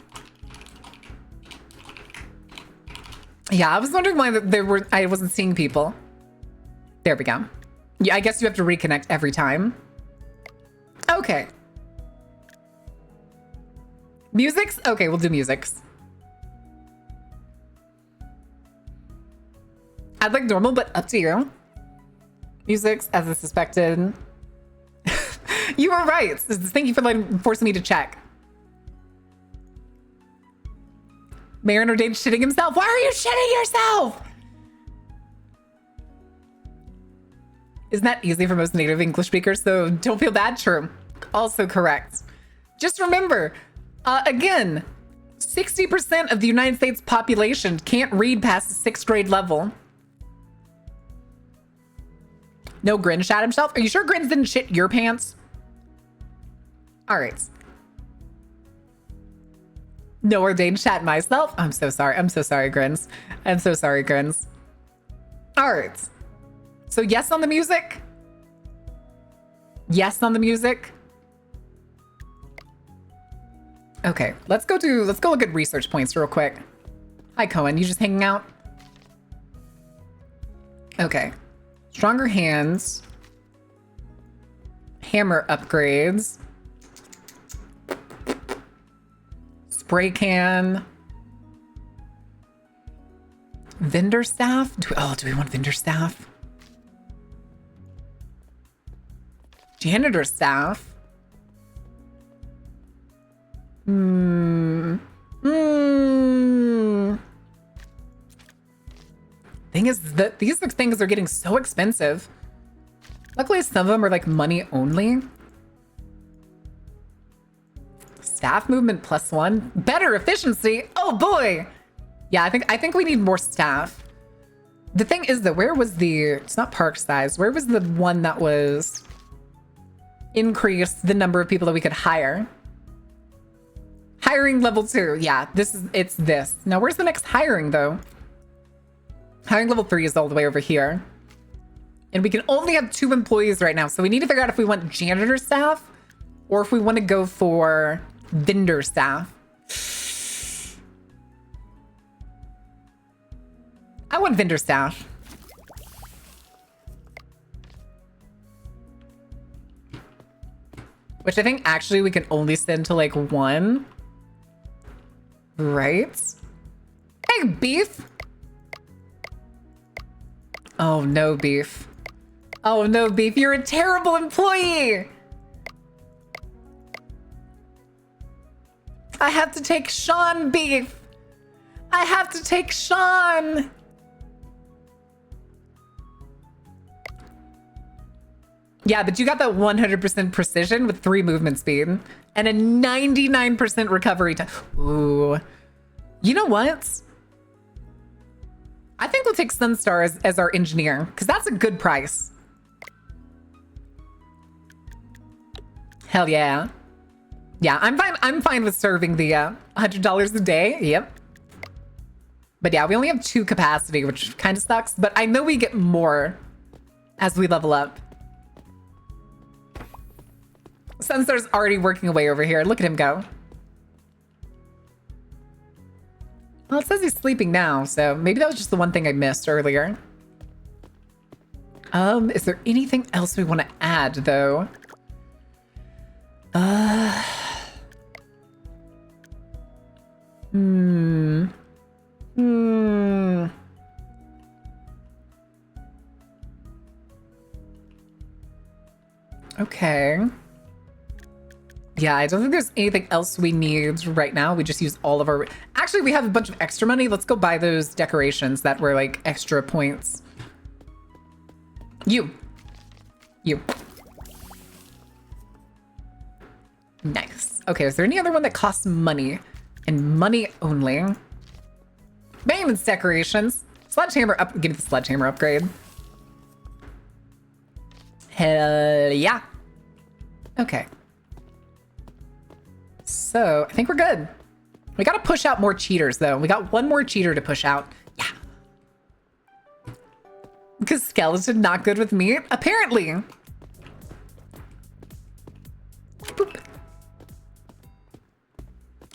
Yeah, I was wondering why I wasn't seeing people. There we go. Yeah, I guess you have to reconnect every time. Okay. Musics? Okay, we'll do musics. I'd like normal, but up to you. Musics, as I suspected. You were right. Thank you for forcing me to check. Marin Ordain shitting himself. Why are you shitting yourself? Isn't that easy for most native English speakers? So don't feel bad. True. Also correct. Just remember, again, 60% of the United States population can't read past the 6th grade level. No, Grin shat himself. Are you sure Grins didn't shit your pants? All right. No, Ordain shat myself. I'm so sorry. I'm so sorry, Grins. I'm so sorry, Grins. All right. So yes on the music. Yes on the music. Okay, let's go look at research points real quick. Hi, Cohen. You just hanging out? Okay. Stronger hands. Hammer upgrades. Spray can. Vendor staff? Do we want vendor staff? Janitor staff. Thing is that these things are getting so expensive. Luckily, some of them are like money only. Staff movement +1. Better efficiency. Oh boy. Yeah, I think we need more staff. The thing is that where was it's not park size. Where was the one that was increase the number of people that we could hire? Hiring level 2. Yeah, it's this. Now, where's the next hiring though? Hiring level 3 is all the way over here. And we can only have 2 employees right now. So we need to figure out if we want janitor staff or if we want to go for vendor staff. I want vendor staff. Which I think actually we can only send to like 1. Right? Hey, beef. Oh no, beef. Oh no, beef. You're a terrible employee. I have to take Sean, beef. I have to take Sean. Yeah, but you got that 100% precision with 3 movement speed and a 99% recovery time. Ooh. You know what? I think we'll take Sunstar as our engineer because that's a good price. Hell yeah. Yeah, I'm fine with serving the $100 a day. Yep. But yeah, we only have 2 capacity, which kind of sucks. But I know we get more as we level up. Sensor's already working away over here. Look at him go. Well, it says he's sleeping now, so maybe that was just the one thing I missed earlier. Is there anything else we want to add, though? Okay. Yeah, I don't think there's anything else we need right now. We just use all of our... Actually, we have a bunch of extra money. Let's go buy those decorations that were like extra points. You. Nice. Okay, is there any other one that costs money? And money only. Maintenance decorations. Sledgehammer up. Give me the sledgehammer upgrade. Hell yeah. Okay. So, I think we're good. We gotta push out more cheaters, though. We got one more cheater to push out. Yeah. Because skeleton not good with meat? Apparently. Boop.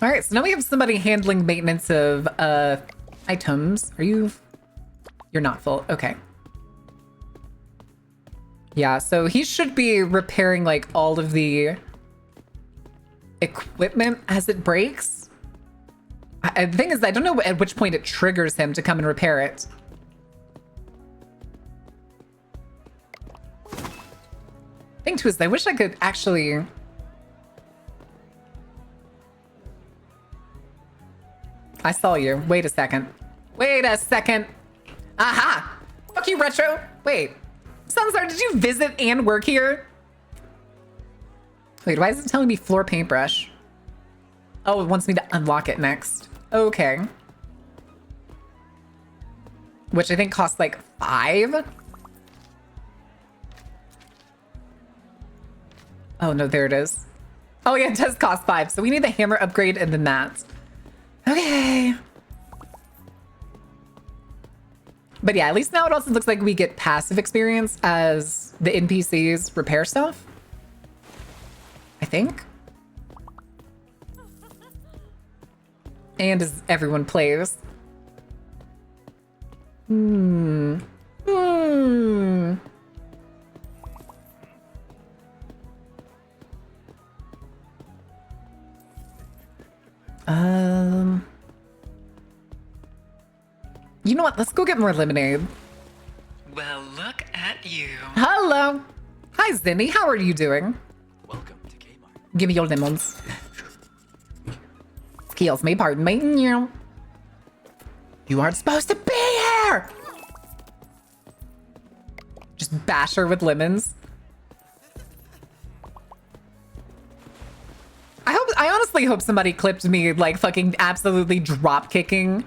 All right, so now we have somebody handling maintenance of items. Are you... You're not full. Okay. Yeah, so he should be repairing, like, all of the equipment as it breaks. The thing is, I don't know at which point it triggers him to come and repair it. Thing too is, I wish I could actually... I saw you. Wait a second. Wait a second. Aha! Fuck you, Retro. Wait. Sunstar, did you visit and work here? Wait, why is it telling me floor paintbrush? Oh, it wants me to unlock it next. Okay. Which I think costs like 5? Oh, no, there it is. Oh, yeah, it does cost 5. So we need the hammer upgrade and then that. Okay. But yeah, at least now it also looks like we get passive experience as the NPCs repair stuff. I think. And as everyone plays. You know what? Let's go get more lemonade. Well, look at you. Hello. Hi, Zinni. How are you doing? Welcome to Kmart. Give me your lemons. Excuse me, pardon me. You aren't supposed to be here! Just bash her with lemons. I honestly hope somebody clipped me like fucking absolutely drop kicking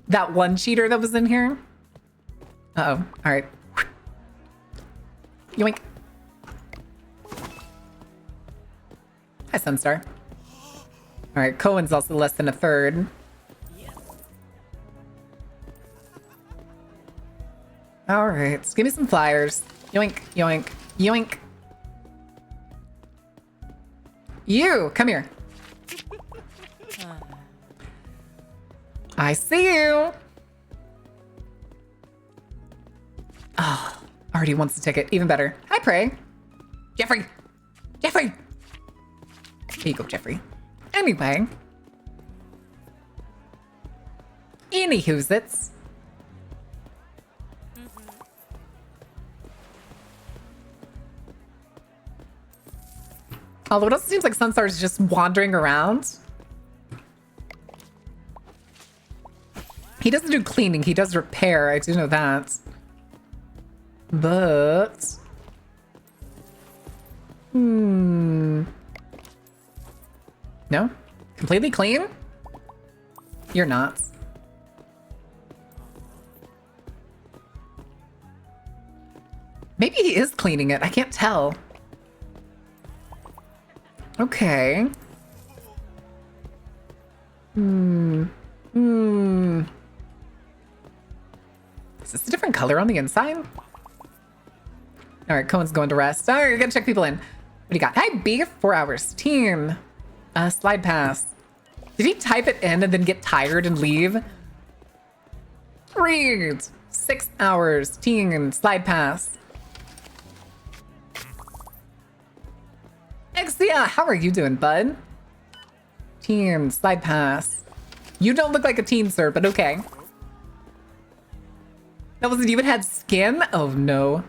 that one cheater that was in here. Uh-oh. All right. Yoink. Hi, Sunstar. All right, Cohen's also less than a third. All right, give me some flyers. Yoink, yoink, yoink. You, come here. I see you. Oh, already wants a ticket. Even better. Hi, Prey. Jeffrey. Jeffrey. Here you go, Jeffrey. Anyway. Anywho's-its. Although it also seems like Sunstar's just wandering around. He doesn't do cleaning, he does repair, I do know that. But... No? Completely clean? You're not. Maybe he is cleaning it, I can't tell. Okay. color on the inside? All right, Cohen's going to rest. All right, we gotta check people in. What do you got? Hi, B, 4 hours. Team. Slide pass. Did he type it in and then get tired and leave? Read. 6 hours. Team. Slide pass. Exia, how are you doing, bud? Team. Slide pass. You don't look like a teen, sir, but okay. That wasn't even had skin? Oh, no.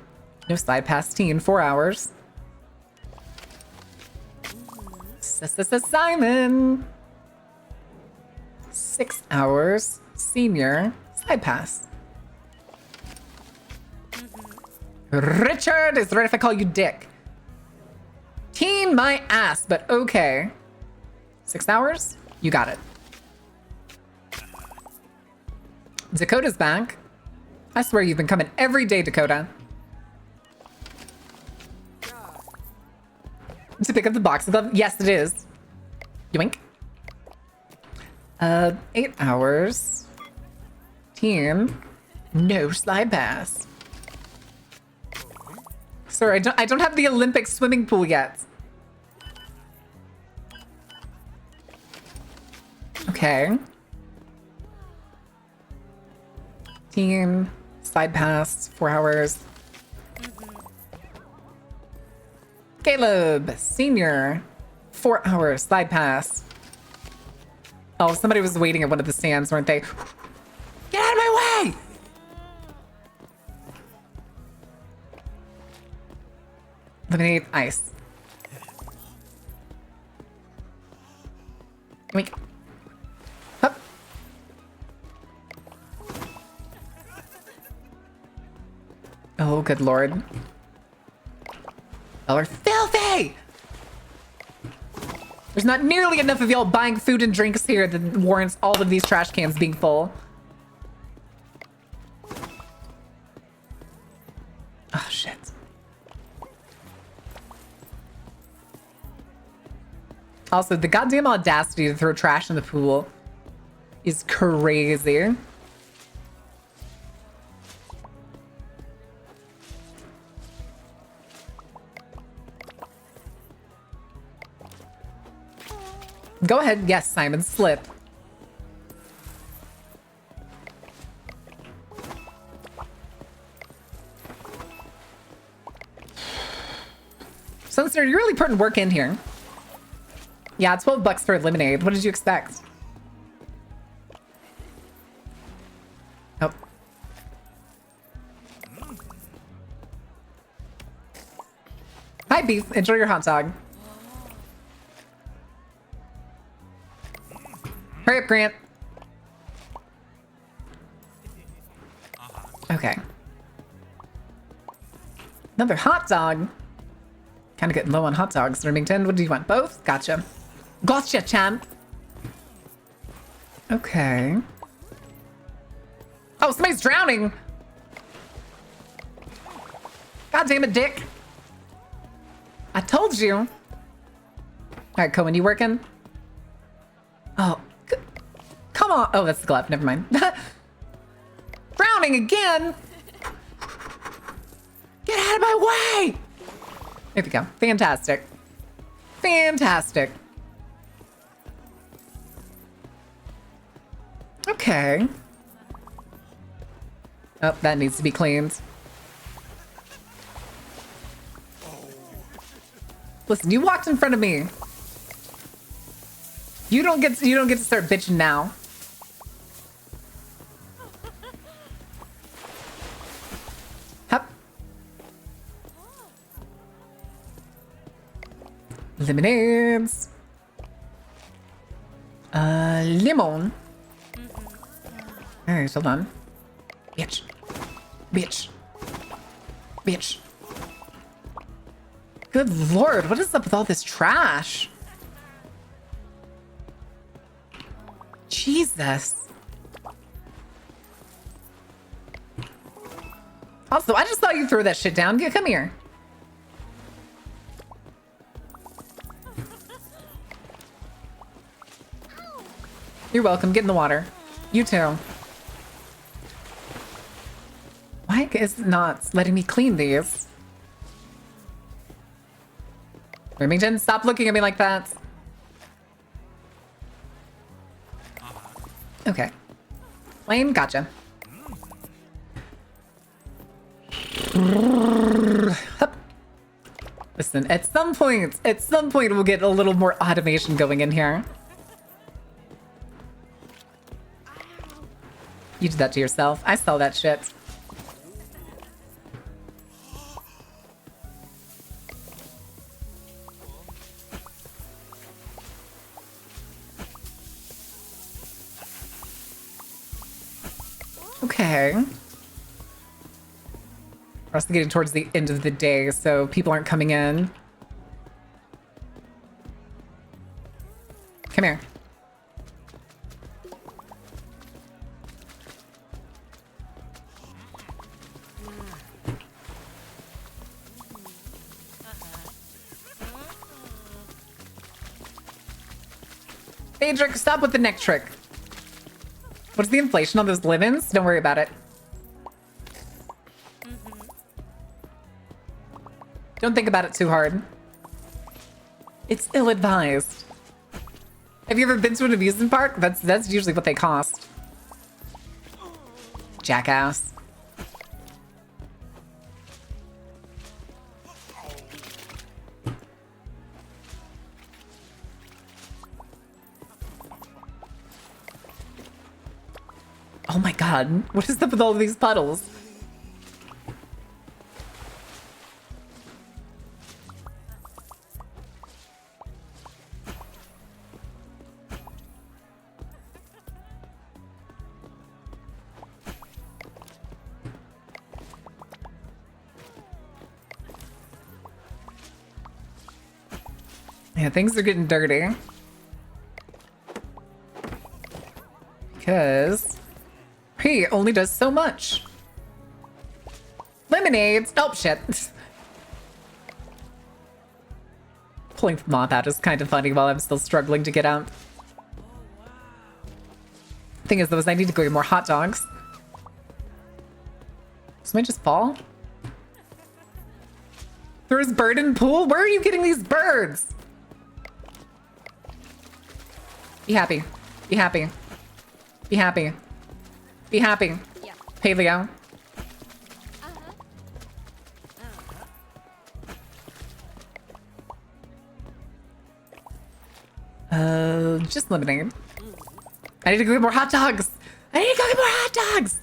No slide pass teen. 4 hours. Simon. 6 hours. Senior. Slide pass. Richard, is it right if I call you Dick? Teen my ass, but okay. 6 hours? You got it. Dakota's back. I swear you've been coming every day, Dakota. To pick up the box glove? Yes, it is. Yoink. 8 hours. Team. No slide pass. Sir, I don't have the Olympic swimming pool yet. Okay. Team. Slide pass. 4 hours. Caleb, senior, 4 hours, slide pass. Oh, somebody was waiting at one of the stands, weren't they? Get out of my way! Lemonade, ice. Wink. Up. Oh, good lord. Y'all are filthy! There's not nearly enough of y'all buying food and drinks here that warrants all of these trash cans being full. Oh, shit. Also, the goddamn audacity to throw trash in the pool is crazy. Go ahead. Yes, Simon, slip. So, sir, you're really putting work in here. Yeah, $12 for lemonade. What did you expect? Oh. Hi, Beef. Enjoy your hot dog. Hurry up, Grant. Okay. Another hot dog. Kind of getting low on hot dogs, Remington. What do you want? Both? Gotcha. Gotcha, champ. Okay. Oh, somebody's drowning. God damn it, Dick. I told you. All right, Cohen, you working? Oh, come on. Oh, that's the glove. Never mind. Drowning again. Get out of my way. There we go. Fantastic. Fantastic. Okay. Oh, that needs to be cleaned. Listen, you walked in front of me. You don't get to start bitching now. Hup. Lemonades. Lemon. Alright, hold on. Bitch. Bitch. Bitch. Good lord, what is up with all this trash? Jesus. Also, I just saw you throw that shit down. Come here. You're welcome. Get in the water. You too. What? mic is not letting me clean these. Remington, stop looking at me like that. Okay. Lane, gotcha. Hup. Listen, at some point we'll get a little more automation going in here. You did that to yourself. I saw that shit. Okay. We're also getting towards the end of the day, so people aren't coming in. Come here. Adric, stop with the neck trick. What's the inflation on those lemons? Don't worry about it. Don't think about it too hard. It's ill-advised. Have you ever been to an amusement park? That's usually what they cost. Jackass. Oh my god, what is up with all of these puddles? Yeah, things are getting dirty. Because he only does so much. Lemonades. Oh, shit. Pulling the mop out is kind of funny while I'm still struggling to get out. Thing is, though, is I need to go get more hot dogs. Somebody just fall? There's bird in pool? Where are you getting these birds? Be happy. Be happy. Be happy. Be happy. Yeah. Paleo. Just lemonade. I need to go get more hot dogs. I need to go get more hot dogs.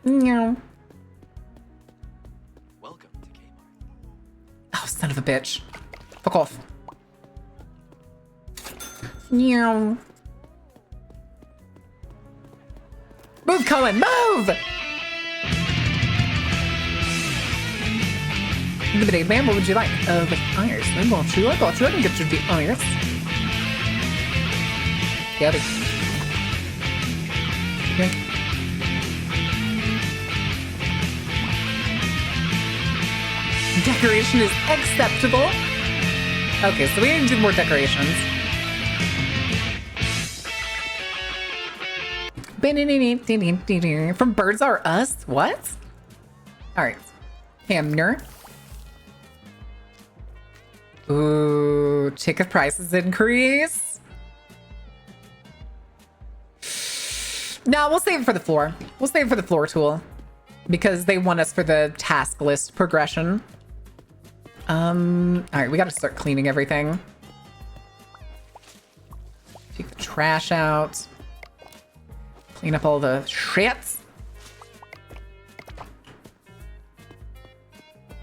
No. Welcome to Kmart. Oh, son of a bitch. Fuck off. No. Move, Cohen, move! Lemonade man, what would you like? With ice. I got you. I can get you the ice. Get it. Drink. Decoration is acceptable. Okay, so we need to do more decorations. From Birds Are Us? What? Alright. Hamner. Ooh, ticket prices increase. No, we'll save it for the floor. We'll save it for the floor tool. Because they want us for the task list progression. Alright, we gotta start cleaning everything. Take the trash out. Clean up all the shits.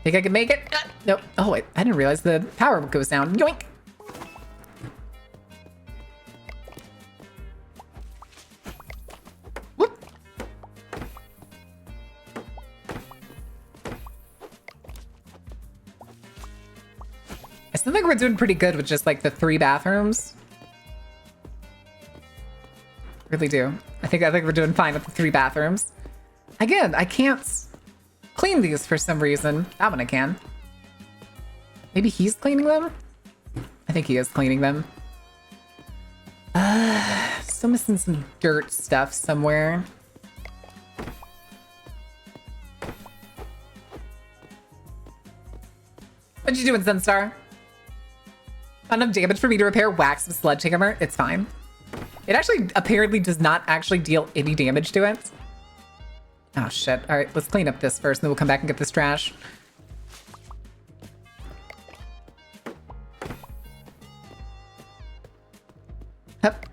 Think I can make it? Nope. Oh, wait. I didn't realize the power goes down. Yoink! Whoop! I still think we're doing pretty good with just like the 3 bathrooms. Really do. I think we're doing fine with the 3 bathrooms. Again, I can't clean these for some reason. That one I can. Maybe he's cleaning them? I think he is cleaning them. Still missing some dirt stuff somewhere. What you doing, Sunstar? Enough damage for me to repair wax with Sledgehammer? It's fine. It actually apparently does not actually deal any damage to it. Oh, shit. All right, let's clean up this first, and then we'll come back and get this trash. Hup.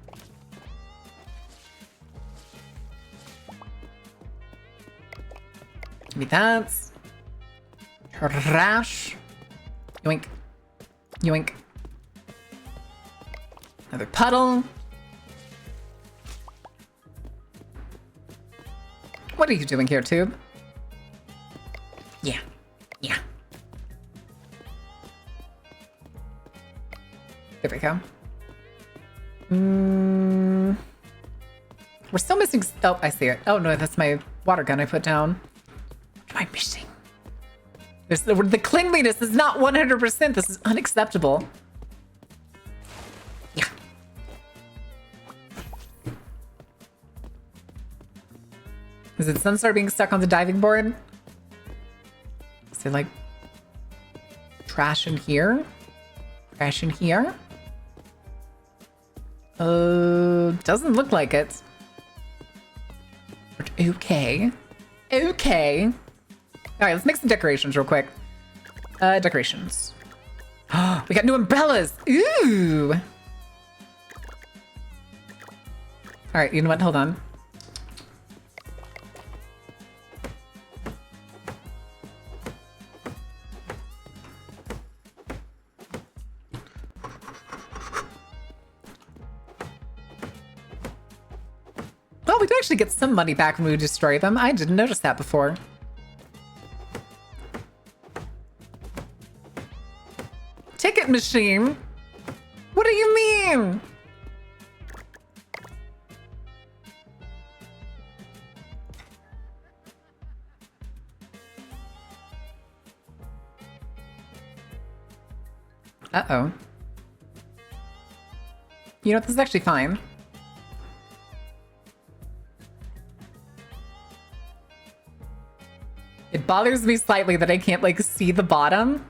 Give me that. Trash. Yoink. Yoink. Another puddle. What are you doing here, Tube? Yeah. Yeah. There we go. We're still missing... Oh, I see it. Oh, no, that's my water gun I put down. What am I missing? The cleanliness is not 100%. This is unacceptable. Yeah. Is it Sunstar being stuck on the diving board? Is it like trash in here? Trash in here? Doesn't look like it. But okay. Okay. All right, let's make some decorations real quick. Decorations. We got new umbrellas. Ooh. All right, you know what? Hold on. Well, we do actually get some money back when we destroy them. I didn't notice that before. Ticket machine? What do you mean? Uh-oh. You know, this is actually fine. It bothers me slightly that I can't, like, see the bottom.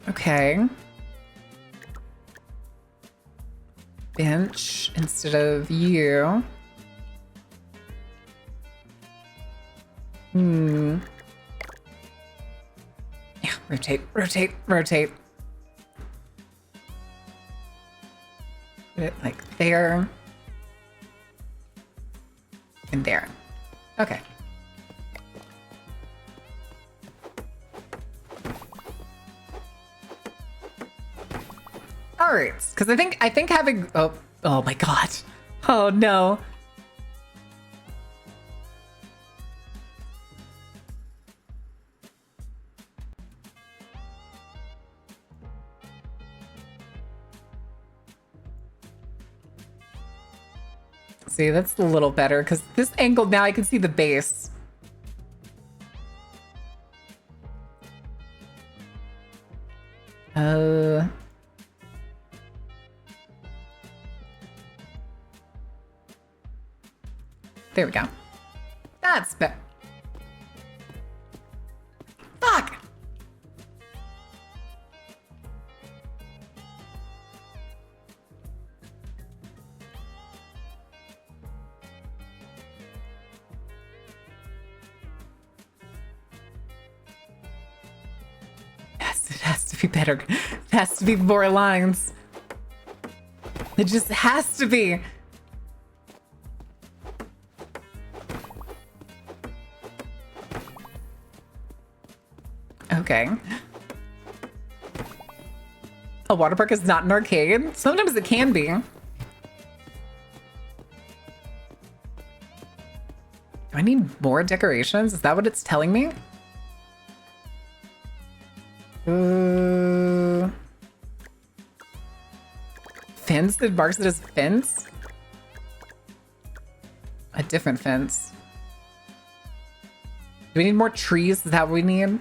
Okay. Bench instead of you. Yeah, rotate, rotate, rotate. Put it like there. And there. Okay. All right, because I think having oh my god, oh no. See, that's a little better because this angle now I can see the base. There we go. That's better. Fuck! Yes, it has to be better. It has to be more lines. It just has to be. Okay. A Waterpark is not an arcade? Sometimes it can be. Do I need more decorations? Is that what it's telling me? Fence? It marks it as fence? A different fence. Do we need more trees? Is that what we need?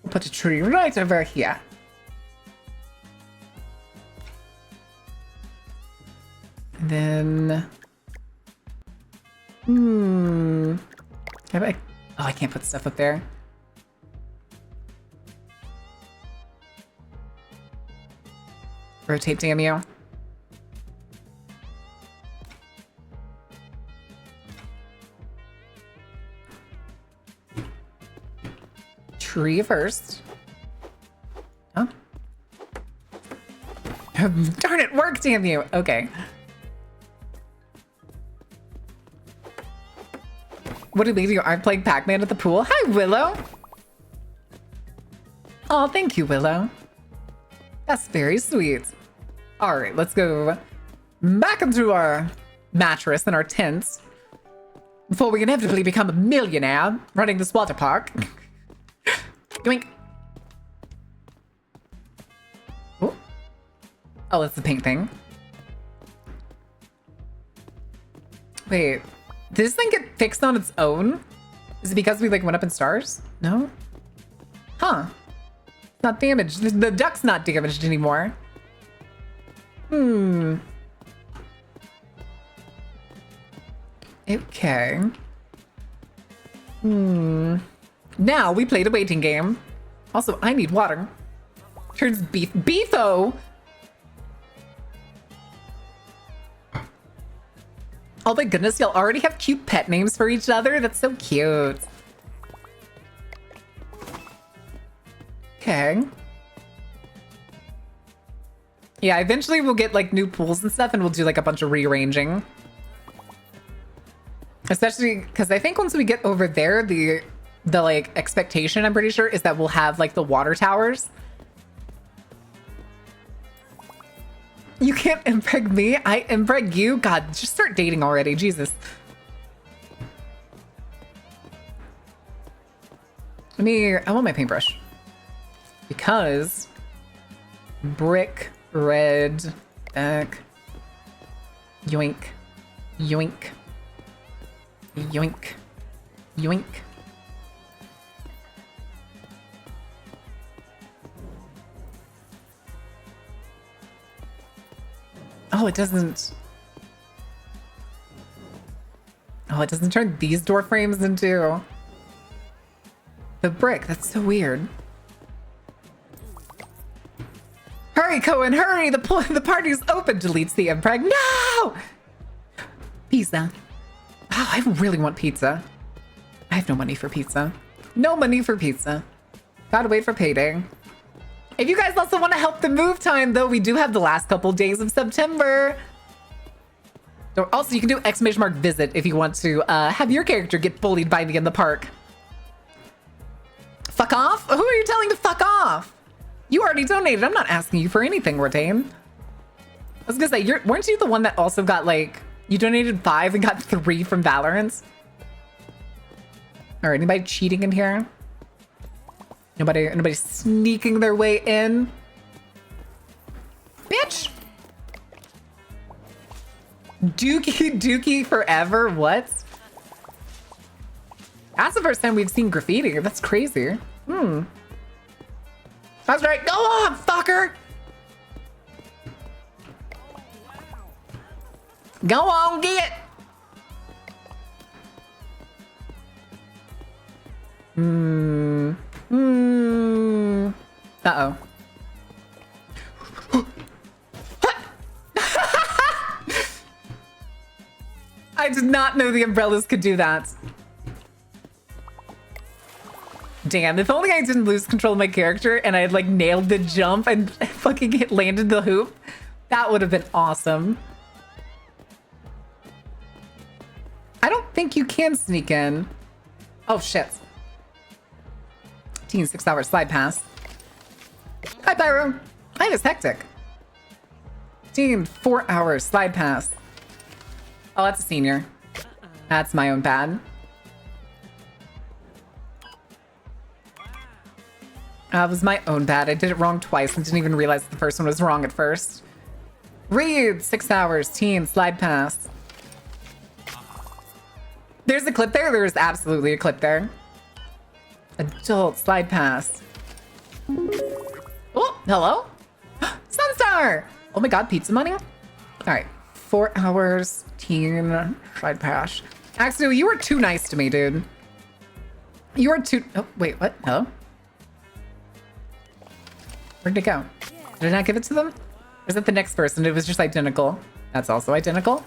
We'll put a tree right over here. then... Oh, I can't put stuff up there. Rotate, damn you. Tree first. Huh? Darn it, work, damn you. Okay. What do you aren't playing Pac-Man at the pool? Hi, Willow. Oh, thank you, Willow. That's very sweet. All right, let's go back into our mattress and our tents before we inevitably become a millionaire running this water park. Yoink. Oh, oh, it's the pink thing. Wait, did this thing get fixed on its own? Is it because we like went up in stars? No? Huh. Not damaged. The duck's not damaged anymore. Okay. Now we played a waiting game. Also, I need water. Turns beef. Beefo! Oh my goodness, y'all already have cute pet names for each other? That's so cute. Okay. Yeah, eventually we'll get like new pools and stuff and we'll do like a bunch of rearranging. Especially because I think once we get over there, the like expectation, I'm pretty sure, is that we'll have like the water towers. You can't impreg me, I impreg you? God, just start dating already, Jesus. I want my paintbrush. Because brick, red, back, yoink, yoink, yoink, yoink. Oh, it doesn't. Oh, it doesn't turn these door frames into the brick. That's so weird. Hurry, Cohen, hurry! The party's open. Deletes the impreg. No! Pizza. Oh, I really want pizza. I have no money for pizza. No money for pizza. Gotta wait for payday. If you guys also want to help the move time, though, we do have the last couple days of September. Also, you can do ! visit if you want to have your character get bullied by me in the park. Fuck off? Who are you telling to fuck off? You already donated. I'm not asking you for anything, Rotain. I was gonna say, weren't you the one that also got like, you donated 5 and got 3 from Valorant? Or anybody cheating in here? Nobody sneaking their way in? Bitch! Dookie forever? What? That's the first time we've seen graffiti. That's crazy. That's right. Go on, fucker! Go on, get! Uh-oh. I did not know the umbrellas could do that. Damn, if only I didn't lose control of my character and I had like nailed the jump and fucking landed the hoop. That would have been awesome. I don't think you can sneak in. Oh shit. 6-hour slide pass. Hi, Pyro. Hi, it's hectic. 4-hour slide pass. Oh, that's a senior. That's my own bad. It was my own bad. I did it wrong twice and didn't even realize the first one was wrong at first. Read 6 hours, slide pass. There's a clip there. There's absolutely a clip there. Adult slide pass. Oh, hello? Sunstar! Oh my god, pizza money? Alright, 4 hours, teen, side pass. Actually, you were too nice to me, dude. You were too... Oh, wait, what? Hello? Where'd it go? Did I not give it to them? Or is it the next person? It was just identical. That's also identical.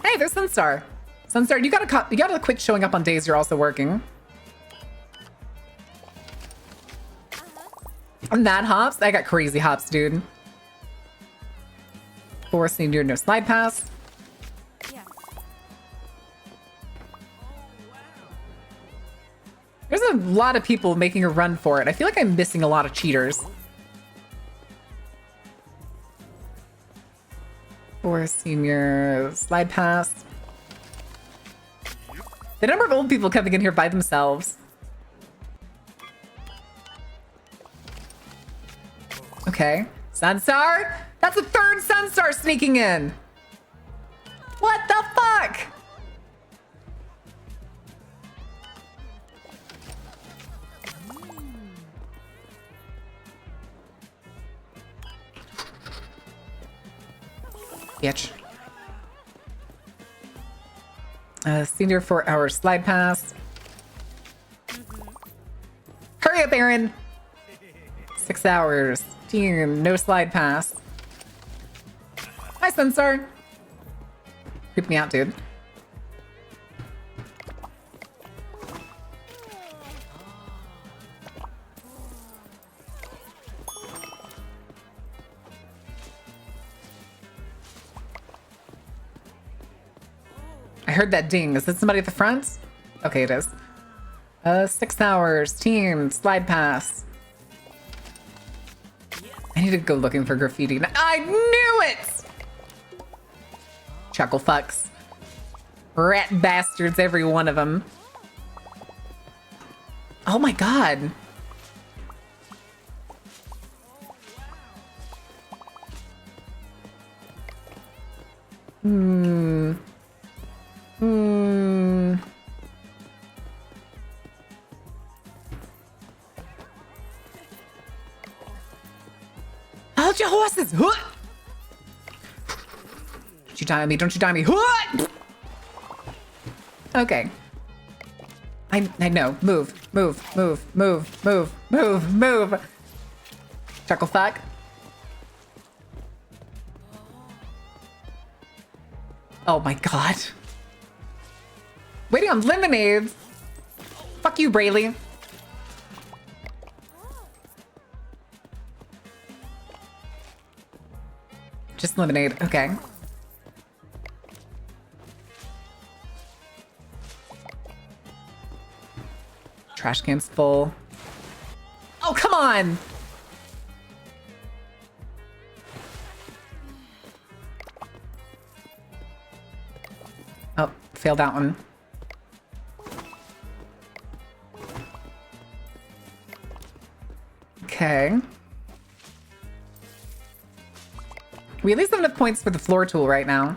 Hey, there's Sunstar. Sunstar, you gotta quit showing up on days you're also working. Mad hops? I got crazy hops, dude. 4 senior, no slide pass. There's a lot of people making a run for it. I feel like I'm missing a lot of cheaters. 4 senior, slide pass. The number of old people coming in here by themselves. Okay. Sunstar? That's a third Sunstar sneaking in. What the fuck? Bitch. Senior 4 hour slide pass. Hurry up, Aaron. 6 hours. Team, no slide pass. Hi, Sunstar. Creep me out, dude. I heard that ding. Is this somebody at the front? Okay, it is. 6 hours. Team, slide pass. I need to go looking for graffiti. I knew it! Chuckle fucks. Rat bastards, every one of them. Oh my god. Hold your horses! Don't you die on me, don't you die on me. Okay. I know. Move. Chuckle fuck. Oh my god. Waiting on lemonade. Fuck you, Brayley. Just lemonade. Okay. Trash can's full. Oh, come on! Oh, failed that one. Okay. We at least have enough points for the floor tool right now.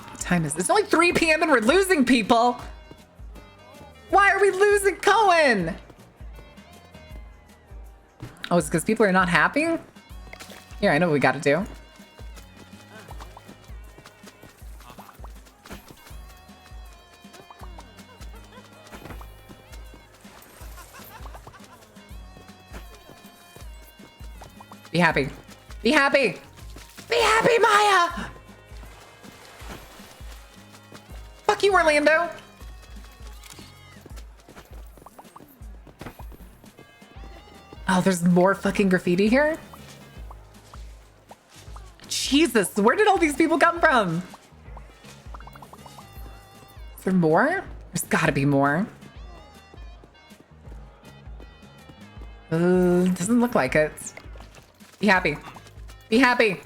What time is this? It's only 3 p.m. and we're losing people! Why are we losing Cohen? Oh, it's because people are not happy? Here, I know what we gotta do. Be happy. Be happy! Be happy, Maya! Fuck you, Orlando! Oh, there's more fucking graffiti here? Jesus, where did all these people come from? Is there more? There's gotta be more. Doesn't look like it. Be happy. Be happy.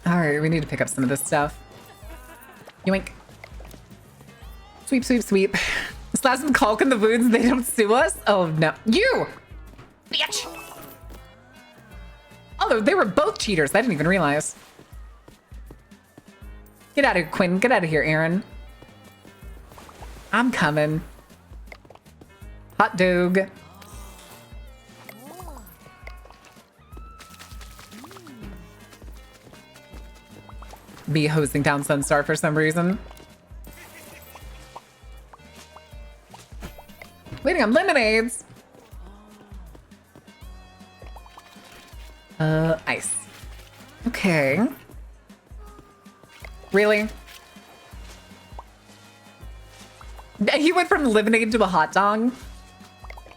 Alright, we need to pick up some of this stuff. Yoink. Sweep, sweep, sweep. Slash some caulk in the wounds, they don't sue us? Oh no. You! Bitch! Oh, they were both cheaters. I didn't even realize. Get out of here, Quinn. Get out of here, Aaron. I'm coming. Hot dog. Be hosting down Sunstar for some reason. Waiting on lemonades. Ice. Okay. Really? He went from lemonade to a hot dog?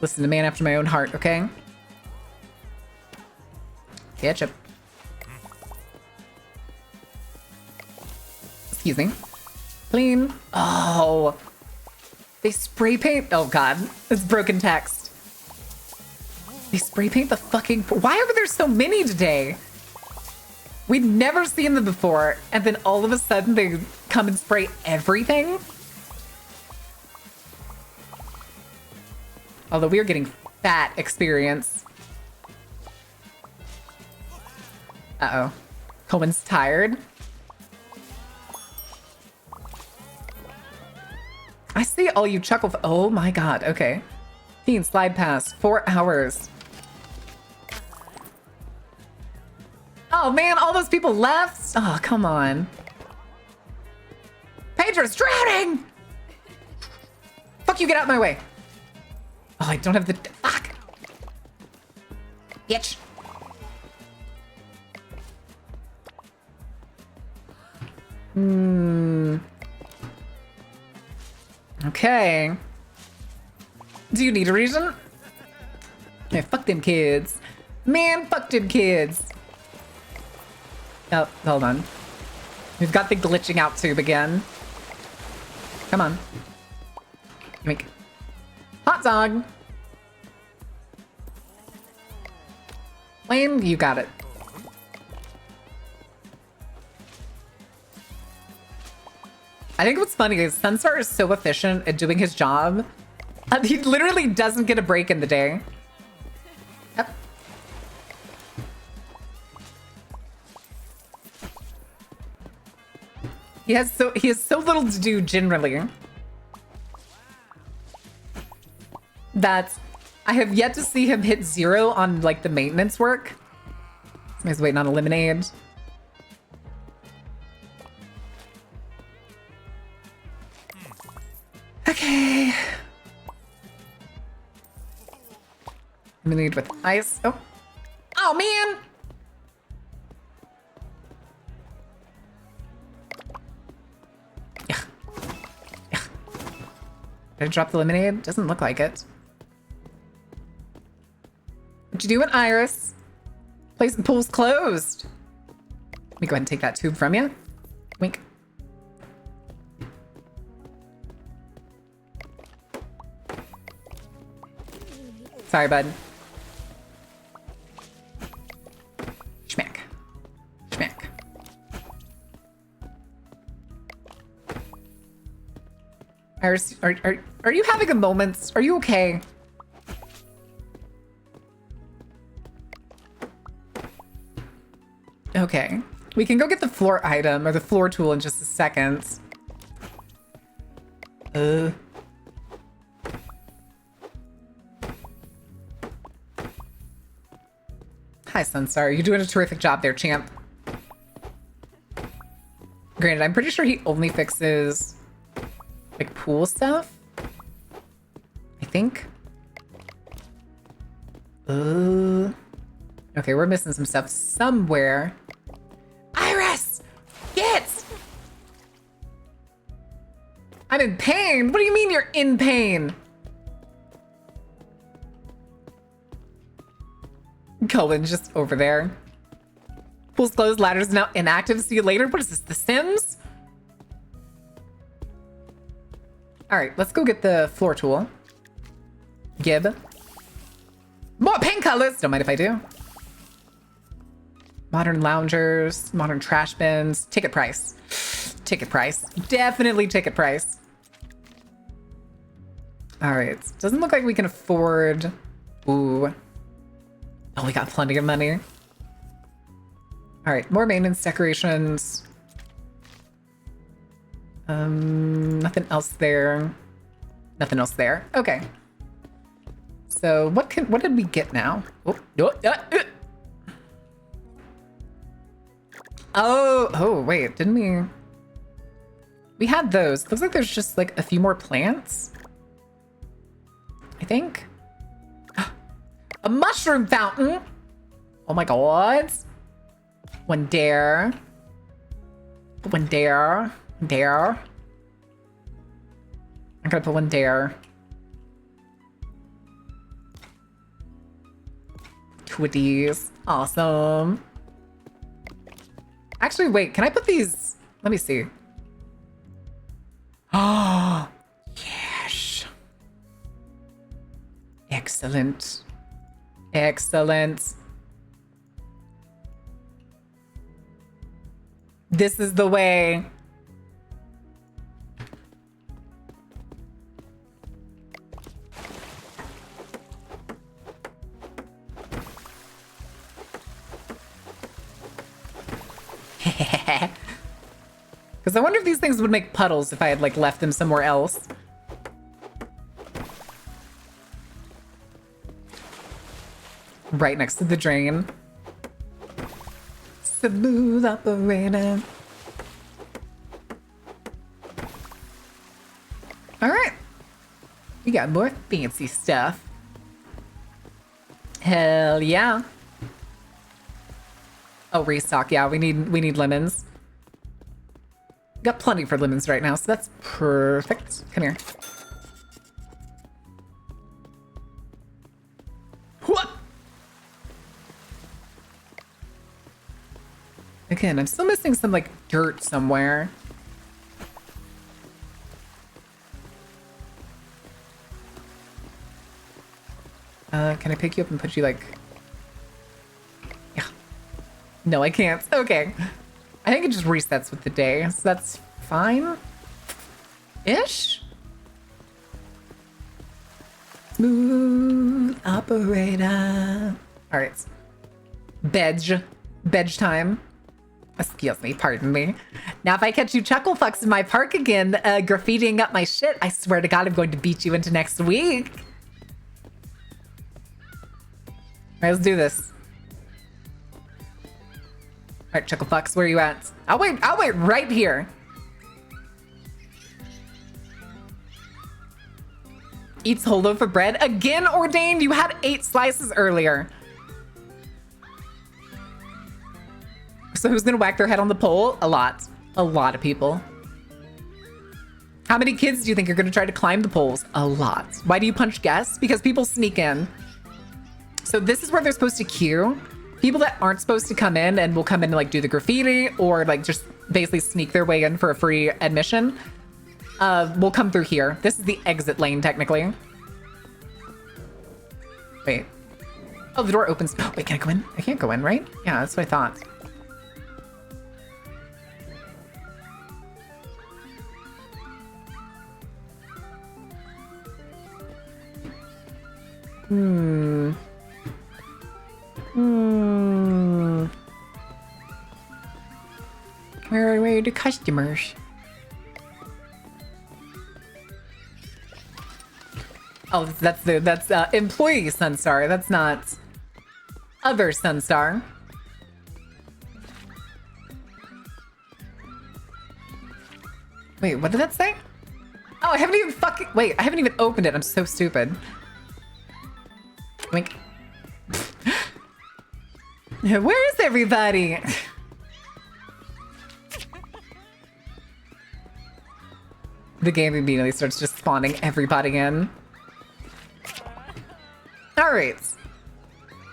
Listen, a man after my own heart, okay? Ketchup. Excuse me. Clean. Oh. They spray paint. Oh, God. It's broken text. They spray paint the fucking... Why are there so many today? We'd never seen them before, and then all of a sudden they come and spray everything? Although we are getting fat experience. Uh-oh. Coleman's tired. I see all you chuckle. Oh my God. Okay. Fiend slide past 4 hours. Oh man, all those people left. Oh, come on. Pedro's drowning. Fuck you, get out of my way. Oh, I don't have the... Fuck. Bitch. Okay. Do you need a reason? Yeah, fuck them kids. Man, fuck them kids. Oh, hold on. We've got the glitching out tube again. Come on. Make hot dog. Lane, you got it. I think what's funny is Sunstar is so efficient at doing his job. He literally doesn't get a break in the day. Yep. He has so little to do generally that I have yet to see him hit 0 on like the maintenance work. Somebody's waiting on a lemonade. Okay. Lemonade with ice. Oh. Oh man. Did I drop the lemonade? Doesn't look like it. What you doing, Iris? Place the pool's closed. Let me go ahead and take that tube from you. Wink. Sorry, bud. Schmack. Schmack. Iris, are you having a moment? Are you okay? Okay. We can go get the floor item or the floor tool in just a second. Hi, Sunstar. You're doing a terrific job there, champ. Granted, I'm pretty sure he only fixes like pool stuff. I think. Okay, we're missing some stuff somewhere. Iris! Get! I'm in pain. What do you mean you're in pain? Colin's just over there. Pool's closed, ladder's now inactive. See you later. What is this, The Sims? All right, let's go get the floor tool. Gib. More paint colors. Don't mind if I do. Modern loungers, modern trash bins. Ticket price. Ticket price. Definitely ticket price. All right. Doesn't look like we can afford... Ooh. Oh, we got plenty of money. All right, more maintenance decorations. Nothing else there. Nothing else there. Okay. So what did we get now? Oh, wait, didn't we? We had those. Looks like there's just like a few more plants. I think. A mushroom fountain. Oh my god. One there. One there. There. I'm gonna put one there. Two of these. Awesome. Actually, wait, can I put these? Let me see. Oh, yes. Excellent. Excellent. This is the way. Because I wonder if these things would make puddles if I had like left them somewhere else. Right next to the drain. Smooth operator. All right. We got more fancy stuff. Hell yeah. Oh, restock. Yeah, we need lemons. Got plenty for lemons right now, so that's perfect. Come here. What? Again, I'm still missing some like dirt somewhere. Can I pick you up and put you like... Yeah. No, I can't. Okay. I think it just resets with the day, so that's fine. Ish? Smooth operator. All right. Bedge time. Excuse me, pardon me. Now, if I catch you chuckle fucks in my park again, graffitiing up my shit, I swear to God, I'm going to beat you into next week. All right, let's do this. All right, chuckle fucks, where are you at? I'll wait right here. Eats whole loaf of bread. Again, Ordained, you had 8 slices earlier. So who's gonna whack their head on the pole? A lot. A lot of people. How many kids do you think are gonna try to climb the poles? A lot. Why do you punch guests? Because people sneak in. So this is where they're supposed to queue. People that aren't supposed to come in and will come in and like do the graffiti or like just basically sneak their way in for a free admission will come through here. This is the exit lane technically. Wait. Oh, the door opens. Wait, can I go in? I can't go in, right? Yeah, that's what I thought. Where are the customers? Oh, that's employee Sunstar. That's not other Sunstar. Wait, what did that say? Oh, I haven't even wait, I haven't even opened it. I'm so stupid. Wink. Where is everybody? The game immediately starts just spawning everybody in. All right.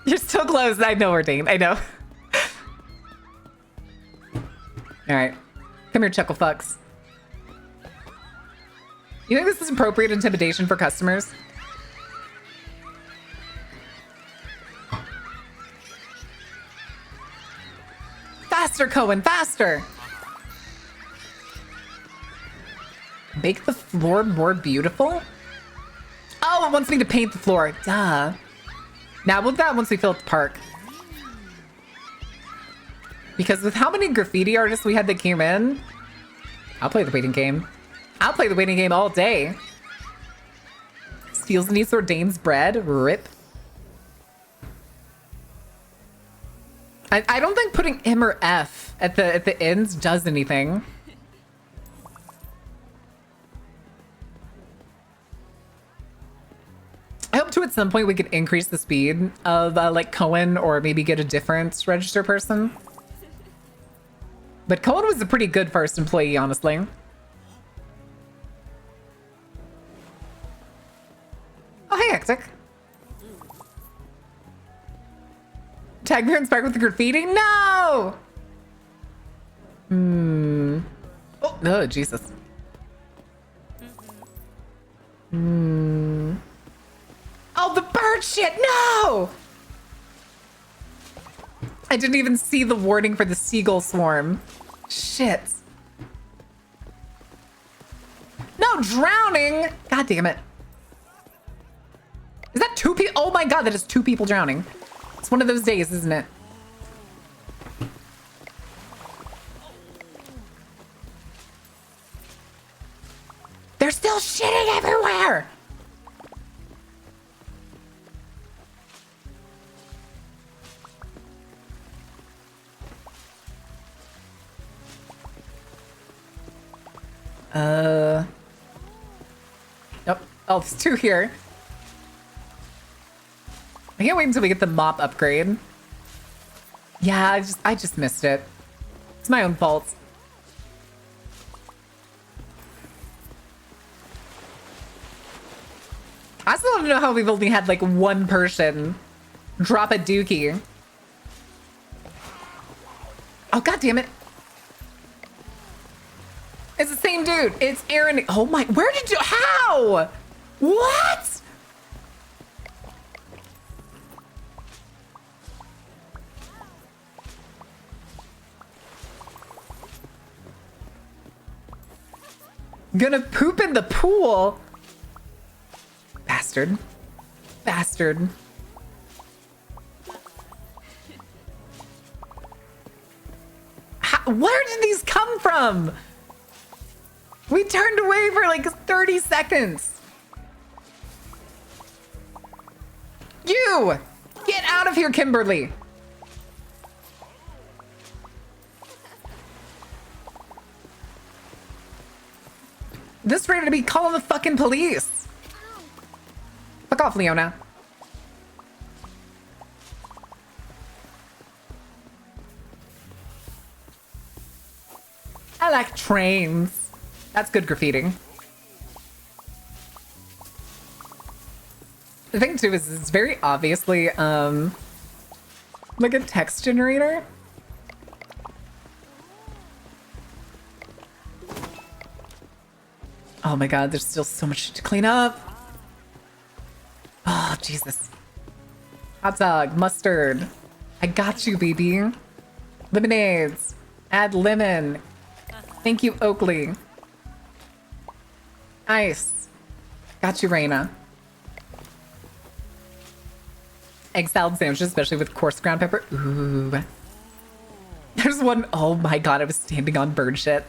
You're still close. I know, Ordained. I know. All right. Come here, chuckle fucks. You think this is appropriate intimidation for customers? Faster, Cohen, faster! Make the floor more beautiful? Oh, it wants me to paint the floor. Duh. Now we'll do that once we fill up the park. Because with how many graffiti artists we had that came in, I'll play the waiting game. I'll play the waiting game all day. Steals and eats Ordain's bread. Rip. I don't think putting M or F at the ends does anything. I hope to at some point we could increase the speed of like Cohen, or maybe get a different register person. But Cohen was a pretty good first employee, honestly. Oh, hey, Hectic. Tag me on Spark with the graffiti? No! Oh, Jesus. Oh, the bird shit! No! I didn't even see the warning for the seagull swarm. Shit. No, drowning! God damn it. Is that 2 people? Oh my god, that is 2 people drowning. It's one of those days, isn't it? They're still shitting everywhere! Nope. Oh, there's 2 here. I can't wait until we get the mop upgrade. Yeah, I just missed it. It's my own fault. I still don't know how we've only had like 1 person drop a dookie. Oh, god damn it. It's the same dude. It's Aaron. Oh my, where did you, how? What? Gonna poop in the pool? Bastard. Bastard. Where did these come from? We turned away for like 30 seconds. You! Get out of here, Kimberly. This ready to be calling the fucking police. Fuck off, Leona. I like trains. That's good graffiti. The thing too is it's very obviously like a text generator. Oh my god, there's still so much shit to clean up. Oh, Jesus. Hot dog, mustard. I got you, baby. Lemonades. Add lemon. Thank you, Oakley. Ice. Got you, Raina. Egg salad sandwiches, especially with coarse ground pepper. Ooh. There's one. Oh my god, I was standing on bird shit.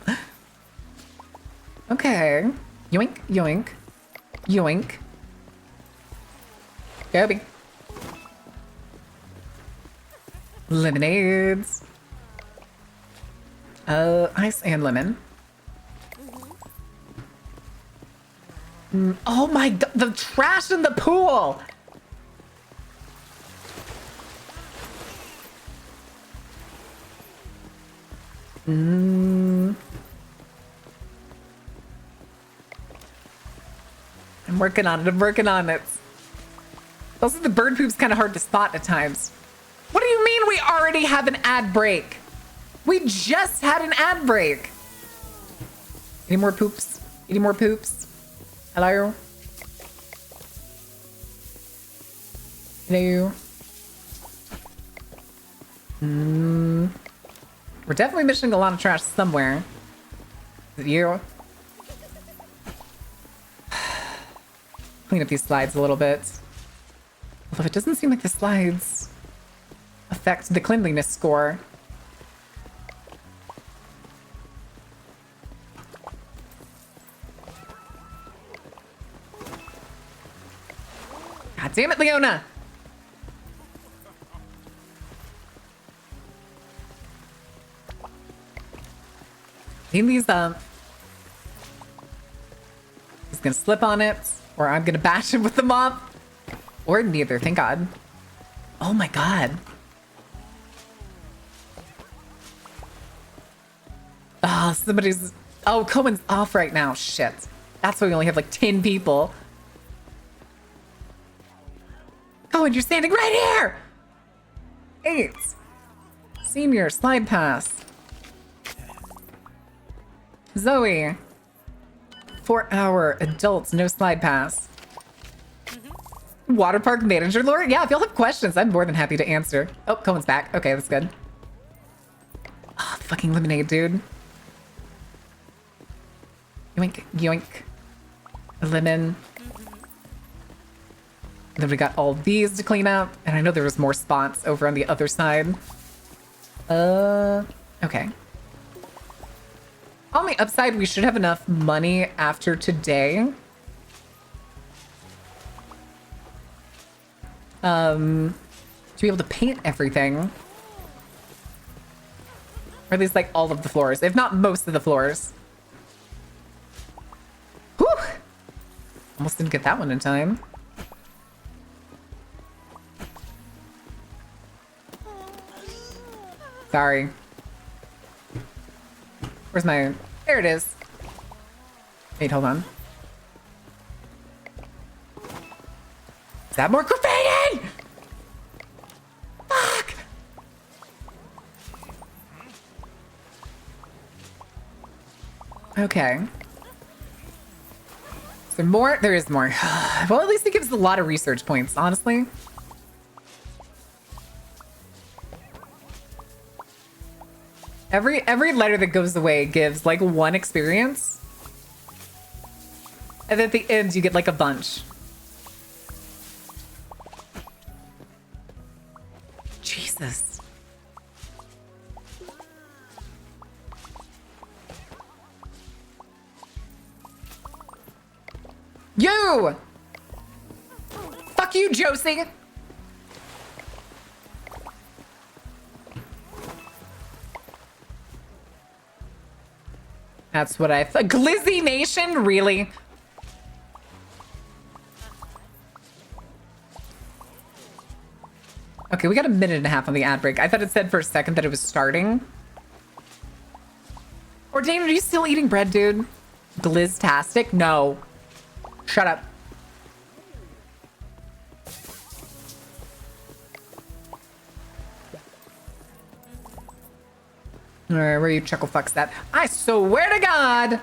Okay. Yoink, yoink. Yoink. Goby. Lemonades. Ice and lemon. Oh my god, the trash in the pool! I'm working on it, I'm working on it. Also, the bird poop's kind of hard to spot at times. What do you mean we already have an ad break? We just had an ad break. Any more poops? Any more poops? Hello? Hello? We're definitely missing a lot of trash somewhere. Is it you? Clean up these slides a little bit. Although it doesn't seem like the slides affect the cleanliness score. God damn it, Leona! Need these he's gonna slip on it, or I'm gonna bash him with the mop. Or neither, thank God. Oh my God. Ah, somebody's... Oh, Cohen's off right now. Shit. That's why we only have like 10 people. Cohen, you're standing right here! 8. Senior, slide pass. Zoe. 4-hour adults, no slide pass. Waterpark manager lore? Yeah, if y'all have questions, I'm more than happy to answer. Oh, Cohen's back. Okay, that's good. Oh, fucking lemonade, dude. Yoink, yoink. A lemon. And then we got all these to clean up. And I know there was more spots over on the other side. Okay. On the upside, we should have enough money after today. To be able to paint everything. Or at least like all of the floors, if not most of the floors. Whew! Almost didn't get that one in time. Sorry. Where's my... There it is. Wait, hold on. Is that more graffiti? Fuck! Okay. Is there more? There is more. Well, at least it gives a lot of research points, honestly. Every letter that goes away gives like 1 experience. And then at the end you get like a bunch. Jesus. You! Fuck you, Josie! That's what I thought. Glizzy Nation? Really? Okay, we got a minute and a half on the ad break. I thought it said for a second that it was starting. Or Dane, are you still eating bread, dude? Gliztastic? No. Shut up. Alright, where you chuckle fucks that? I swear to God!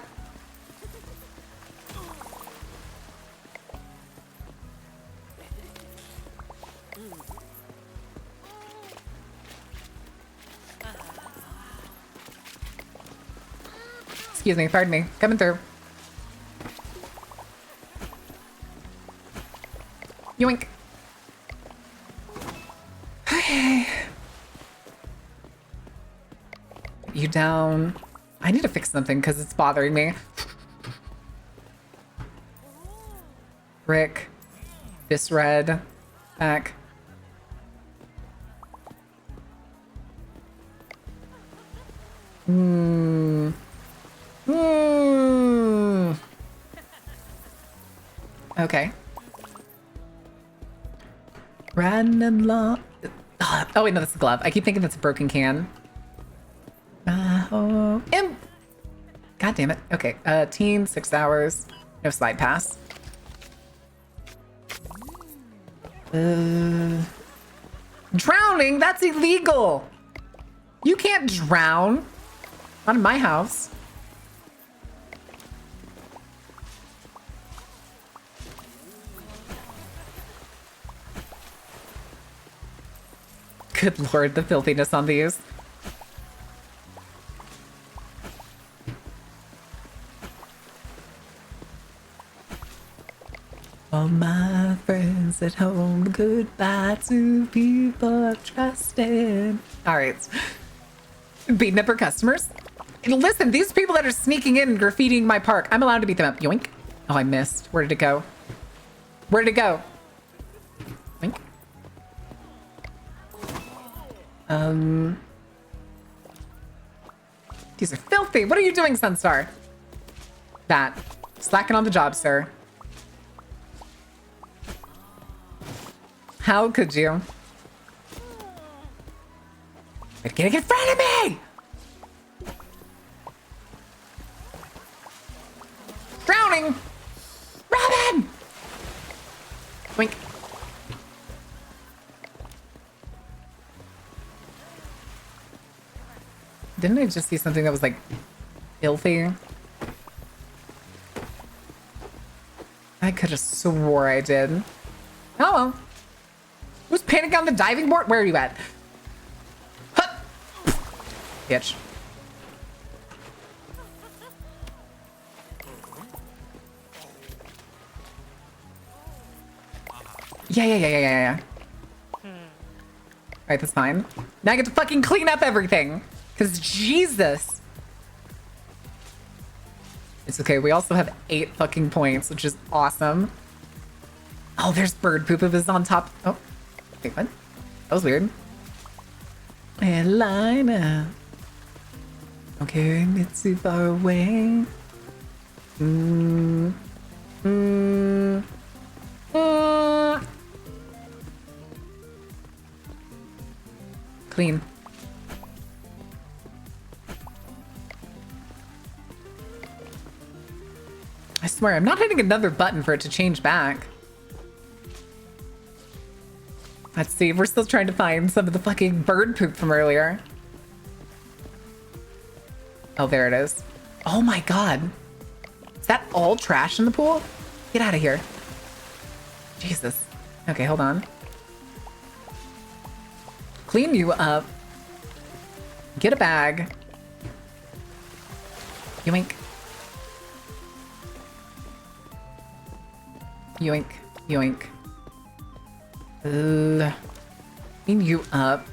Excuse me, pardon me. Coming through. Yoink. Okay. You down. I need to fix something because it's bothering me. Brick. This red. Back. Okay. Random law. Oh wait, no, that's a glove. I keep thinking that's a broken can. Oh, God damn it. Okay, teen, 6 hours. No slide pass. Drowning? That's illegal. You can't drown. Not in my house. Good lord, the filthiness on these. All my friends at home, goodbye to people I've trusted. All right. Beating up our customers. Listen, these people that are sneaking in and graffitiing my park, I'm allowed to beat them up. Yoink. Oh, I missed. Where did it go? Where did it go? These are filthy. What are you doing, Sunstar? That. Slacking on the job, sir. How could you? They're getting in front of me! Drowning! Robin! Wink. Didn't I just see something that was like filthy? I could have swore I did. Oh well. Who's panicking on the diving board? Where are you at? Huh. Bitch. Yeah. Alright, that's fine. Now I get to fucking clean up everything. Because Jesus. It's okay. We also have 8 fucking points, which is awesome. Oh, there's bird poop if it's on top. Oh, wait, what? That was weird. Elena. Okay, it's too far away. Clean. I swear, I'm not hitting another button for it to change back. Let's see, we're still trying to find some of the fucking bird poop from earlier. Oh, there it is. Oh my god. Is that all trash in the pool? Get out of here. Jesus. Okay, hold on. Clean you up. Get a bag. Yoink. Yoink. Yoink. Clean you up.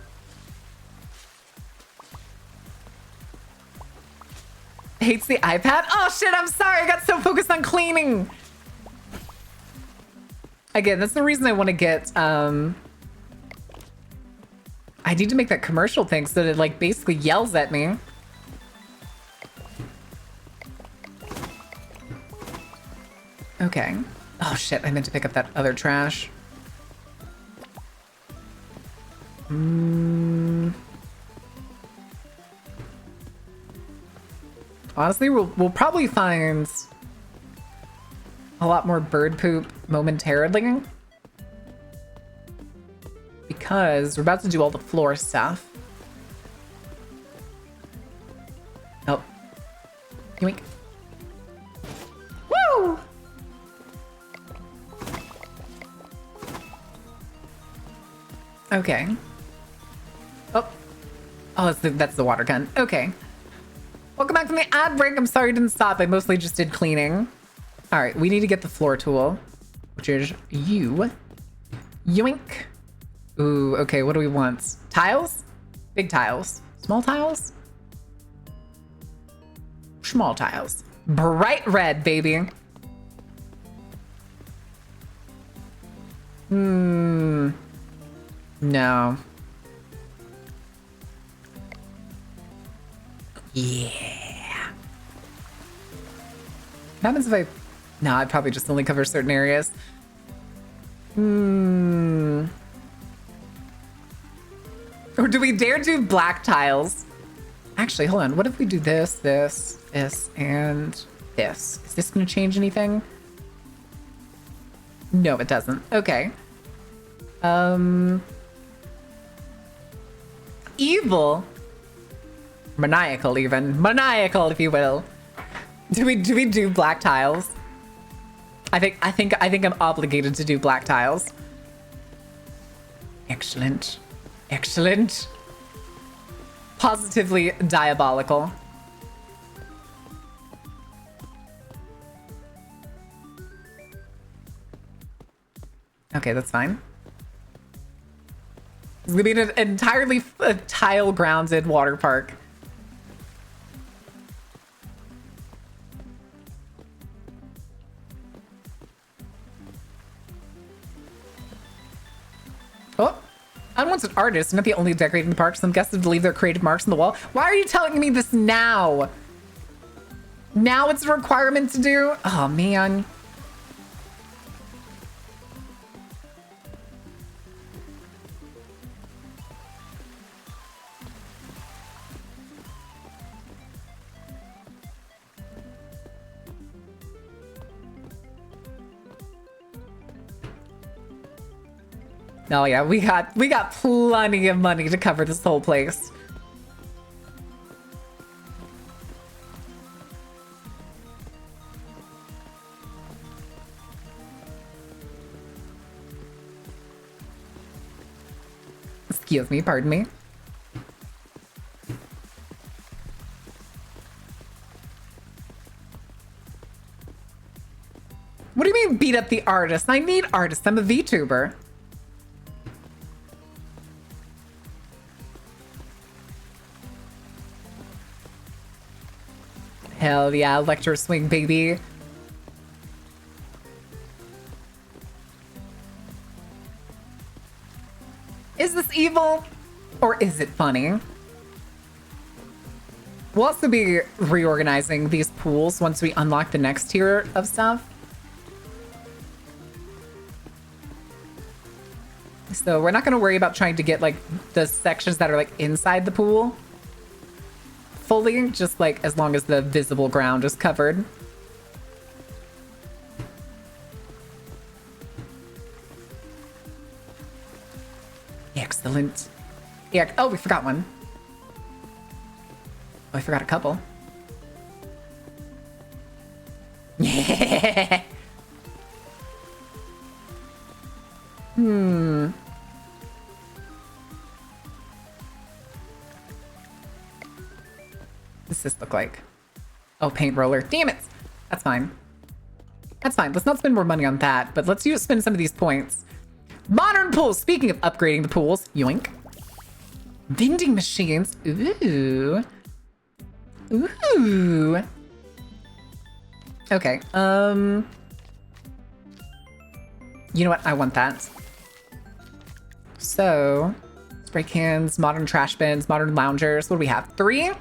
Hates the iPad? Oh shit, I'm sorry. I got so focused on cleaning. Again, that's the reason I want to get, I need to make that commercial thing so that it like basically yells at me. Okay. Oh shit, I meant to pick up that other trash. Honestly, we'll probably find a lot more bird poop momentarily. Because we're about to do all the floor stuff. Oh. Yoink. Woo! Okay. Oh. Oh, that's the water gun. Okay. Welcome back from the ad break. I'm sorry it didn't stop. I mostly just did cleaning. All right, we need to get the floor tool, which is you. Yoink. Ooh, okay, what do we want? Tiles? Big tiles. Small tiles? Small tiles. Bright red, baby. No. Yeah. What happens if I... No, I'd probably just only cover certain areas. Or do we dare do black tiles? Actually, hold on. What if we do this, this, this, and this? Is this going to change anything? No, it doesn't. Okay. Evil. Maniacal, even. Maniacal, if you will. Do we do black tiles? I think I'm obligated to do black tiles. Excellent. Excellent. Positively diabolical. Okay, that's fine. It's gonna be an entirely tile-grounded water park. Oh, Unwanted artists are not the only decorating the park. Some guests have to leave their creative marks on the wall. Why are you telling me this now? Now it's a requirement to do? Oh, man. Oh yeah, we got plenty of money to cover this whole place. Excuse me, pardon me. What do you mean beat up the artist? I need artists. I'm a VTuber. Hell yeah, electro swing, baby. Is this evil? Or is it funny? We'll also be reorganizing these pools once we unlock the next tier of stuff. So we're not going to worry about trying to get like the sections that are like inside the pool fully, just like as long as the visible ground is covered. Excellent. Yeah. Oh, we forgot one. Oh, I forgot a couple. Yeah. What's this look like? Oh, paint roller. Damn it. That's fine. That's fine. Let's not spend more money on that, but let's spend some of these points. Modern pools. Speaking of upgrading the pools. Yoink. Vending machines. Ooh. Ooh. Okay. You know what? I want that. So, spray cans, modern trash bins, modern loungers. What do we have? 3?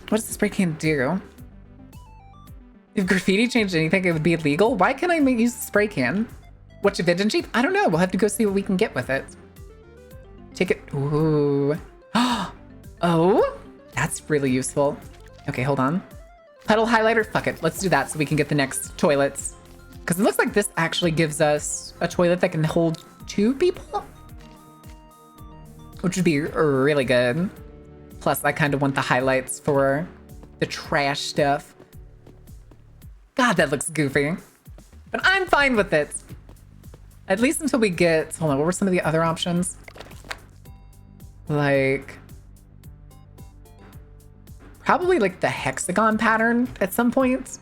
What does the spray can do? If graffiti changed anything, it would be illegal. Why can't I use the spray can? What's your vintage cheap? I don't know. We'll have to go see what we can get with it. Ticket. Ooh. Oh, that's really useful. Okay, hold on. Pedal highlighter. Fuck it. Let's do that so we can get the next toilets. Because it looks like this actually gives us a toilet that can hold 2 people. Which would be really good. Plus, I kind of want the highlights for the trash stuff. God, that looks goofy. But I'm fine with it. At least until we get... Hold on, what were some of the other options? Like... Probably like the hexagon pattern at some point.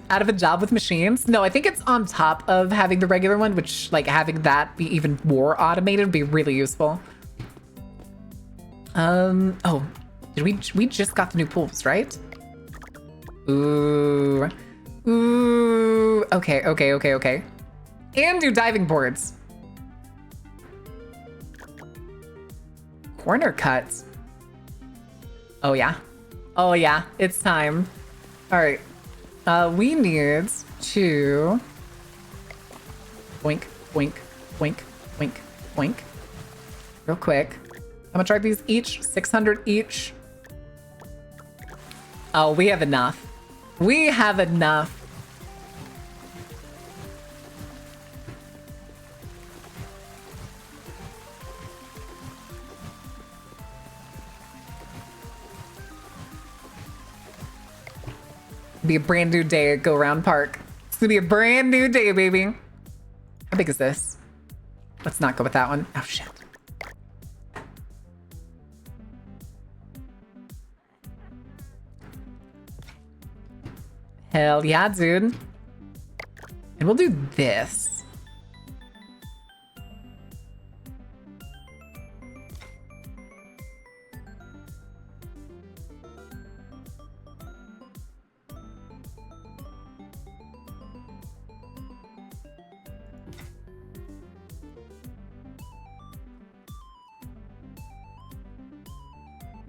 Out of a job with machines? No, I think it's on top of having the regular one, which like having that be even more automated would be really useful. Oh, did we just got the new pools, right? Ooh. Ooh. Okay. And do diving boards. Corner cuts. Oh yeah. Oh yeah, it's time. All right. We need to boink, boink, boink, boink, boink. Real quick. How much are these each? 600 each. Oh, we have enough. We have enough. Be a brand new day at Go Round Park. It's gonna be a brand new day, baby. How big is this? Let's not go with that one. Oh, shit. Hell yeah, dude. And we'll do this.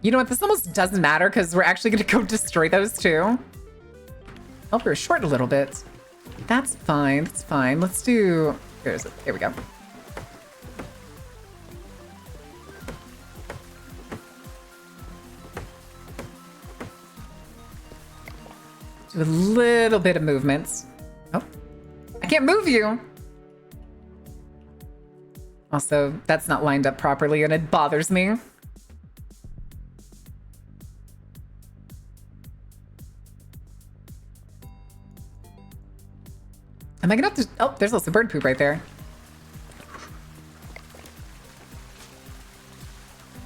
You know what? This almost doesn't matter because we're actually going to go destroy those too. Oh, we're short a little bit. That's fine. That's fine. Let's do... There we go. Do a little bit of movements. Oh, I can't move you. Also, that's not lined up properly and it bothers me. Am I gonna have to... Oh, there's also bird poop right there.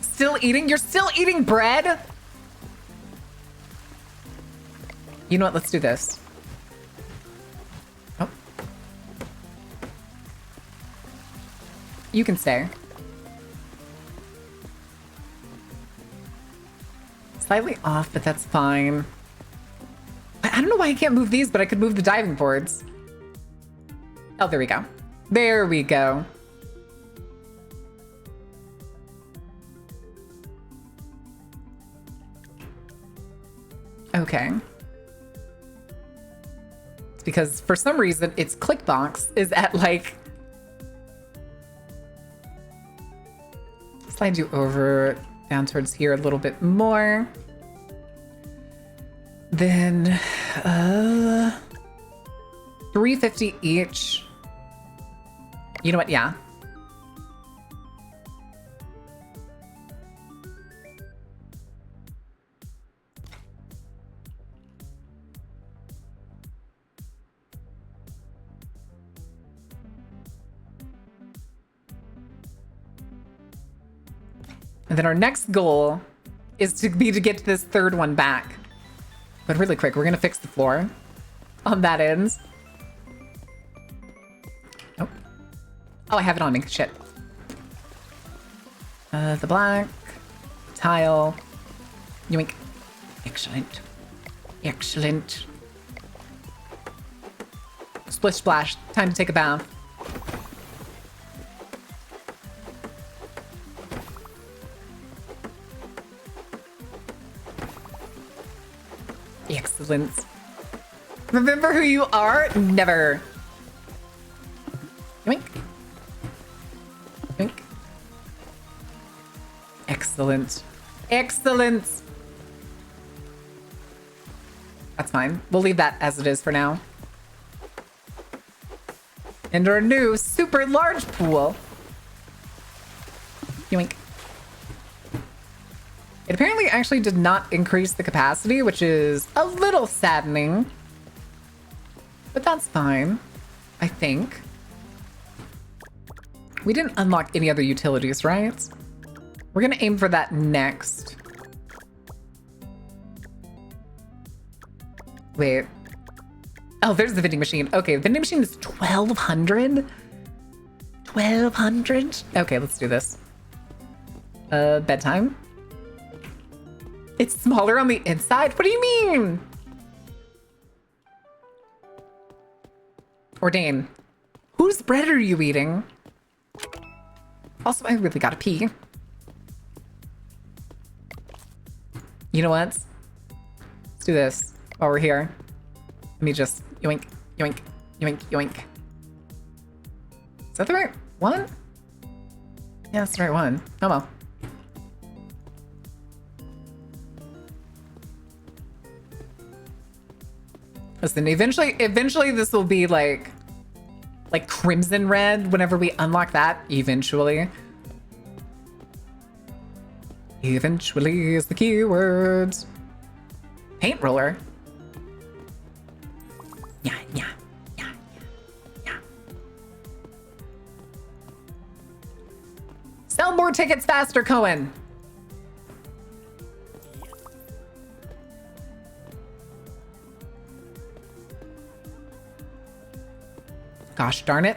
Still eating? You're still eating bread? You know what? Let's do this. Oh. You can stay. Slightly off, but that's fine. I don't know why I can't move these, but I could move the diving boards. Oh, there we go. There we go. Okay. It's because for some reason its click box is at like... Slide you over down towards here a little bit more. Then 350 each. You know what? Yeah. And then our next goal is to get this third one back. But really quick, we're gonna fix the floor on that end. Oh. Oh, I have it on me. Shit. The black tile. Yoink. Excellent. Excellent. Splish splash. Time to take a bath. Excellent. Remember who you are? Never. Yoink. Yoink. Excellent. Excellent. That's fine. We'll leave that as it is for now. And our new super large pool. Yoink. It apparently actually did not increase the capacity, which is a little saddening. But that's fine, I think. We didn't unlock any other utilities, right? We're gonna aim for that next. Wait. Oh, there's the vending machine. Okay, the vending machine is 1,200? 1,200? Okay, let's do this. Bedtime. It's smaller on the inside? What do you mean? Ordain. Whose bread are you eating? Also, I really gotta pee. You know what? Let's do this while we're here. Let me just yoink, yoink, yoink, yoink. Is that the right one? Yeah, that's the right one. Oh well. Listen, eventually this will be like crimson red whenever we unlock that. Eventually. Eventually is the keyword. Paint roller. Yeah, yeah, yeah, yeah, yeah. Sell more tickets faster, Cohen. Gosh darn it.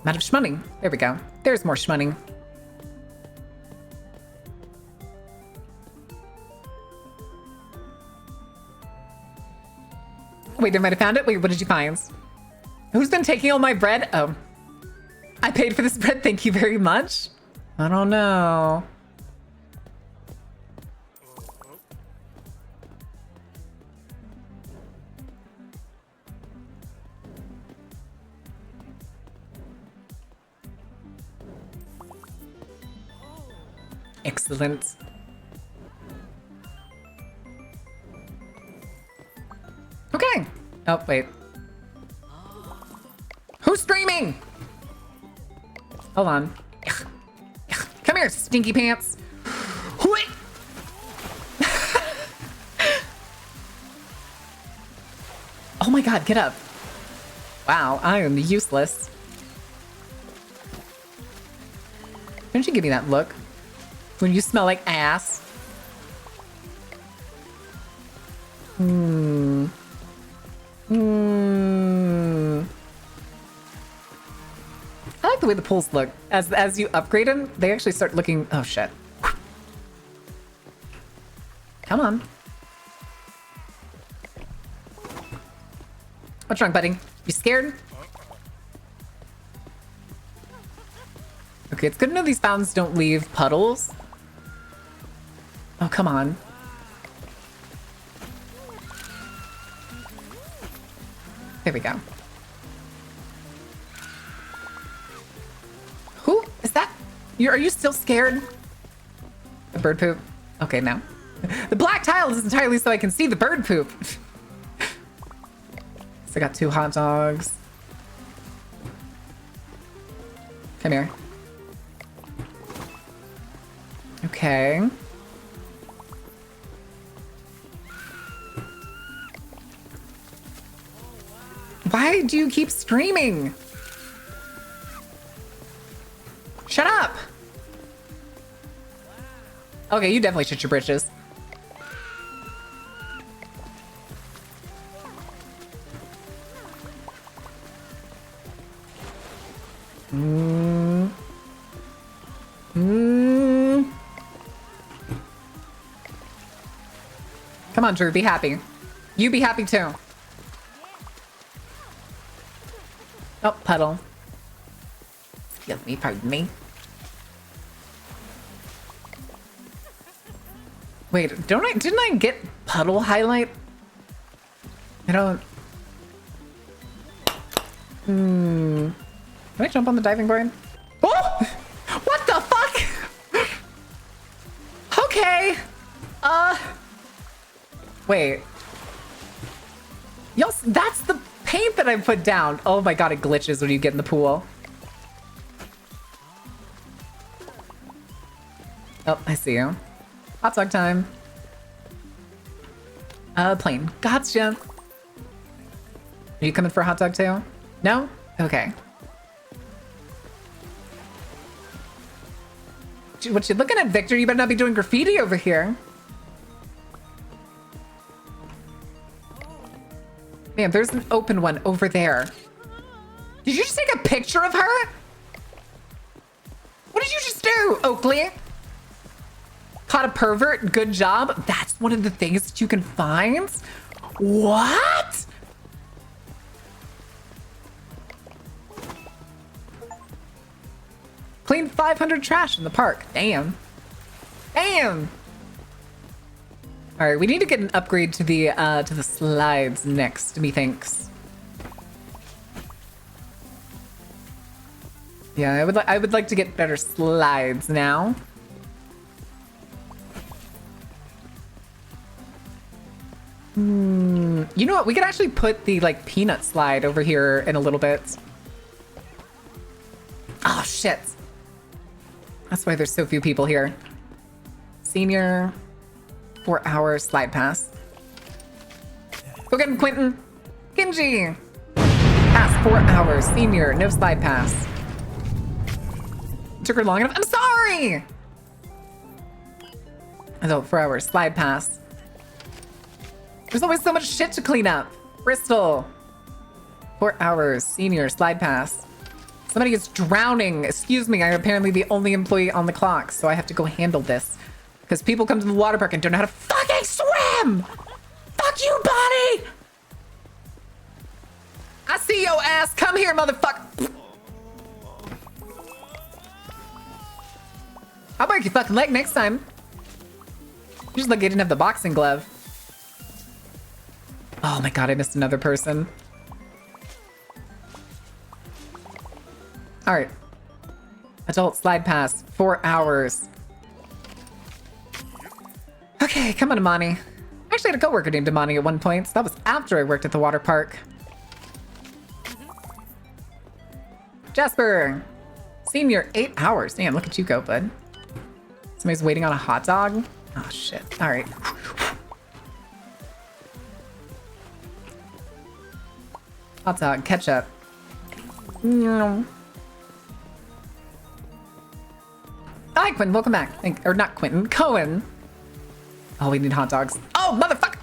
I'm out of shmoney. There we go. There's more shmoney. Wait, I might have found it. Wait, what did you find? Who's been taking all my bread? Oh. I paid for this bread. Thank you very much. I don't know. Excellent. Okay. Oh, wait. Who's screaming? Hold on. Come here, stinky pants. Wait. Oh my god, get up. Wow, I am useless. Don't you give me that look? When you smell like ass. I like the way the pools look. As you upgrade them, they actually start looking... Oh, shit. Come on. What's wrong, buddy? You scared? Okay, it's good to know these fountains don't leave puddles. Oh, come on. There we go. Who is that? Are you still scared? The bird poop? Okay, no. The black tile is entirely so I can see the bird poop. So I got 2 hot dogs. Come here. Okay. Why do you keep screaming? Shut up! Okay, you definitely shit your britches. Come on, Drew, be happy. You be happy too. Oh, puddle. Excuse me, pardon me. Wait, didn't I get puddle highlight? I don't... Can I jump on the diving board? Oh! What the fuck? Okay. Wait. Yo, that's the paint that I put down. Oh my god, it glitches when you get in the pool. Oh, I see you. Hot dog time. Plane. Gotcha. Are you coming for a hot dog too? No? Okay. What you looking at, Victor? You better not be doing graffiti over here. Man, there's an open one over there. Did you just take a picture of her? What did you just do, Oakley? Caught a pervert? Good job. That's one of the things that you can find? What? Cleaned 500 trash in the park. Damn. Damn. All right, we need to get an upgrade to the slides next, methinks. Yeah, I would like to get better slides now. You know what? We could actually put the like peanut slide over here in a little bit. Oh shit. That's why there's so few people here. Senior 4-hour slide pass. Go get him, Quentin. Genji. Pass 4 hours. Senior, no slide pass. Took her long enough. I'm sorry. Oh, 4 hours slide pass. There's always so much shit to clean up. Bristol. 4 hours. Senior slide pass. Somebody is drowning. Excuse me. I'm apparently the only employee on the clock, so I have to go handle this. Because people come to the water park and don't know how to fucking swim! Fuck you, buddy! I see your ass. Come here, motherfucker. I'll break your fucking leg next time. You just like you didn't have the boxing glove. Oh my god, I missed another person. Alright. Adult slide pass. 4 hours. Okay, come on, Imani. I actually had a coworker named Imani at one point, so that was after I worked at the water park. Jasper! Senior, 8 hours. Damn, look at you go, bud. Somebody's waiting on a hot dog? Oh, shit. Alright. Hot dog, ketchup. Hi, Quentin. Welcome back. Or not Quentin. Cohen. Oh, we need hot dogs. Oh, motherfucker!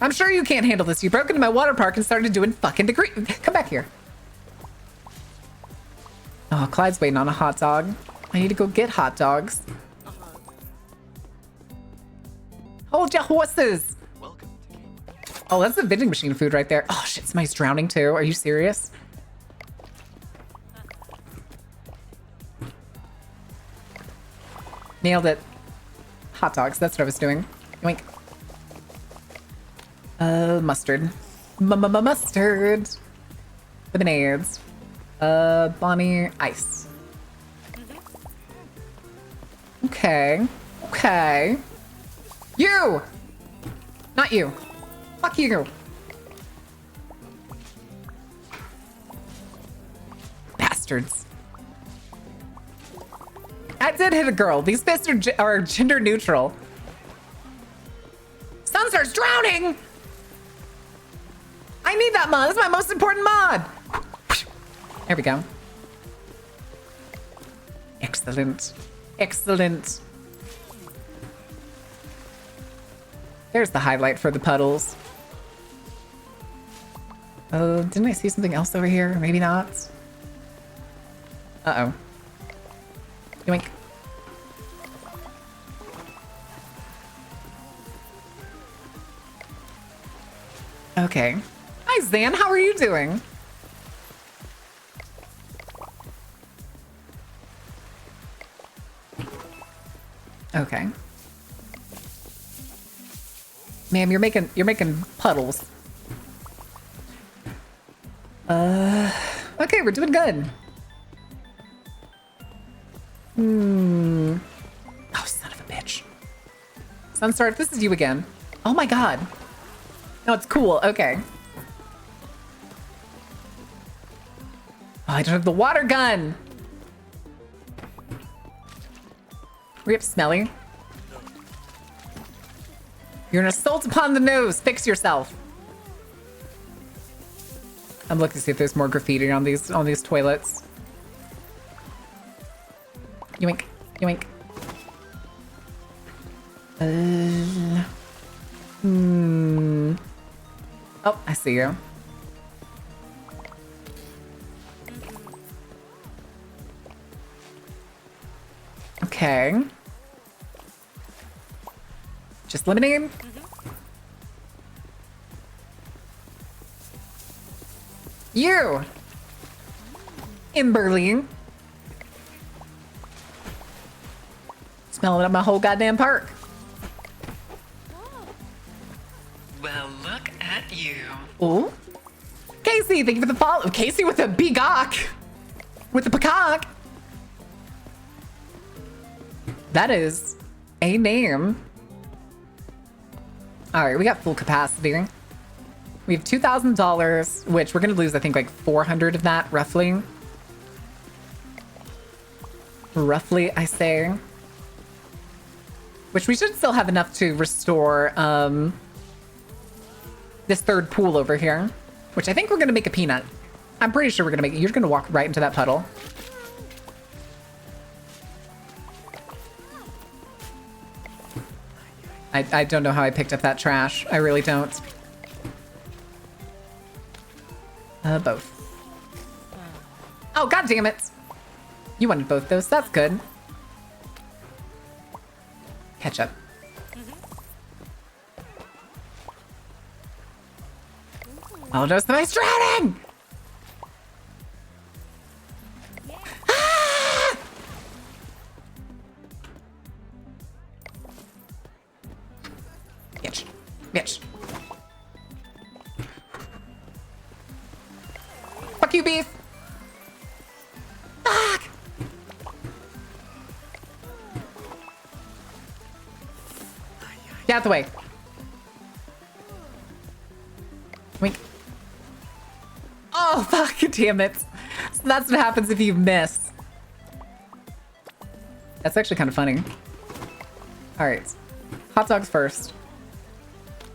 I'm sure you can't handle this. You broke into my water park and started doing fucking degree. Come back here. Oh, Clyde's waiting on a hot dog. I need to go get hot dogs. Hold your horses. Oh, that's the vending machine food right there. Oh shit, somebody's drowning too. Are you serious? Nailed it. Hot dogs, that's what I was doing. Yoink. Mustard. Mustard. Lemonades. Bonnie, ice. Okay. Okay. You! Not you. Fuck you. Bastards. I did hit a girl. These fists are gender neutral. Sunstar's drowning! I need that mod. That's my most important mod. There we go. Excellent. Excellent. There's the highlight for the puddles. Oh, didn't I see something else over here? Maybe not. Uh-oh. Yoink. Okay. Hi, Zan. How are you doing? Okay. Ma'am, you're making puddles. Okay, we're doing good. Oh, son of a bitch. Sunstar, this is you again. Oh my god. No, it's cool. Okay. Oh, I don't have the water gun. Hurry up, Smelly. You're an assault upon the nose. Fix yourself. I'm looking to see if there's more graffiti on these toilets. Yoink. Yoink. Oh, I see you. Okay. Just lemonade? You! Imberly. Smelling up my whole goddamn park. Well, look at you. Ooh. Casey, thank you for the follow. Casey with a beagok. With the peacock. That is a name. All right, we got full capacity. We have $2,000, which we're going to lose, I think, like 400 of that, roughly. Roughly, I say. Which we should still have enough to restore this third pool over here, which I think we're going to make a peanut. I'm pretty sure we're going to make it. You're going to walk right into that puddle. I don't know how I picked up that trash. I really don't. Both. Oh, god damn it. You wanted both those. That's good. Ketchup. Oh no, somebody's drowning! Fuck you, beef. Fuck. Get out the way. Wink. Oh, fuck. Damn it. So that's what happens if you miss. That's actually kind of funny. All right. Hot dogs first.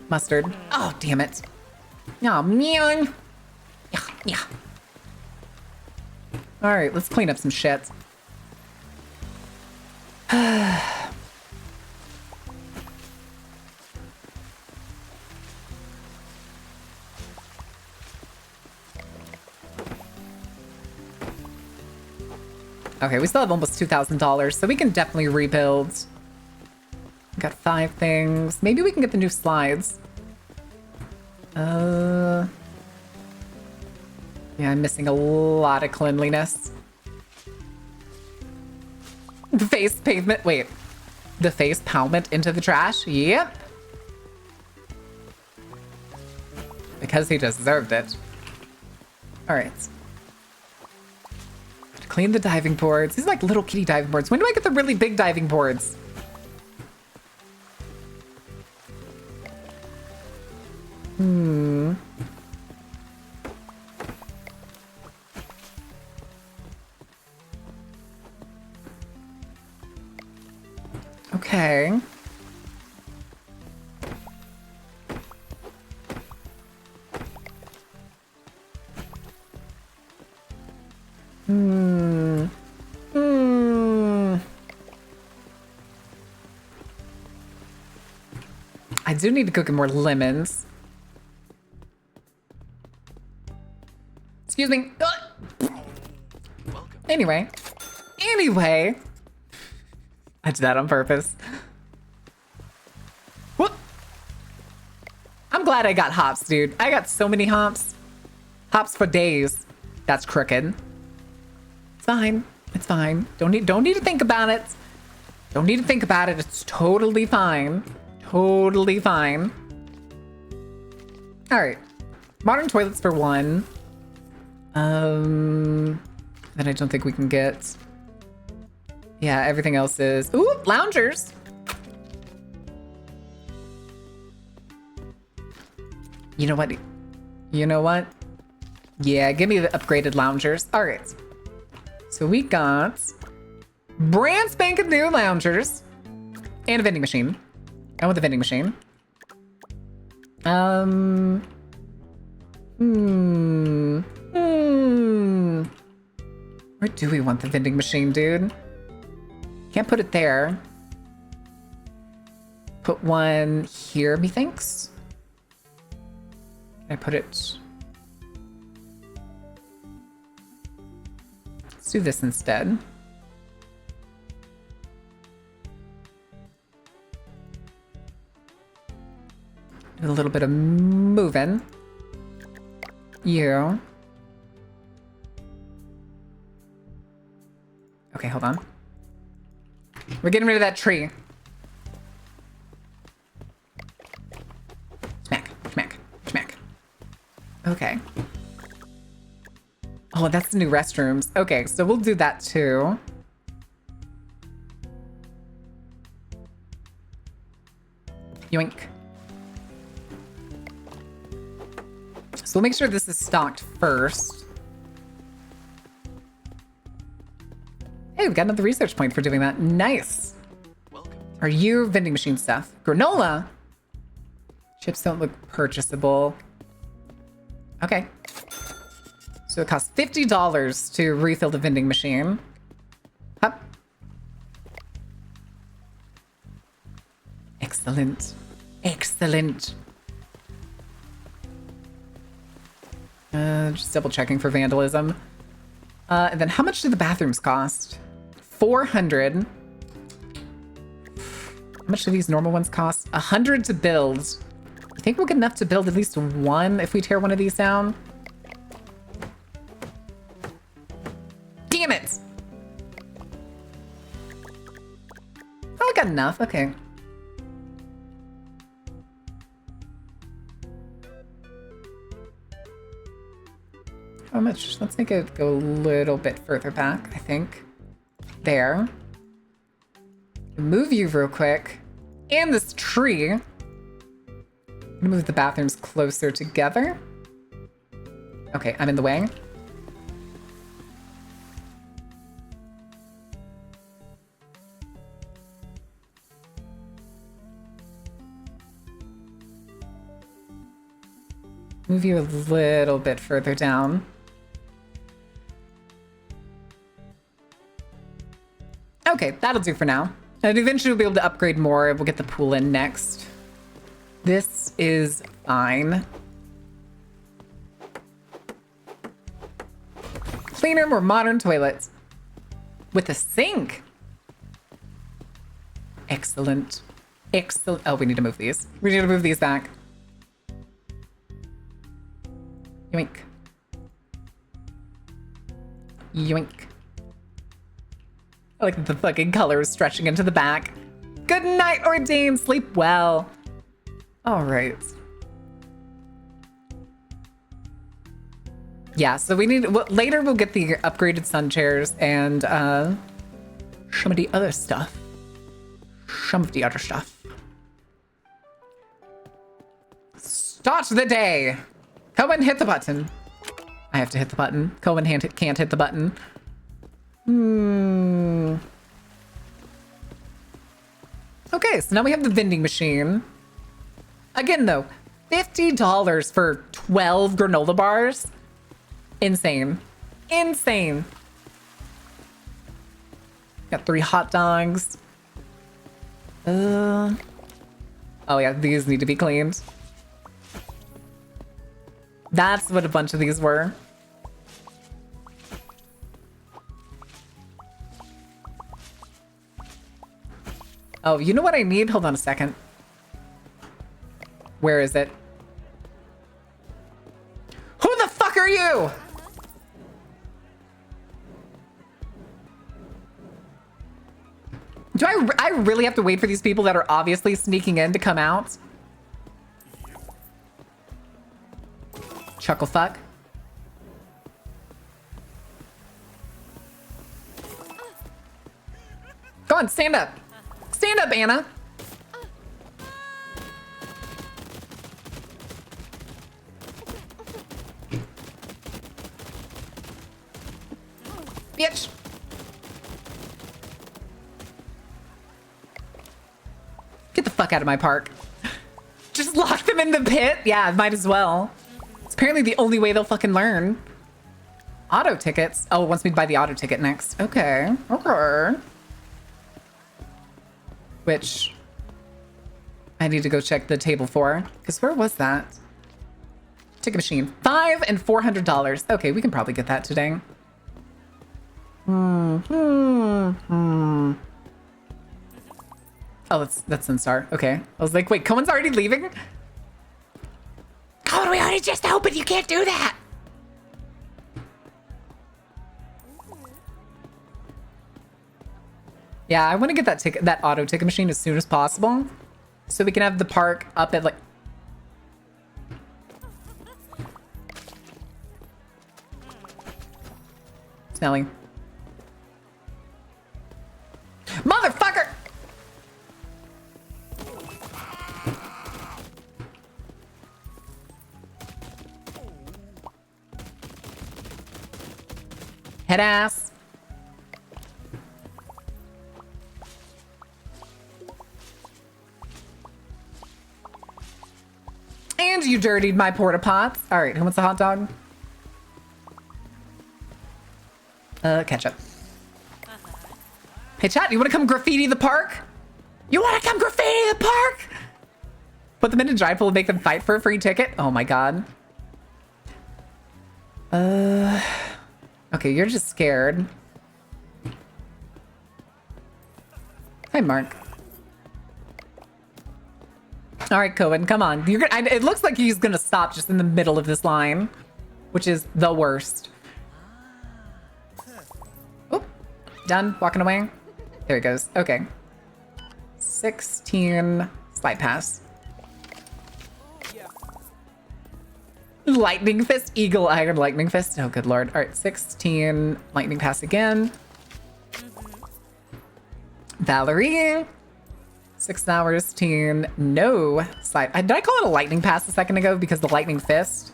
Mustard. Oh, damn it. Oh, man. Yeah, yeah. All right, let's clean up some shit. Okay, we still have almost $2,000, so we can definitely rebuild. Got 5 things. Maybe we can get the new slides. Yeah, I'm missing a lot of cleanliness. The face pavement. Wait. The face pavement into the trash? Yep. Because he deserved it. All right. Clean the diving boards. These are like little kitty diving boards. When do I get the really big diving boards? Okay. I do need to cook in more lemons. Excuse me. Anyway. I did that on purpose. Whoop. I'm glad I got hops, dude. I got so many hops. Hops for days. That's crooked. It's fine. It's fine. Don't need to think about it. Don't need to think about it. It's totally fine. Totally fine. All right. Modern toilets for 1. Then I don't think we can get. Yeah, everything else is. Ooh, loungers. You know what? You know what? Yeah, give me the upgraded loungers. All right. So we got brand spanking new loungers and a vending machine. I want the vending machine. Where do we want the vending machine, dude? Can't put it there. Put one here, methinks. Can I put it? Let's do this instead. Do a little bit of moving. You. Okay, hold on. We're getting rid of that tree. Smack, smack, smack. Okay. Oh, that's the new restrooms. Okay, so we'll do that too. Yoink. So we'll make sure this is stocked first. Hey, we got another research point for doing that. Nice. Are you vending machine stuff? Granola? Chips don't look purchasable. Okay. So it costs $50 to refill the vending machine. Hup. Excellent. Excellent. Just double checking for vandalism. And then how much do the bathrooms cost? 400. How much do these normal ones cost? 100 to build. I think we'll get enough to build at least one if we tear one of these down. Damn it! Oh, I got enough. Okay. How much? Let's make it go a little bit further back, I think. There. Move you real quick. And this tree. I'm gonna move the bathrooms closer together. Okay, I'm in the way. Move you a little bit further down. Okay, that'll do for now. And eventually we'll be able to upgrade more. We'll get the pool in next. This is fine. Cleaner, more modern toilets. With a sink. Excellent. Excellent. Oh, we need to move these. We need to move these back. Yoink. Yoink. I like the fucking colors stretching into the back. Good night, Ordained. Sleep well. All right. Yeah, so we need... Well, later we'll get the upgraded sun chairs and some of the other stuff. Start the day. Cohen, hit the button. I have to hit the button. Cohen can't hit the button. Okay, so now we have the vending machine. Again, though, $50 for 12 granola bars. Insane. Insane. Got 3 hot dogs. Oh yeah, these need to be cleaned. That's what a bunch of these were. Oh, you know what I need? Hold on a second. Where is it? Who the fuck are you? Do I really have to wait for these people that are obviously sneaking in to come out? Chuckle fuck. Go on, stand up. Stand up, Anna. Bitch. Get the fuck out of my park. Just lock them in the pit? Yeah, might as well. It's apparently the only way they'll fucking learn. Auto tickets. Oh, it wants me to buy the auto ticket next. Okay. Okay. Which I need to go check the table for. Because where was that? Ticket machine. $500 and $400. Okay, we can probably get that today. Oh, that's Sunstar. Okay. I was like, wait, Cohen's already leaving? Cohen, we already just opened. You can't do that. Yeah, I want to get that auto ticket machine as soon as possible, so we can have the park up at like. Snelling. Motherfucker! Head ass. And you dirtied my porta pots. All right, who wants a hot dog? Ketchup. Hey, chat, you want to come graffiti the park? You want to come graffiti the park? Put them in a dry pool and make them fight for a free ticket? Oh my god. Okay, you're just scared. Hi, Mark. All right, Cohen, come on. You're gonna, it looks like he's gonna stop just in the middle of this line, which is the worst. Oh, done. Walking away. There he goes. Okay. 16 slide pass. Lightning Fist, Eagle Iron, Lightning Fist. Oh, good lord. All right, 16. Lightning Pass again. Valerie. 6 hours, teen. No slide. Did I call it a Lightning Pass a second ago because the Lightning Fist?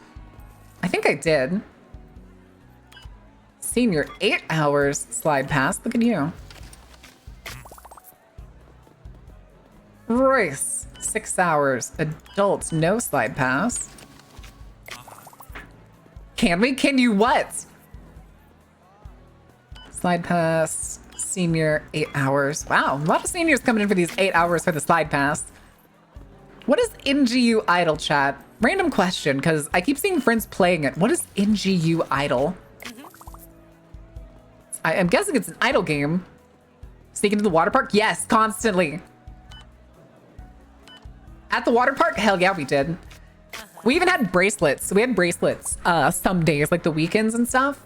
I think I did. Senior, 8 hours slide pass. Look at you. Royce, 6 hours. Adult, no slide pass. Can we? Can you what? Slide pass. Senior, 8 hours. Wow, a lot of seniors coming in for these 8 hours for the slide pass. What is NGU Idol, chat? Random question, because I keep seeing friends playing it. What is NGU Idol? I'm guessing it's an idle game. Sneak into the water park? Yes, constantly. At the water park? Hell yeah, we did. We even had bracelets. We had bracelets some days, like the weekends and stuff.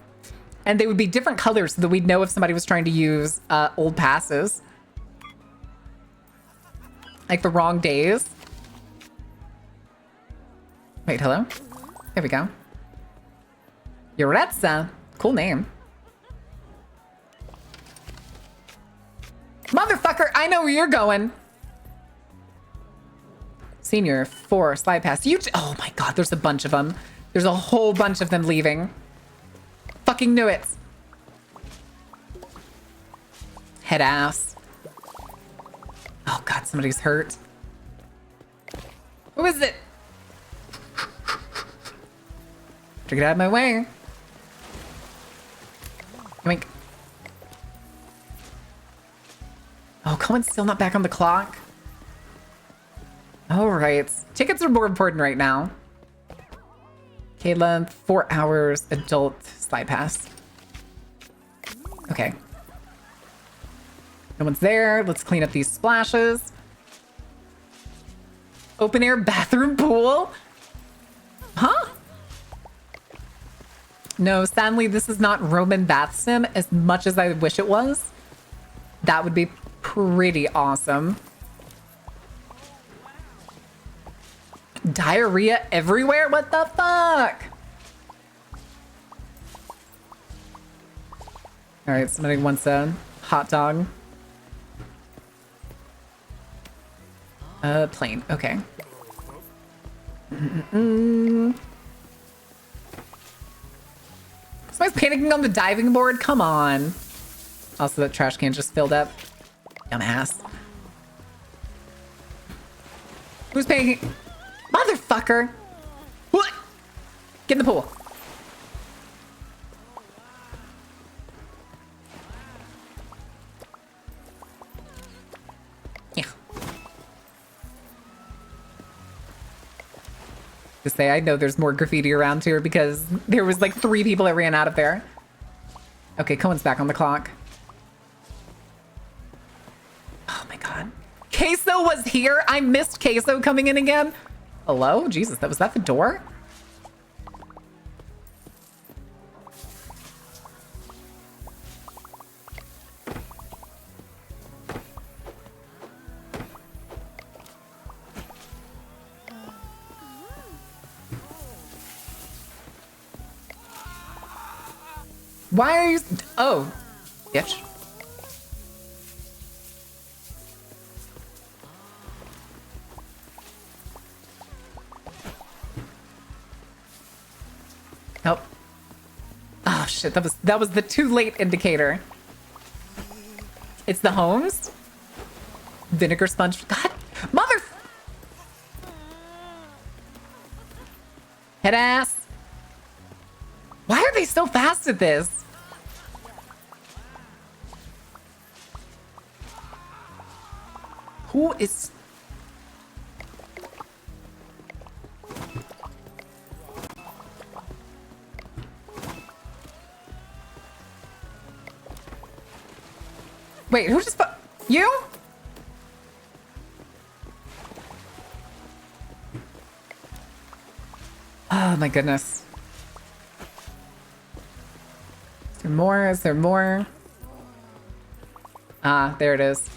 And they would be different colors so that we'd know if somebody was trying to use old passes. Like the wrong days. Wait, hello? There we go. Yoretsa. Cool name. Motherfucker, I know where you're going. Senior, 4, slide pass. Oh my god, there's a bunch of them. There's a whole bunch of them leaving. Fucking knew it. Head ass. Oh god, somebody's hurt. Who is it? To get out of my way. Yoink. Oh, Cohen's still not back on the clock. All right. Tickets are more important right now. Kayla, 4 hours, adult, slide pass. Okay. No one's there. Let's clean up these splashes. Open air bathroom pool? Huh? No, sadly, this is not Roman Bath Sim as much as I wish it was. That would be pretty awesome. Diarrhea everywhere? What the fuck? All right, somebody wants a hot dog. Plane. Okay. Somebody's panicking on the diving board? Come on. Also, that trash can just filled up. Dumbass. Who's paying? Motherfucker! What? Get in the pool. Yeah. To say, I know there's more graffiti around here because there was like 3 people that ran out of there. Okay, Cohen's back on the clock. Oh my god. Queso was here? I missed Queso coming in again? Hello? Jesus, was that the door? Why are you... Oh. Bitch. Nope. Oh shit, that was the too late indicator. It's the homes? Vinegar sponge. God, mother. Head ass. Why are they so fast at this? Who is... Wait, who just you? Oh my goodness. Is there more? Is there more? Ah, there it is.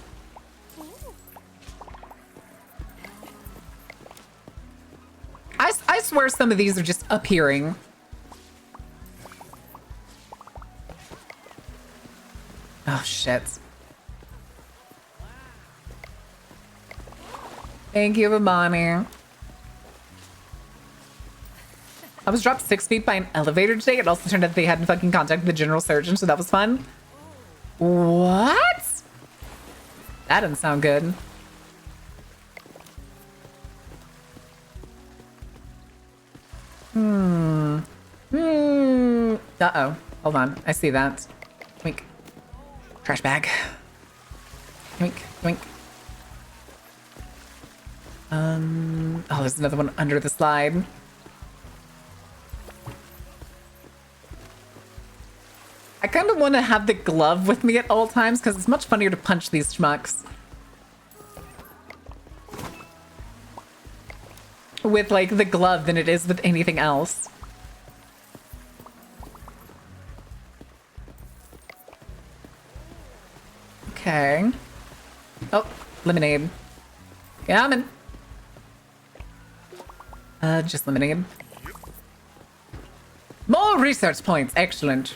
I swear sure some of these are just appearing. Oh, shit. Thank you, Imani. I was dropped 6 feet by an elevator today. It also turned out they hadn't fucking contacted the general surgeon, so that was fun. What? That didn't sound good. Uh-oh. Hold on. I see that. Wink. Trash bag. Wink. Wink. Oh, there's another one under the slide. I kind of want to have the glove with me at all times because it's much funnier to punch these schmucks with like the glove than it is with anything else. Okay. Oh, lemonade. Yeah, I'm in. Just lemonade. More research points. Excellent.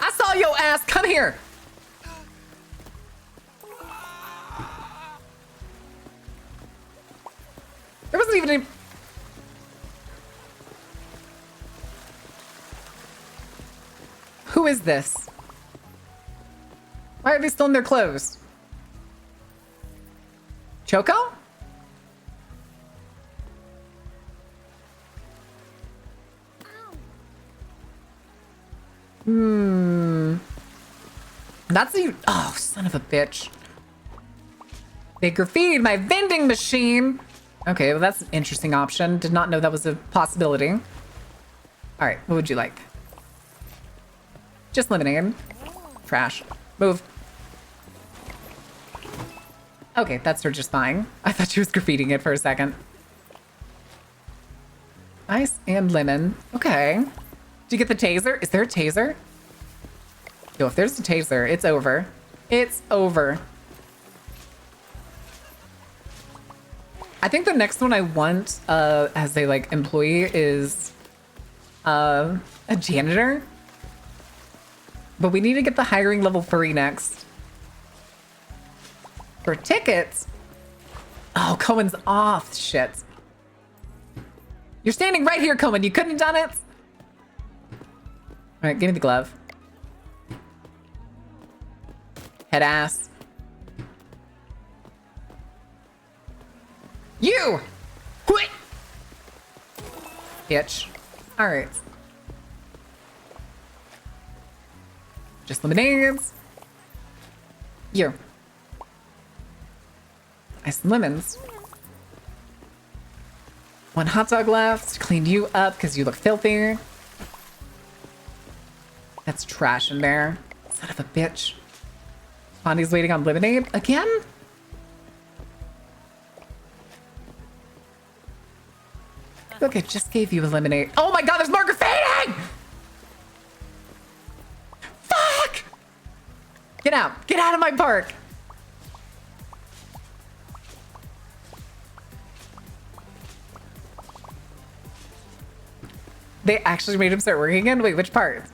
I saw your ass. Come here. There wasn't even any... Who is this? Why are they still in their clothes? Choco? That's you. Oh, son of a bitch. They graffitied my vending machine. Okay, well, that's an interesting option. Did not know that was a possibility. All right, what would you like? Just lemonade. Trash. Move. Okay, that's her just fine. I thought she was graffitiing it for a second. Ice and lemon. Okay. Do you get the taser? Is there a taser? Yo, if there's a taser, it's over. It's over. I think the next one I want as a like employee is a janitor. But we need to get the hiring level 3 next. For tickets. Oh, Cohen's off. Shit. You're standing right here, Cohen. You couldn't have done it. All right, give me the glove. Head ass. You! Quit! Bitch. All right. Just lemonades. You. Ice and lemons. 1 hot dog left. Cleaned you up because you look filthy. That's trash in there. Son of a bitch. Bonnie's waiting on lemonade again? Look, I just gave you a lemonade. Oh my god, there's more graffiti! Fuck! Get out. Get out of my park. They actually made him start working again? Wait, which part?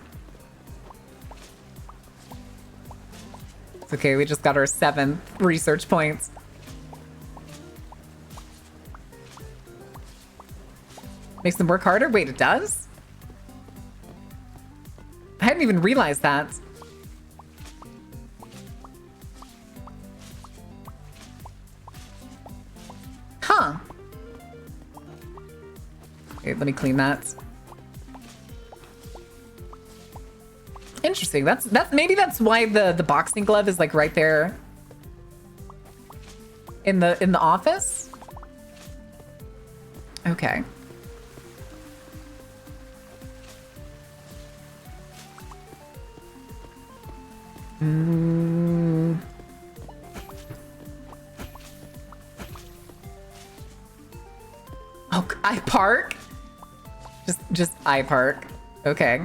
It's okay, we just got our 7th research points. Makes them work harder? Wait, it does? I hadn't even realized that. Huh. Okay, let me clean that. Interesting. That's maybe that's why the boxing glove is like right there in the office. Okay. Oh, I park? Just I park. Okay.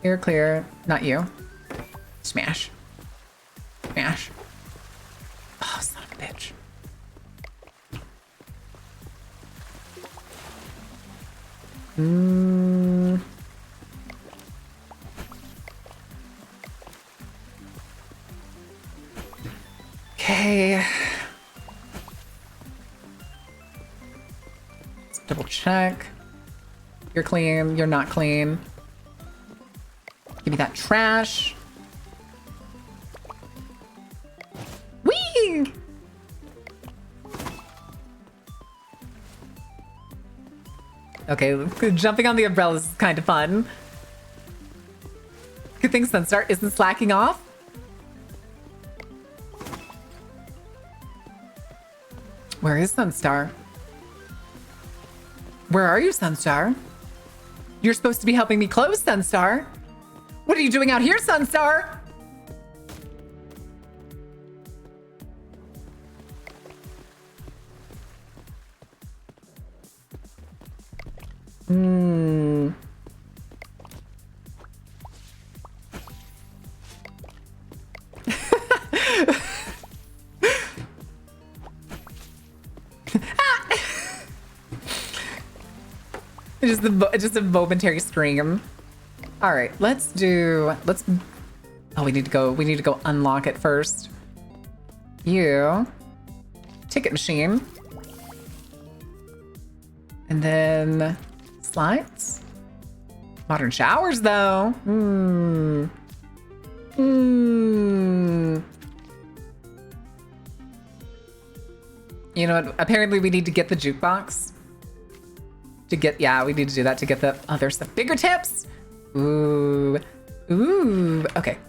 You're clear. Not you. Smash. Smash. Oh, son of a bitch. Okay. Let's double check. You're clean. You're not clean. Give me that trash. Whee! Okay, jumping on the umbrellas is kind of fun. Good thing Sunstar isn't slacking off. Where is Sunstar? Where are you, Sunstar? You're supposed to be helping me close, Sunstar. What are you doing out here, Sunstar? Just a momentary scream. All right, let's. Oh, we need to go unlock it first. You. Ticket machine. And then slides. Modern showers, though. You know what? Apparently we need to get the jukebox. We need to do that to get the other stuff. Bigger tips. Ooh. Okay.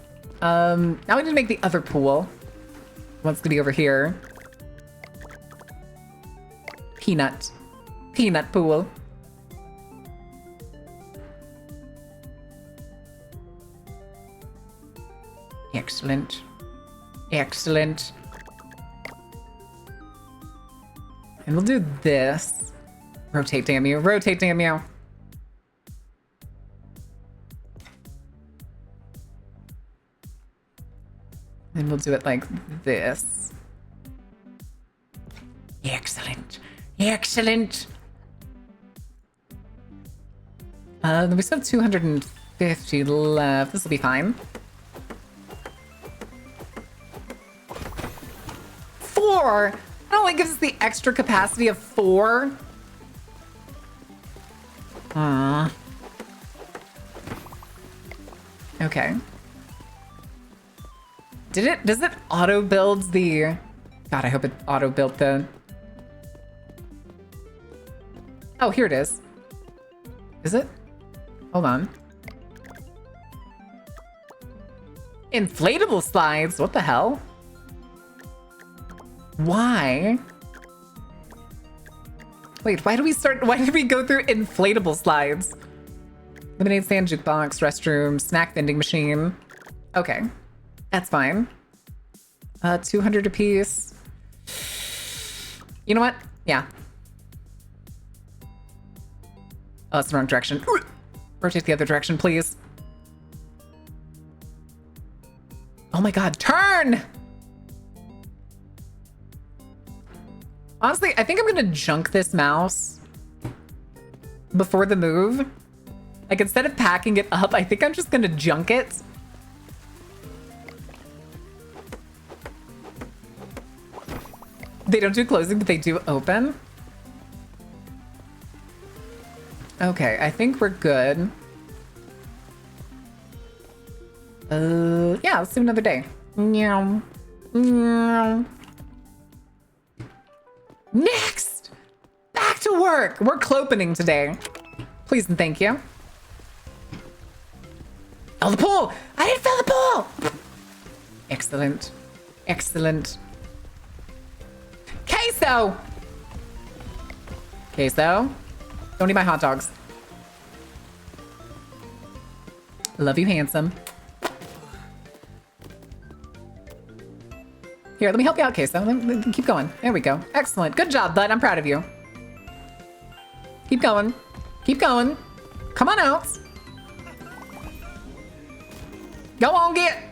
Now we need to make the other pool. One's gonna be over here. Peanut pool. Excellent. And we'll do this. Rotate, damn you. And we'll do it like this. Excellent. We still have 250 left. This will be fine. 4! That only gives us the extra capacity of 4. Okay. Does it auto build the... God, I hope it auto built the... Oh, here it is. Is it? Hold on. Inflatable slides? What the hell? Why? Wait, why did we go through inflatable slides? Lemonade stand, jukebox, restroom, snack vending machine. Okay, that's fine. 200 apiece. You know what? Yeah. Oh, that's the wrong direction. Rotate the other direction, please. Oh my God, turn! Honestly, I think I'm gonna junk this mouse before the move. Like, instead of packing it up, I think I'm just gonna junk it. They don't do closing, but they do open. Okay, I think we're good. Yeah, let's do another day. Meow. Meow. Next! Back to work! We're clopening today. Please and thank you. Oh, the pool! I didn't fill the pool! Excellent. Excellent. Queso! Queso. Don't eat my hot dogs. Love you, handsome. Here, let me help you out, Queso. Keep going. There we go. Excellent. Good job, bud. I'm proud of you. Keep going. Keep going. Come on out. Go on, get.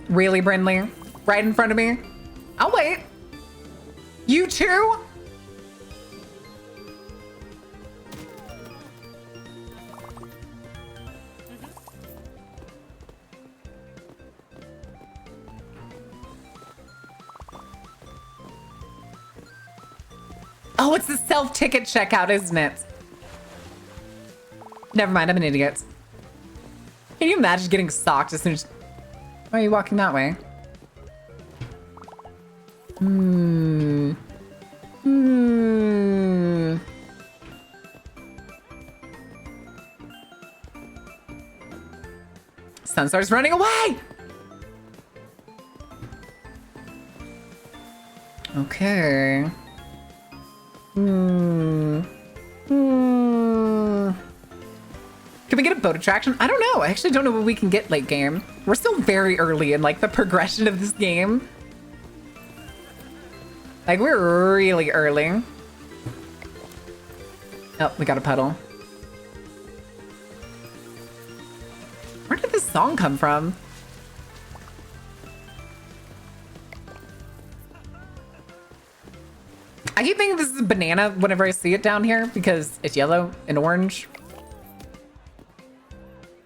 Really, Brindley? Right in front of me? I'll wait. You too? Oh, it's the self-ticket checkout, isn't it? Never mind, I'm an idiot. Can you imagine getting socked as soon as... Why are you walking that way? Sunstar's running away! Okay. Can we get a boat attraction? I don't know. I actually don't know what we can get late game. We're still very early in like the progression of this game. Like we're really early. Oh, we got a puddle. Where did this song come from? I keep thinking this is a banana whenever I see it down here because it's yellow and orange.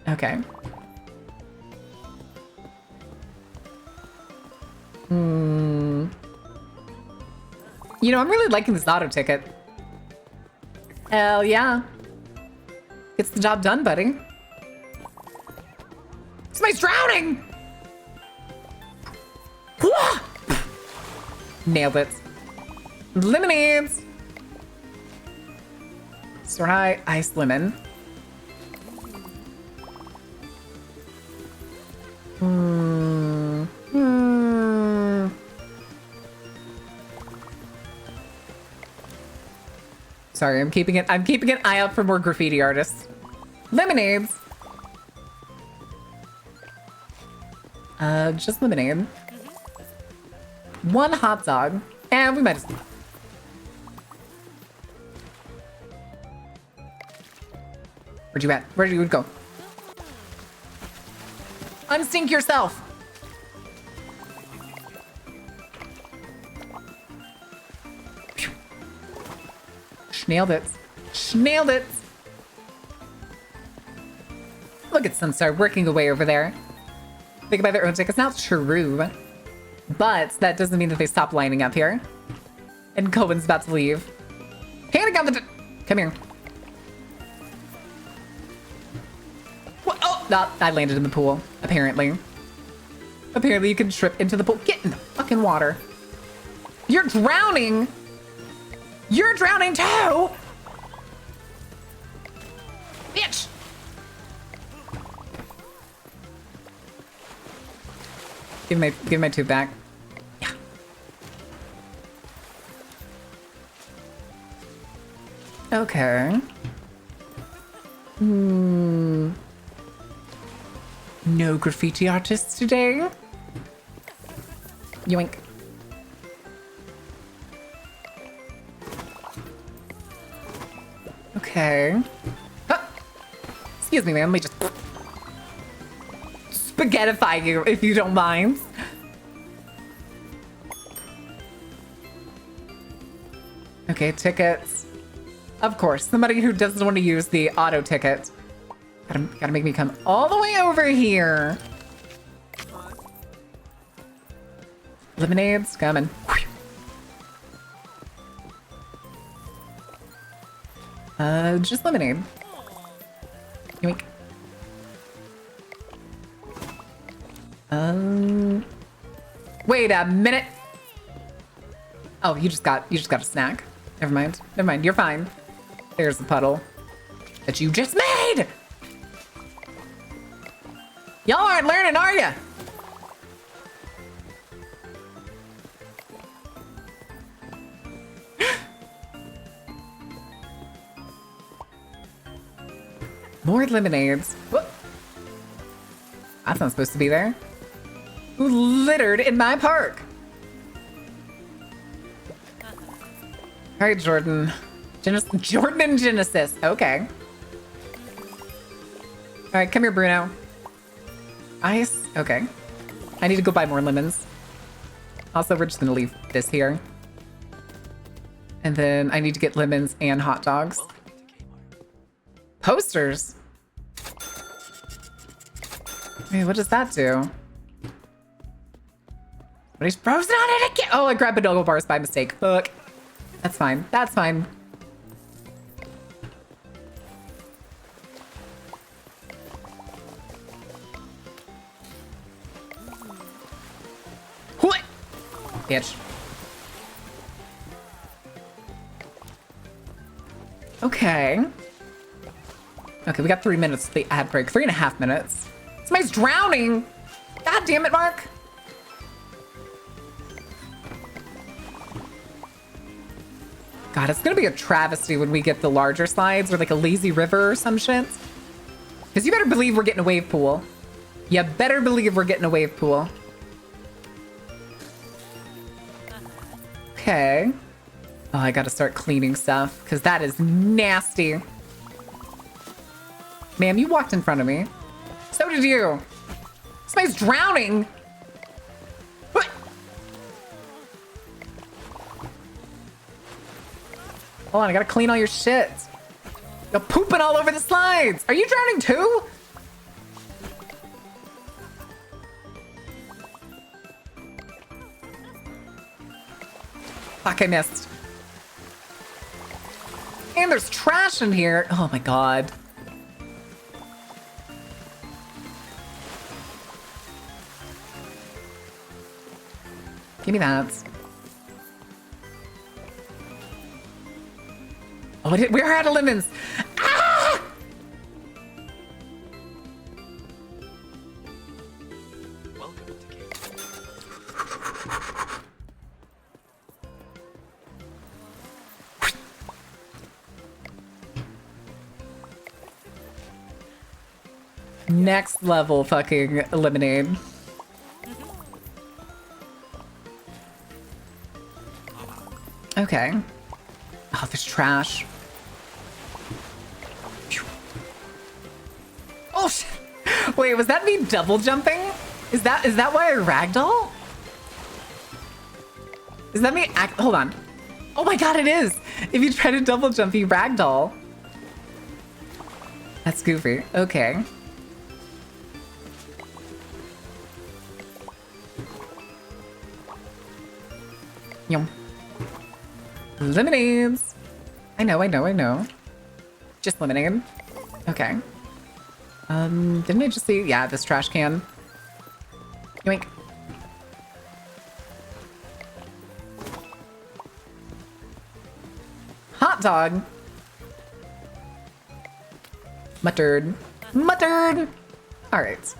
Okay. You know, I'm really liking this auto ticket. Hell yeah. Gets the job done, buddy. Somebody's drowning! Nailed it. Lemonades! Sorai ice lemon. Sorry, I'm keeping an eye out for more graffiti artists. Lemonades. Just lemonade. One hot dog. And we might as well. Where'd you at? Where'd you go? Unstink yourself. Nailed it. Nailed it. Look at Sunstar working away over there. They can buy their own tickets. Now true. But that doesn't mean that they stop lining up here. And Cohen's about to leave. Panic on the... Come here. What? Oh, no, I landed in the pool, apparently. Apparently you can trip into the pool. Get in the fucking water. You're drowning. You're drowning too! Bitch! Give me my tube back. Yeah. Okay. No graffiti artists today. Yoink. Okay. Oh. Excuse me, man. Let me just spaghettify you if you don't mind. Okay, tickets. Of course, somebody who doesn't want to use the auto ticket. Gotta make me come all the way over here. Lemonade's coming. Just lemonade. Yoink. Wait a minute. Oh, you just got a snack. Never mind. Never mind. You're fine. There's the puddle that you just made. Y'all aren't learning, are ya? More lemonades. What? That's not supposed to be there. Who littered in my park? All right, Jordan. Jordan and Genesis. Okay. All right, come here, Bruno. Ice. Okay. I need to go buy more lemons. Also, we're just gonna leave this here. And then I need to get lemons and hot dogs. Posters? Wait, what does that do? But he's frozen on it again. Oh, I grabbed bonobos bars by mistake. Fuck. That's fine. That's fine. What? Bitch. Okay. Okay, we got 3 minutes to the ad break. 3.5 minutes. Somebody's drowning! God damn it, Mark! God, it's gonna be a travesty when we get the larger slides or like a lazy river or some shit. Because you better believe we're getting a wave pool. You better believe we're getting a wave pool. Okay. Oh, I gotta start cleaning stuff because that is nasty. Ma'am, you walked in front of me. So did you. Somebody's drowning. What? Hold on, I gotta clean all your shit. You're pooping all over the slides. Are you drowning too? Fuck, I missed. And there's trash in here. Oh my god. Give me that. Oh, we're out of lemons. Ah! Welcome to Cape. Next level fucking lemonade. Okay. Oh, there's trash. Oh, shit. Wait, was that me double jumping? Is that why I ragdoll? Is that me hold on. Oh my god, it is. If you try to double jump, you ragdoll. That's goofy. Okay. Yum. Lemonades. I know. Just lemonade. Okay. Didn't I just see? Yeah, this trash can. Yoink. Hot dog. Muttered. Muttered! Alright.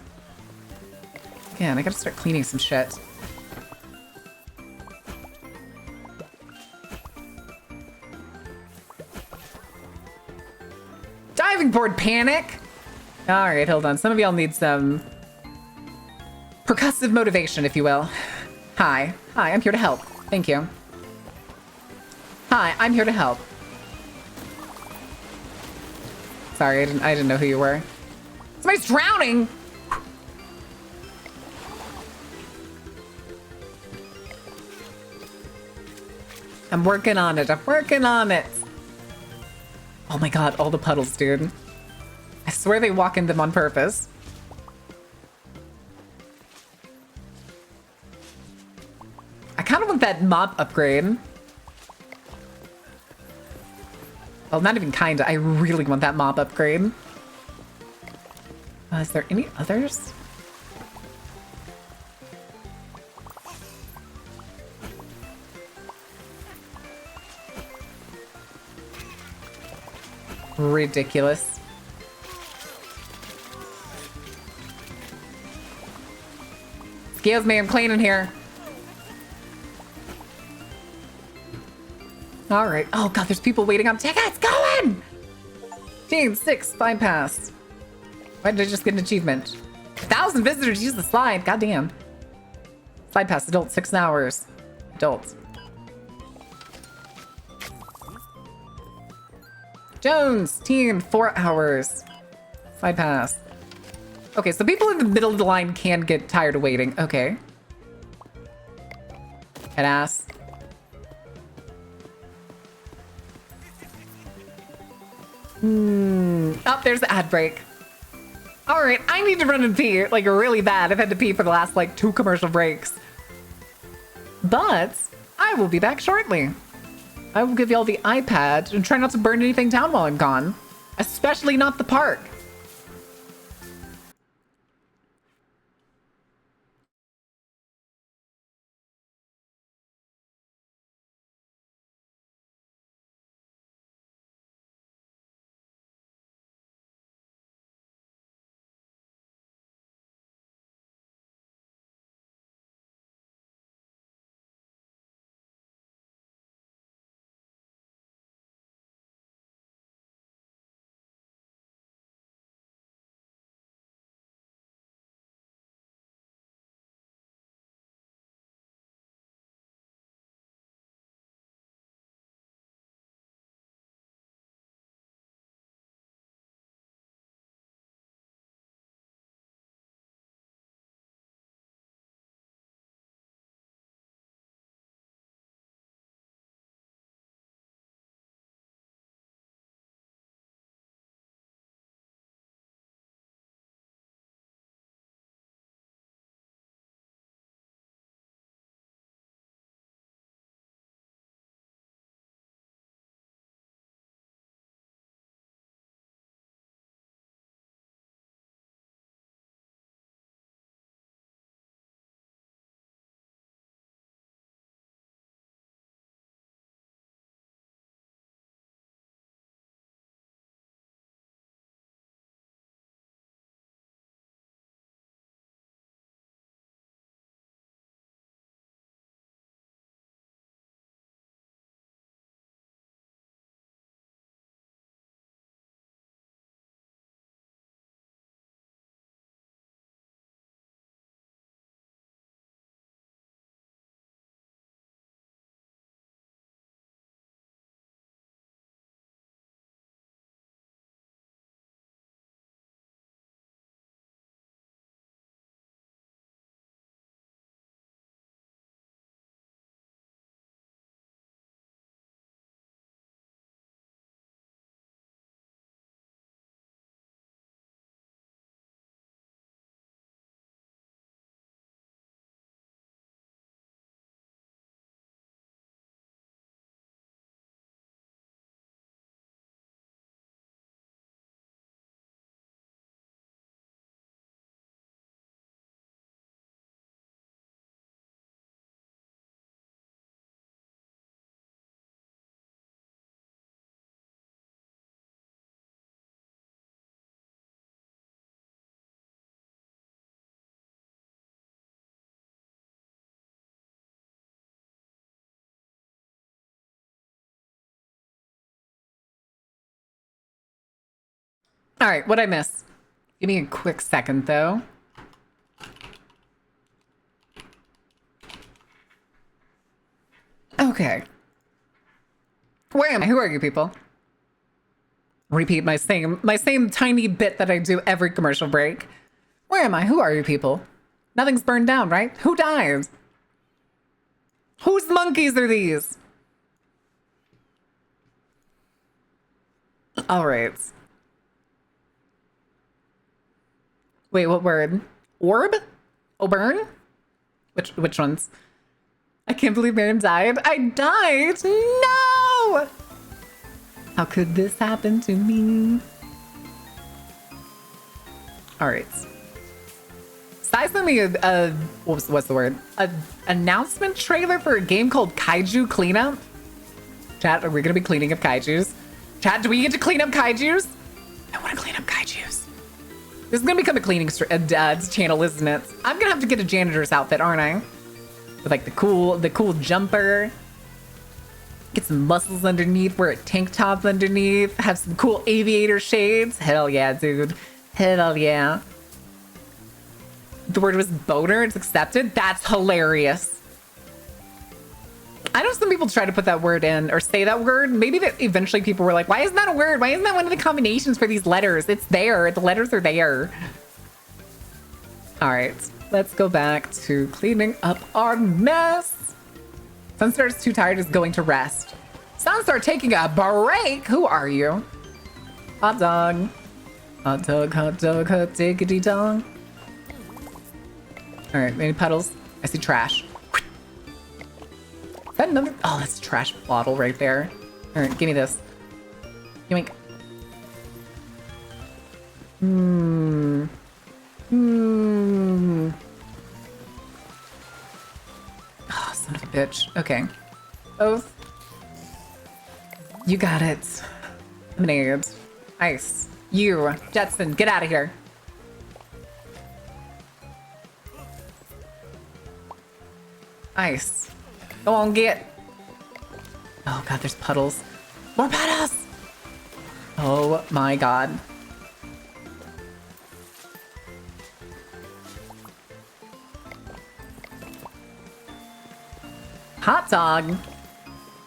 Man, I gotta start cleaning some shit. Diving board panic! Alright, hold on. Some of y'all need some percussive motivation, if you will. Hi. Hi, I'm here to help. Thank you. Hi, I'm here to help. Sorry, I didn't know who you were. Somebody's drowning! I'm working on it. I'm working on it. Oh my god, all the puddles, dude. I swear they walk in them on purpose. I kind of want that mop upgrade. Well, not even kinda. I really want that mop upgrade. Is there any others? Ridiculous. Excuse me, I'm cleaning here. All right. Oh god, there's people waiting on tickets. Go in! Team 6, slide pass. Why did I just get an achievement? 1,000 visitors use the slide. Goddamn. Slide pass, adult, 6 hours. Adults. Jones, teen, 4 hours. Slide pass. Okay, so people in the middle of the line can get tired of waiting. Okay. Head ass. Oh, there's the ad break. All right, I need to run and pee, like really bad. I've had to pee for the last like 2 commercial breaks. But I will be back shortly. I will give y'all the iPad and try not to burn anything down while I'm gone. Especially not the park. All right, what'd I miss? Give me a quick second, though. Okay. Where am I? Who are you people? Repeat my same tiny bit that I do every commercial break. Where am I? Who are you people? Nothing's burned down, right? Who died? Whose monkeys are these? All right. Wait, what word? Orb? Oburn? Which ones? I can't believe Miriam died. I died! No! How could this happen to me? All right. Sai sent me what's the word? A announcement trailer for a game called Kaiju Cleanup. Chat, are we gonna be cleaning up kaijus? Chat, do we get to clean up kaijus? I want to clean up kaijus. This is gonna become a cleaning channel, isn't it? I'm gonna have to get a janitor's outfit, aren't I? With like the cool jumper. Get some muscles underneath, wear a tank top underneath, have some cool aviator shades. Hell yeah, dude. Hell yeah. The word was boner, it's accepted. That's hilarious. I know some people try to put that word in or say that word. Maybe that eventually people were like, why isn't that a word? Why isn't that one of the combinations for these letters? It's there. The letters are there. All right, let's go back to cleaning up our mess. Sunstar's too tired, is going to rest. Sunstar taking a break. Who are you? Hot dog. Hot dog, hot dog, hot diggity dog. All right, any puddles? I see trash. Did that another? Oh, that's a trash bottle right there. All right, give me this. Yoink. Hmm. Hmm. Oh, son of a bitch. Okay. Both. You got it. Lemonade. Ice. You. Jetson, get out of here. Ice. Go on, get. Oh god, there's puddles. More puddles! Oh my god. Hot dog.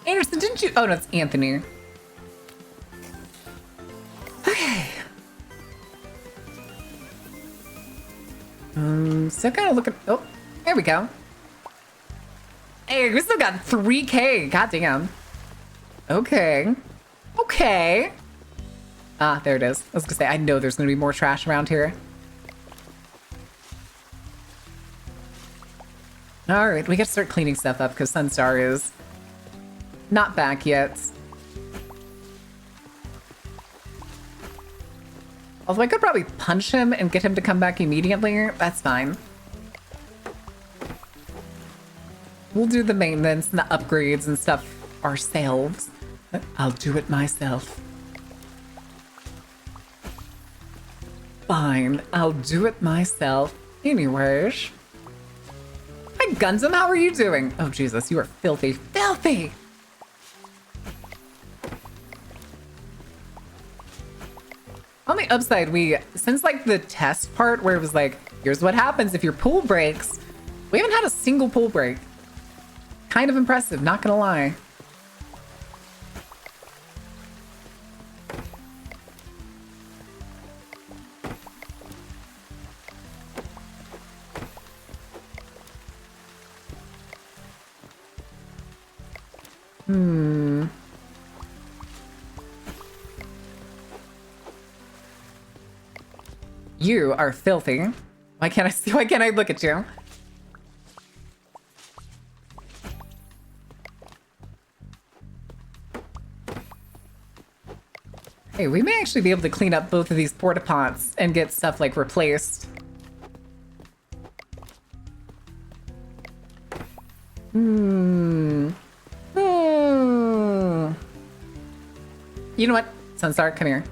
Anderson, didn't you? Oh no, it's Anthony. Okay. Still kind of looking. Oh, there we go. Hey, we still got 3K. God damn. Okay. Okay. Ah, there it is. I was gonna say, I know there's gonna be more trash around here. All right, we gotta start cleaning stuff up because Sunstar is not back yet. Although I could probably punch him and get him to come back immediately. That's fine. We'll do the maintenance and the upgrades and stuff ourselves. I'll do it myself. Fine, I'll do it myself. Anyways. Hi, Gundam, how are you doing? Oh, Jesus, you are filthy. Filthy! On the upside, since like the test part where it was like, here's what happens if your pool breaks, we haven't had a single pool break. Kind of impressive, not gonna lie. You are filthy. Why can't I see? Why can't I look at you? Hey, we may actually be able to clean up both of these porta pots and get stuff like replaced. You know what? Sunstar, come here.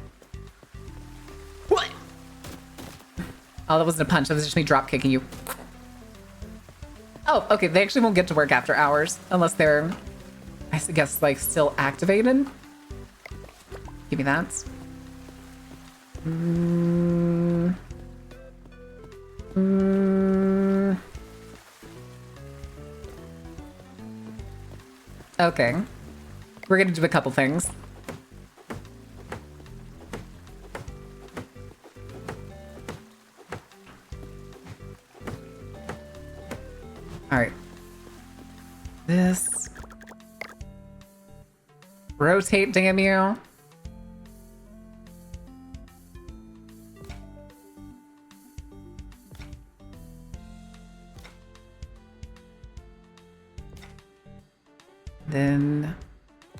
What? Oh, that wasn't a punch. That was just me drop kicking you. Oh, okay. They actually won't get to work after hours unless they're, I guess, like still activated. Give me that. Okay. We're gonna do a couple things. All right. This. Rotate, damn you. Then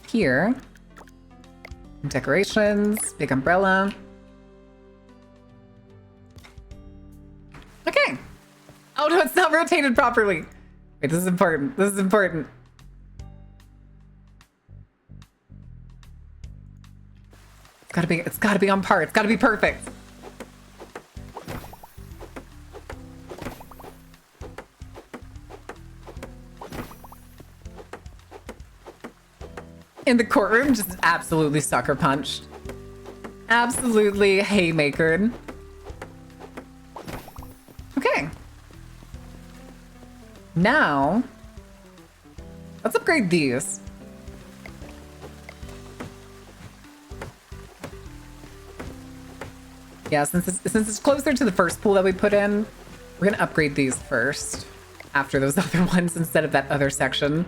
here, decorations, big umbrella. Okay. Oh no, it's not rotated properly. Wait, this is important. This is important. It's gotta be on par. It's gotta be perfect. In the courtroom, just absolutely sucker punched. Absolutely haymakered. Okay. Now, let's upgrade these. Yeah, since it's closer to the first pool that we put in, we're gonna upgrade these first after those other ones instead of that other section.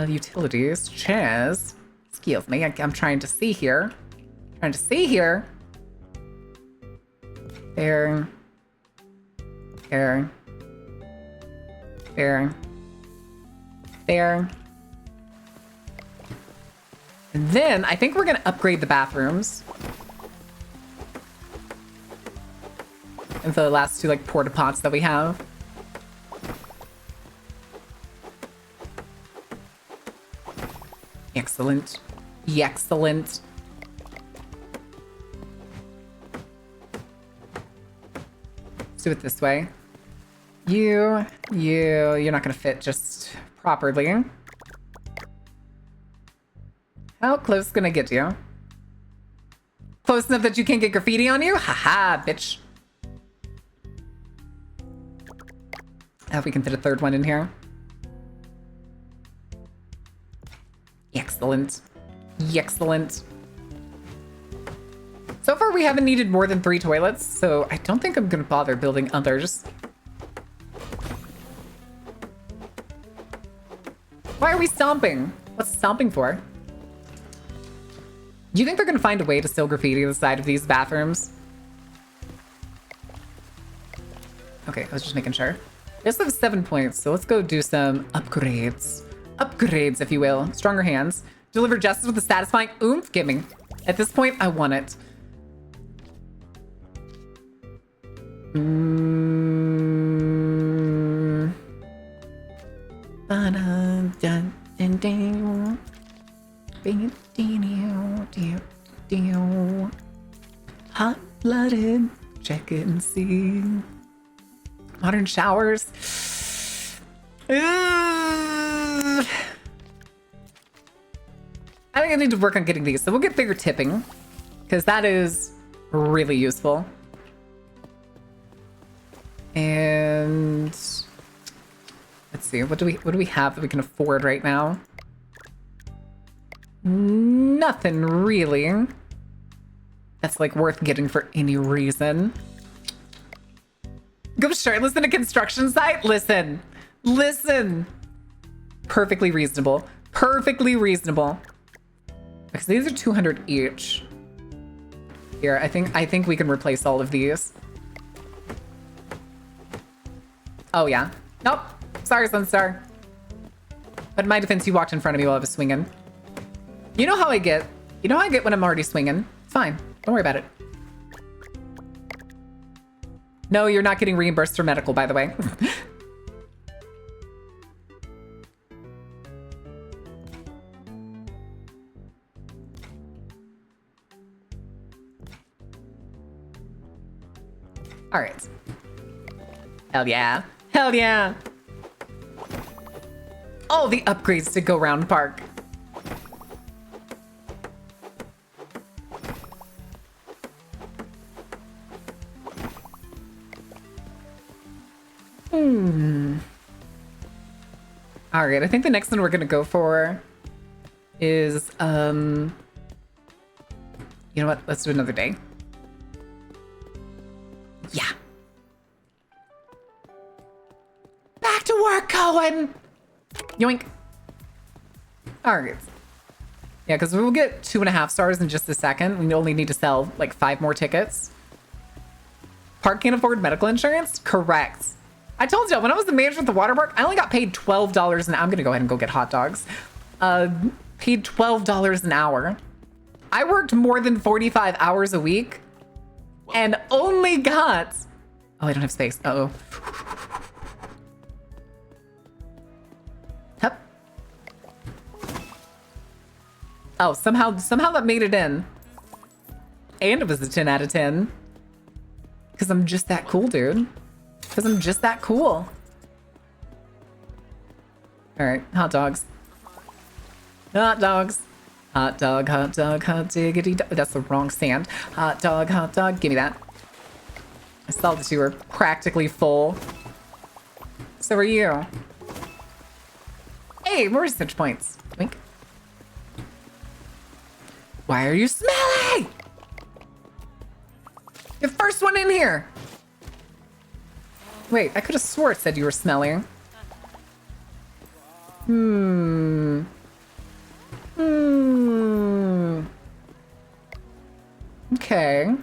Utilities, chairs. Excuse me, I'm trying to see here. Trying to see here. There. There. There. There. And then I think we're gonna upgrade the bathrooms. And the last two like porta pots that we have. Excellent. Excellent. Let's do it this way. You're not gonna fit just properly. How close can I get you? Close enough that you can't get graffiti on you? Haha, bitch. I hope we can fit a third one in here. Excellent. Excellent. So far, we haven't needed more than 3 toilets, so I don't think I'm gonna bother building others. Why are we stomping? What's stomping for? Do you think they're gonna find a way to still graffiti the side of these bathrooms? Okay, I was just making sure. This has 7 points, so let's go do some upgrades. Upgrades, if you will. Stronger hands. Deliver justice with a satisfying oomph. Give me. At this point, I want it. Hot-blooded. Check it and see. Modern showers. I think I need to work on getting these. So we'll get bigger tipping, because that is really useful. And let's see, what do we have that we can afford right now? Nothing really. That's like worth getting for any reason. Go shirtless in a construction site? Listen. Listen. Perfectly reasonable. Perfectly reasonable. Because these are 200 each. Here, I think we can replace all of these. Oh yeah. Nope. Sorry, Sunstar. But in my defense, you walked in front of me while I was swinging. You know how I get. You know how I get when I'm already swinging. It's fine. Don't worry about it. No, you're not getting reimbursed for medical, by the way. All right. Hell yeah. Hell yeah. All the upgrades to go round park. All right, I think the next one we're gonna go for is, you know what? Let's do another day. Yeah. Back to work, Cohen! Yoink. All right. Yeah, because we'll get 2.5 stars in just a second. We only need to sell like 5 more tickets. Park can't afford medical insurance? Correct. I told you, when I was the manager at the Waterpark, I only got paid $12 an hour. I'm gonna go ahead and go get hot dogs. Paid $12 an hour. I worked more than 45 hours a week and only got... Oh, I don't have space. Uh-oh. Hup. Oh, somehow that made it in. And it was a 10 out of 10. Because I'm just that cool, dude. Because I'm just that cool. All right, hot dogs. Hot dogs. Hot dog, hot dog, hot diggity dog. That's the wrong sand. Hot dog, give me that. I saw that you were practically full. So are you. Hey, more research points. Wink. Why are you smelly? The first one in here. Wait, I could have swore it said you were smelling. Okay.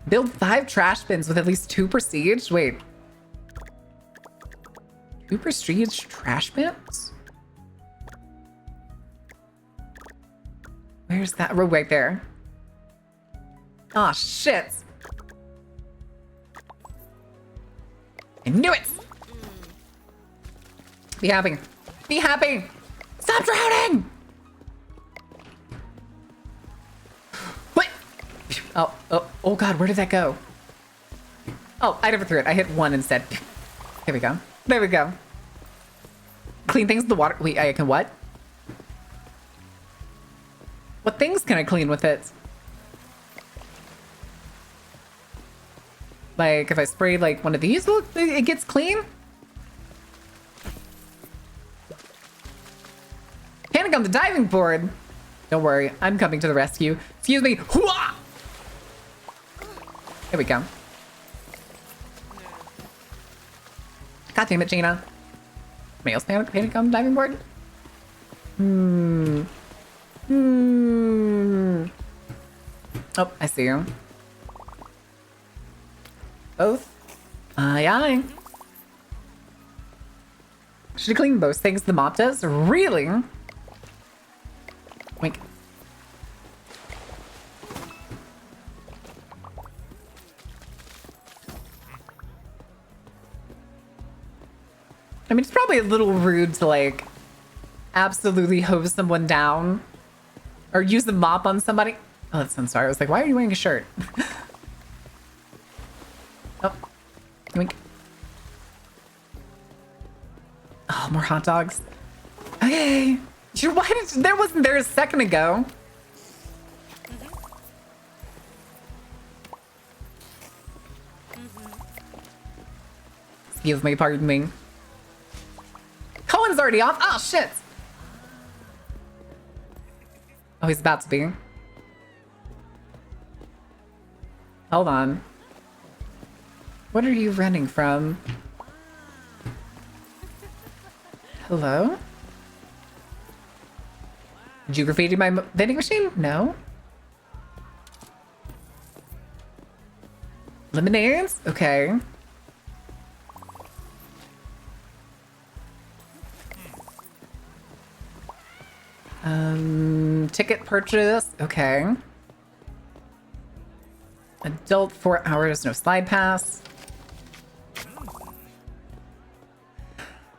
Build 5 trash bins with at least 2 prestige? Wait. 2 prestige trash bins? Where's that road right there? Oh shit. I knew it. Be happy. Be happy. Stop drowning. What? Oh God, where did that go? Oh, I never threw it. I hit one instead. There we go. There we go. Clean things in the water. Wait, I can what? What things can I clean with it? Like, if I spray, like, one of these, look, it gets clean? Panic on the diving board! Don't worry, I'm coming to the rescue. Excuse me. Hooah! There we go. God damn it, Gina. Males panic on the diving board? Oh, I see you. Both? Aye, aye. Should I clean most things the mop does? Really? Wink. I mean, it's probably a little rude to, like, absolutely hose someone down or use the mop on somebody. Oh, that sounds sorry. I was like, why are you wearing a shirt? Oh, wink. Oh, more hot dogs. Okay. Why did there wasn't there a second ago? Excuse me, pardon me. Cohen's already off. Oh shit. Oh, he's about to be. Hold on. What are you running from? Hello? Did you graffiti my vending machine? No. Lemonades? Okay. Ticket purchase. Okay. Adult 4 hours, no slide pass.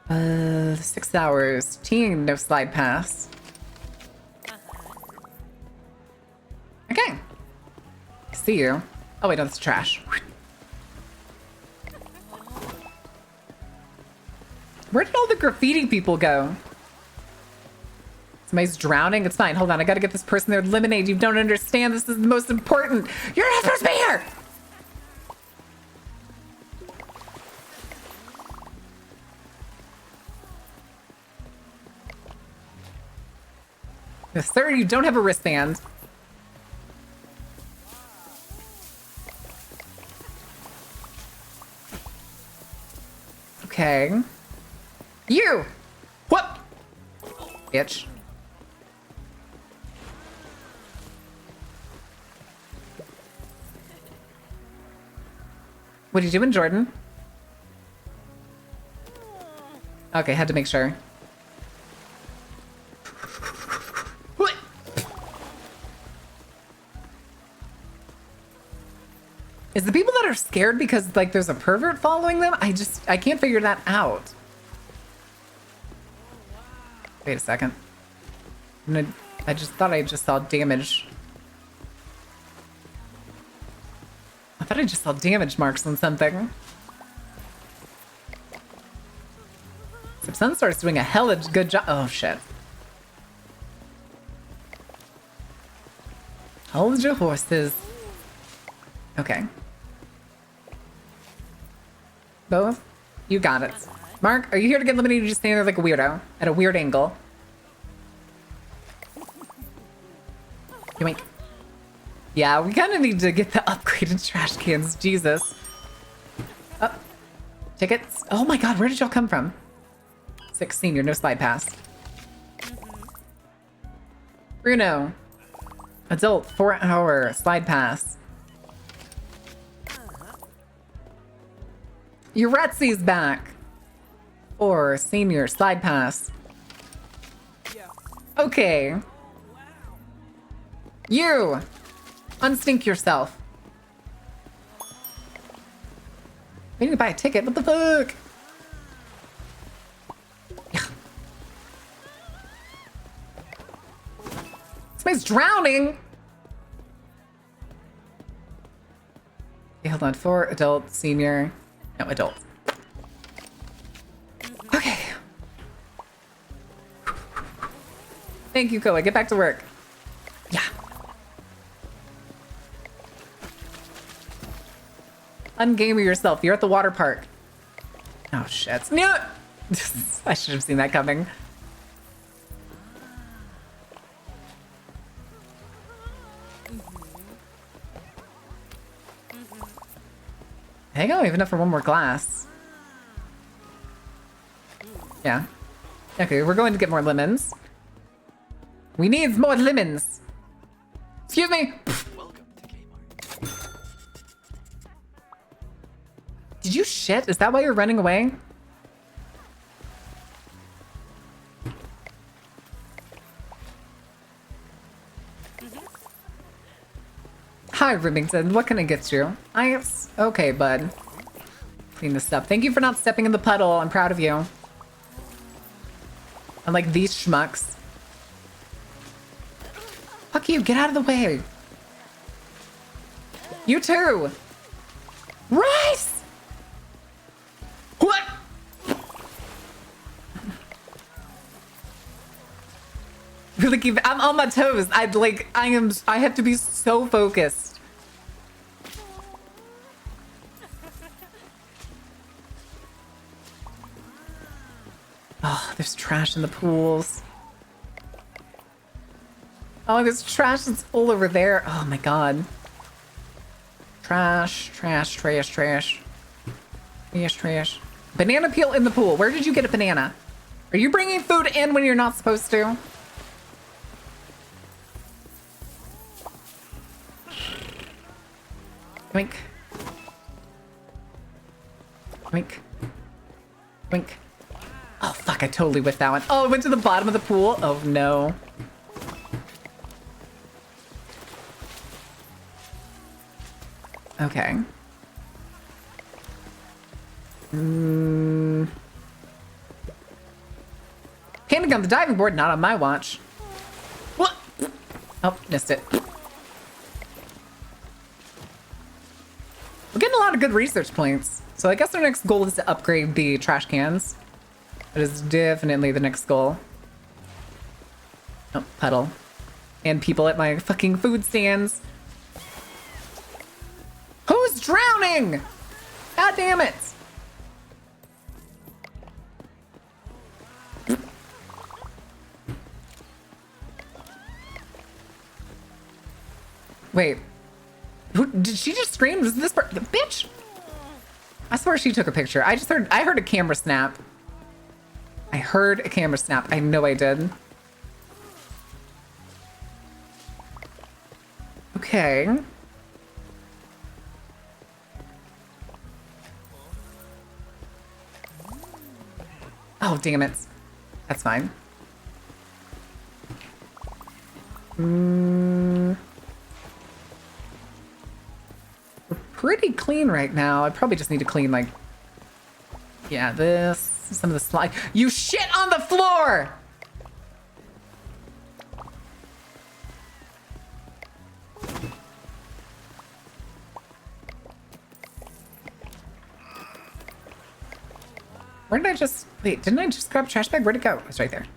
6 hours. Teen, no slide pass. Okay. See you. Oh wait, no, that's trash. Where did all the graffiti people go? Somebody's drowning. It's fine. Hold on. I gotta get this person their lemonade. You don't understand. This is the most important. You're not supposed to be here! Yes, sir, you don't have a wristband. Okay. You! What? Bitch. What are you doing, Jordan? Okay, had to make sure. What? Is the people that are scared because, like, there's a pervert following them? I can't figure that out. Wait a second. I just thought I just saw damage. I thought I just saw damage marks on something. Except Sunstar's doing a hella good job. Oh, shit. Hold your horses. Okay. Both? You got it. Mark, are you here to get eliminated? You just standing there like a weirdo at a weird angle. Yoink. Yeah, we kind of need to get the upgraded trash cans. Jesus. Oh, tickets. Oh my god, where did y'all come from? 6 senior, no slide pass. Bruno. Adult, 4 hour, slide pass. Uretzi's back. Or senior, slide pass. Okay. You! Unstink yourself. We need to buy a ticket. What the fuck? Yeah. Somebody's drowning! Okay, hold on. For adult, senior. No, adult. Okay. Thank you, Koa. Get back to work. Yeah. Ungamer yourself. You're at the water park. Oh, shit. No! I should have seen that coming. I think I don't even have for one more glass. Yeah. Okay, we're going to get more lemons. We need more lemons. Excuse me. Welcome to Kmart. Did you shit? Is that why you're running away? Hi, Remington. What can I get you? Ice? Okay, bud. Clean this up. Thank you for not stepping in the puddle. I'm proud of you. Unlike these schmucks. Fuck you. Get out of the way. You too. Rice! What? Really keep. I'm on my toes. I have to be so focused. Oh, there's trash in the pools. Oh, there's trash that's all over there. Oh my god. Trash, trash, trash, trash. Trash, trash. Banana peel in the pool. Where did you get a banana? Are you bringing food in when you're not supposed to? Wink. Wink. Wink. Oh, fuck, I totally whiffed that one. Oh, it went to the bottom of the pool? Oh, no. Okay. Panicking on the diving board, not on my watch. What? Oh, missed it. We're getting a lot of good research points. So I guess our next goal is to upgrade the trash cans. That is definitely the next goal. Oh, puddle. And people at my fucking food stands. Who's drowning? God damn it. Wait. Who, did she just scream? Was this the bitch? I swear she took a picture. I heard a camera snap. I heard a camera snap. I know I did. Okay. Oh, damn it. That's fine. We're pretty clean right now. I probably just need to clean, like... Yeah, this... Some of the slide. You shit on the floor! Where did I just... Wait, didn't I just grab a trash bag? Where'd it go? It's right there.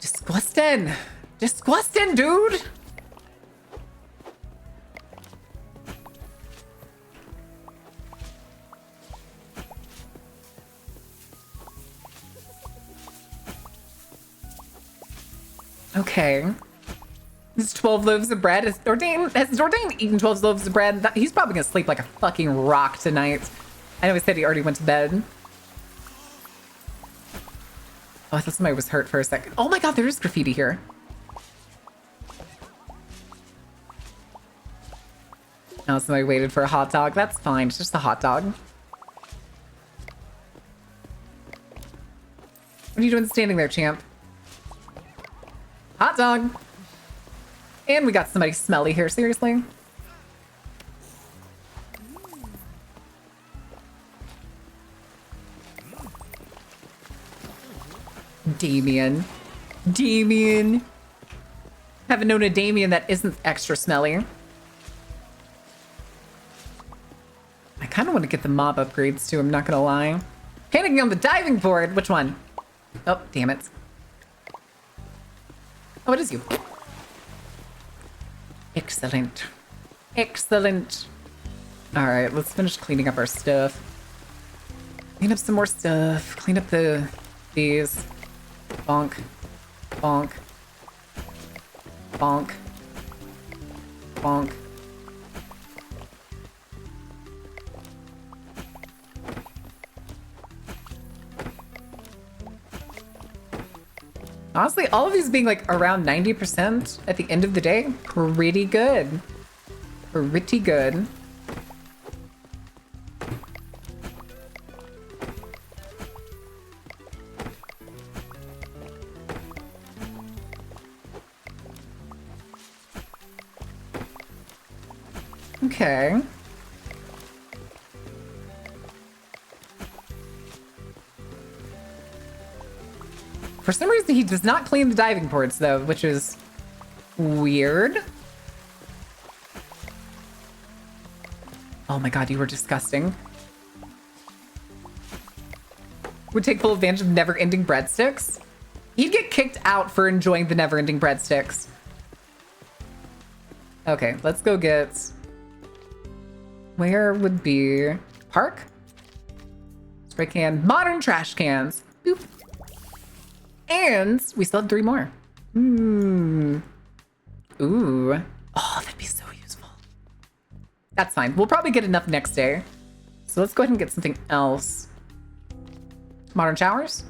Disgusting! Disgusting, dude! Okay. This is 12 loaves of bread. Has Dordain eaten 12 loaves of bread? He's probably gonna sleep like a fucking rock tonight. I know he said he already went to bed. Oh, I thought somebody was hurt for a second. Oh my god, there is graffiti here. Oh, somebody waited for a hot dog. That's fine. It's just a hot dog. What are you doing standing there, champ? Hot dog. And we got somebody smelly here, seriously. Damien. Damien. Haven't known a Damien that isn't extra smelly. I kind of want to get the mob upgrades too, I'm not gonna lie. Panicking on the diving board. Which one? Oh, damn it. Oh, it is you. Excellent. Excellent. All right, let's finish cleaning up our stuff. Clean up some more stuff. Clean up these. Bonk. Bonk. Bonk. Bonk. Honestly, all of these being like around 90% at the end of the day, pretty good. Pretty good. Okay. For some reason, he does not clean the diving boards, though, which is weird. Oh my god, you were disgusting. Would take full advantage of never-ending breadsticks. He'd get kicked out for enjoying the never-ending breadsticks. Okay, let's go get... Where would be... Park? Spray can. Modern trash cans. Boop. And we still have 3 more. Ooh. Oh, that'd be so useful. That's fine. We'll probably get enough next day. So let's go ahead and get something else. Modern showers?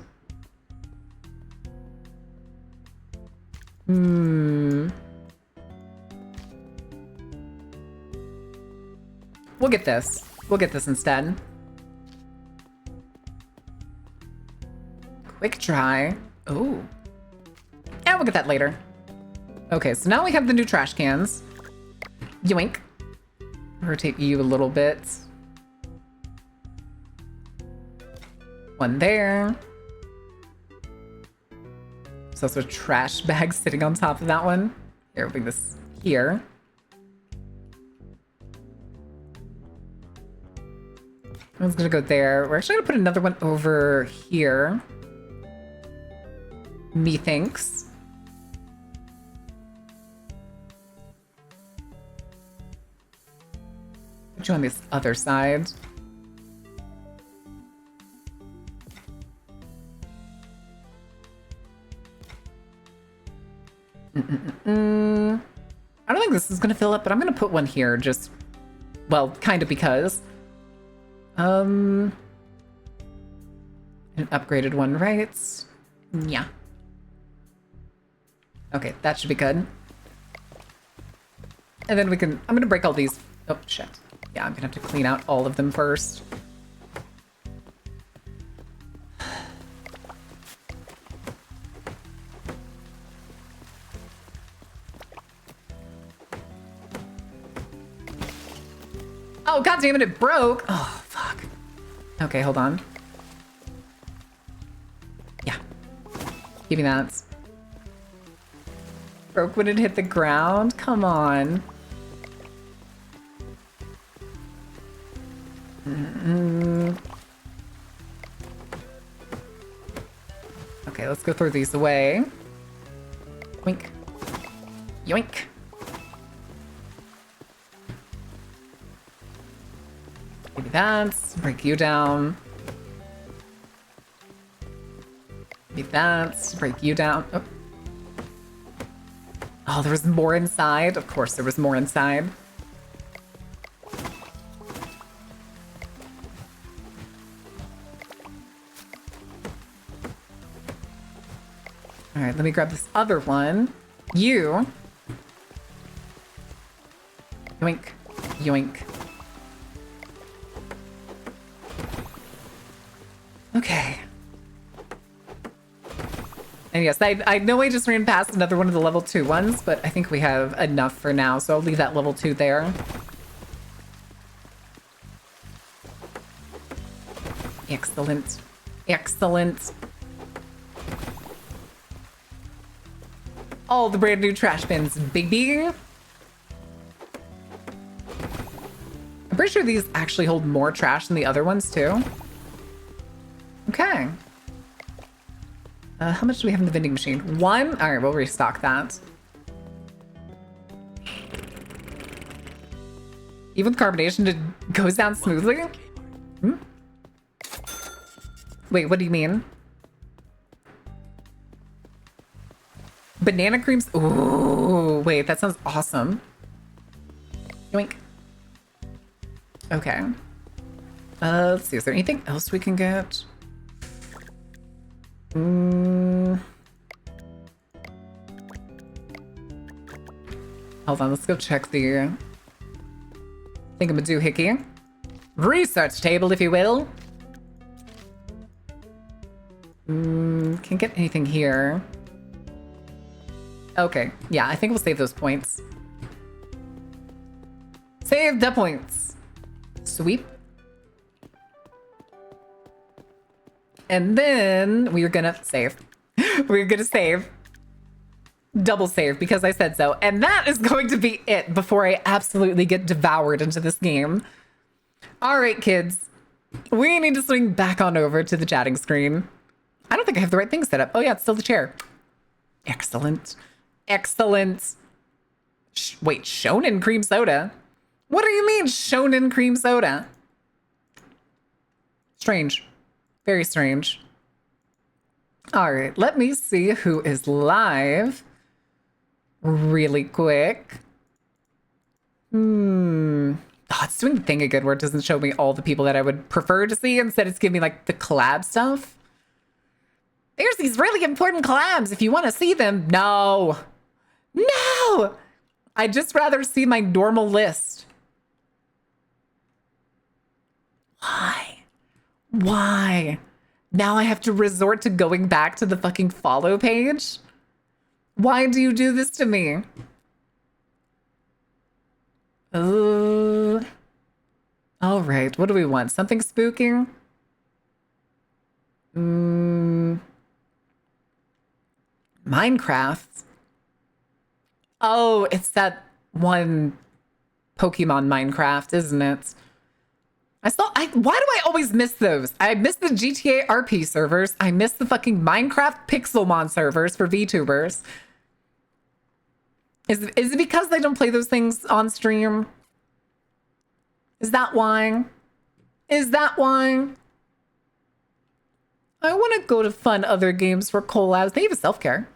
We'll get this. We'll get this instead. Quick dry. Oh. And we'll get that later. Okay, so now we have the new trash cans. Yoink. Rotate you a little bit. One there. There's also a trash bag sitting on top of that one. Here, we'll bring this here. One's gonna go there. We're actually gonna put another one over here. Methinks. Put you on this other side. I don't think this is gonna fill up, but I'm gonna put one here just, well, kind of because. An upgraded one, right? Yeah. Okay, that should be good. And then we can... I'm gonna break all these... Oh, shit. Yeah, I'm gonna have to clean out all of them first. Oh, god damn it broke! Oh, fuck. Okay, hold on. Yeah. Give me that. Broke when it hit the ground? Come on. Okay, let's go throw these away. Yoink. Yoink. Give me that. Break you down. Give me that. Break you down. Oh. Oh, there was more inside? Of course there was more inside. All right, let me grab this other one. You. Yoink. Yoink. Okay. And yes, I know I just ran past another one of the level 2 ones, but I think we have enough for now, so I'll leave that level 2 there. Excellent. Excellent. All the brand new trash bins, baby. I'm pretty sure these actually hold more trash than the other ones too. Okay. How much do we have in the vending machine? 1? All right, we'll restock that. Even with carbonation, it goes down smoothly? Hmm? Wait, what do you mean? Banana creams? Ooh, wait, that sounds awesome. Yoink. Okay. Let's see, is there anything else we can get? Hold on, let's go check the thingamadoohickey. Research table, if you will. Can't get anything here. Okay, yeah, I think we'll save those points. Save the points. Sweep. And then we're gonna save. We're gonna save. Double save because I said so. And that is going to be it before I absolutely get devoured into this game. All right, kids. We need to swing back on over to the chatting screen. I don't think I have the right thing set up. Oh yeah, it's still the chair. Excellent. Excellent. Wait, shonen cream soda? What do you mean shonen cream soda? Strange. Very strange. All right, let me see who is live really quick. Oh, it's doing the thing again where it doesn't show me all the people that I would prefer to see. Instead, it's giving me like the collab stuff. There's these really important collabs if you want to see them. No. No! I'd just rather see my normal list. Why? Why? Now I have to resort to going back to the fucking follow page? Why do you do this to me? All right, what do we want? Something spooky? Minecraft? Oh, it's that one Pokemon Minecraft, isn't it? Why do I always miss those? I miss the GTA RP servers. I miss the fucking Minecraft Pixelmon servers for VTubers. Is it because they don't play those things on stream? Is that why? Is that why? I want to go to fun other games for collabs. They have a self-care.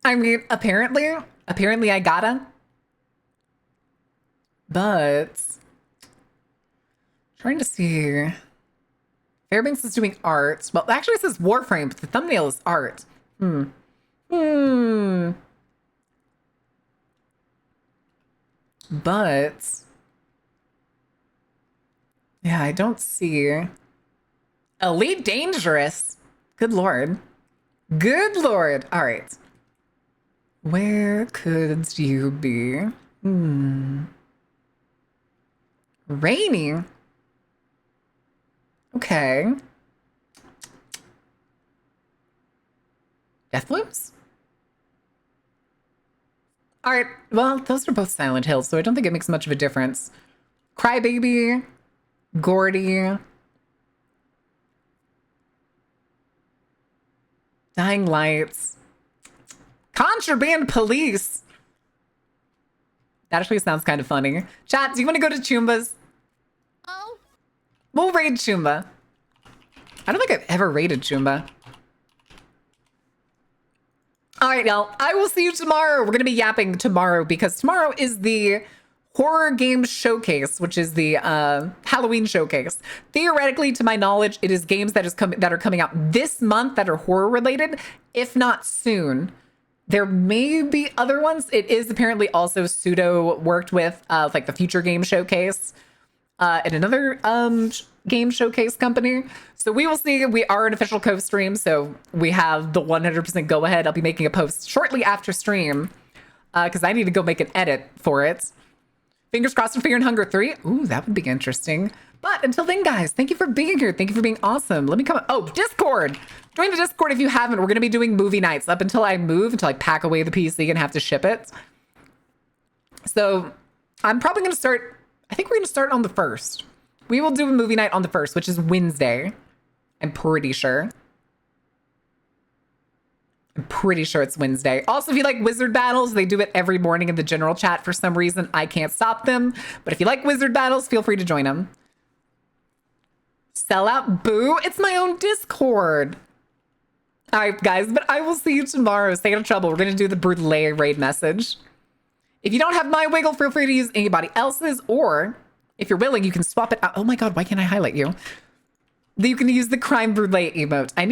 I mean, apparently I gotta. But trying to see. Fairbanks is doing art. Well, actually it says Warframe, but the thumbnail is art. But yeah, I don't see Elite Dangerous. Good lord. Good lord. All right. Where could you be? Rainy. Okay. Death Blooms? All right. Well, those are both Silent Hills, so I don't think it makes much of a difference. Crybaby. Gordy. Dying Lights. Contraband Police. That actually sounds kind of funny. Chat, do you want to go to Chumba's? Oh. We'll raid Chumba. I don't think I've ever raided Chumba. All right, y'all. I will see you tomorrow. We're going to be yapping tomorrow because tomorrow is the horror game showcase, which is the Halloween showcase. Theoretically, to my knowledge, it is games that are coming out this month that are horror related, if not soon. There may be other ones. It is apparently also pseudo worked with like the future game showcase and another game showcase company. So we will see. We are an official co-stream, so we have the 100% go ahead. I'll be making a post shortly after stream because I need to go make an edit for it. Fingers crossed for Fear and Hunger 3. Ooh, that would be interesting. But until then, guys, thank you for being here. Thank you for being awesome. Let me come. Oh, Discord. Join the Discord if you haven't. We're going to be doing movie nights up until I move, until I pack away the PC and have to ship it. So I'm probably going to start. I think we're going to start on the 1st. We will do a movie night on the 1st, which is Wednesday. I'm pretty sure. I'm pretty sure it's Wednesday. Also, if you like wizard battles, they do it every morning in the general chat for some reason. I can't stop them. But if you like wizard battles, feel free to join them. Sell out, boo. It's my own Discord. All right, guys, but I will see you tomorrow. Stay out of trouble. We're going to do the Brutalay raid message. If you don't have my wiggle, feel free to use anybody else's, or if you're willing, you can swap it out. Oh my God, why can't I highlight you? You can use the Crime Brulee emote. I need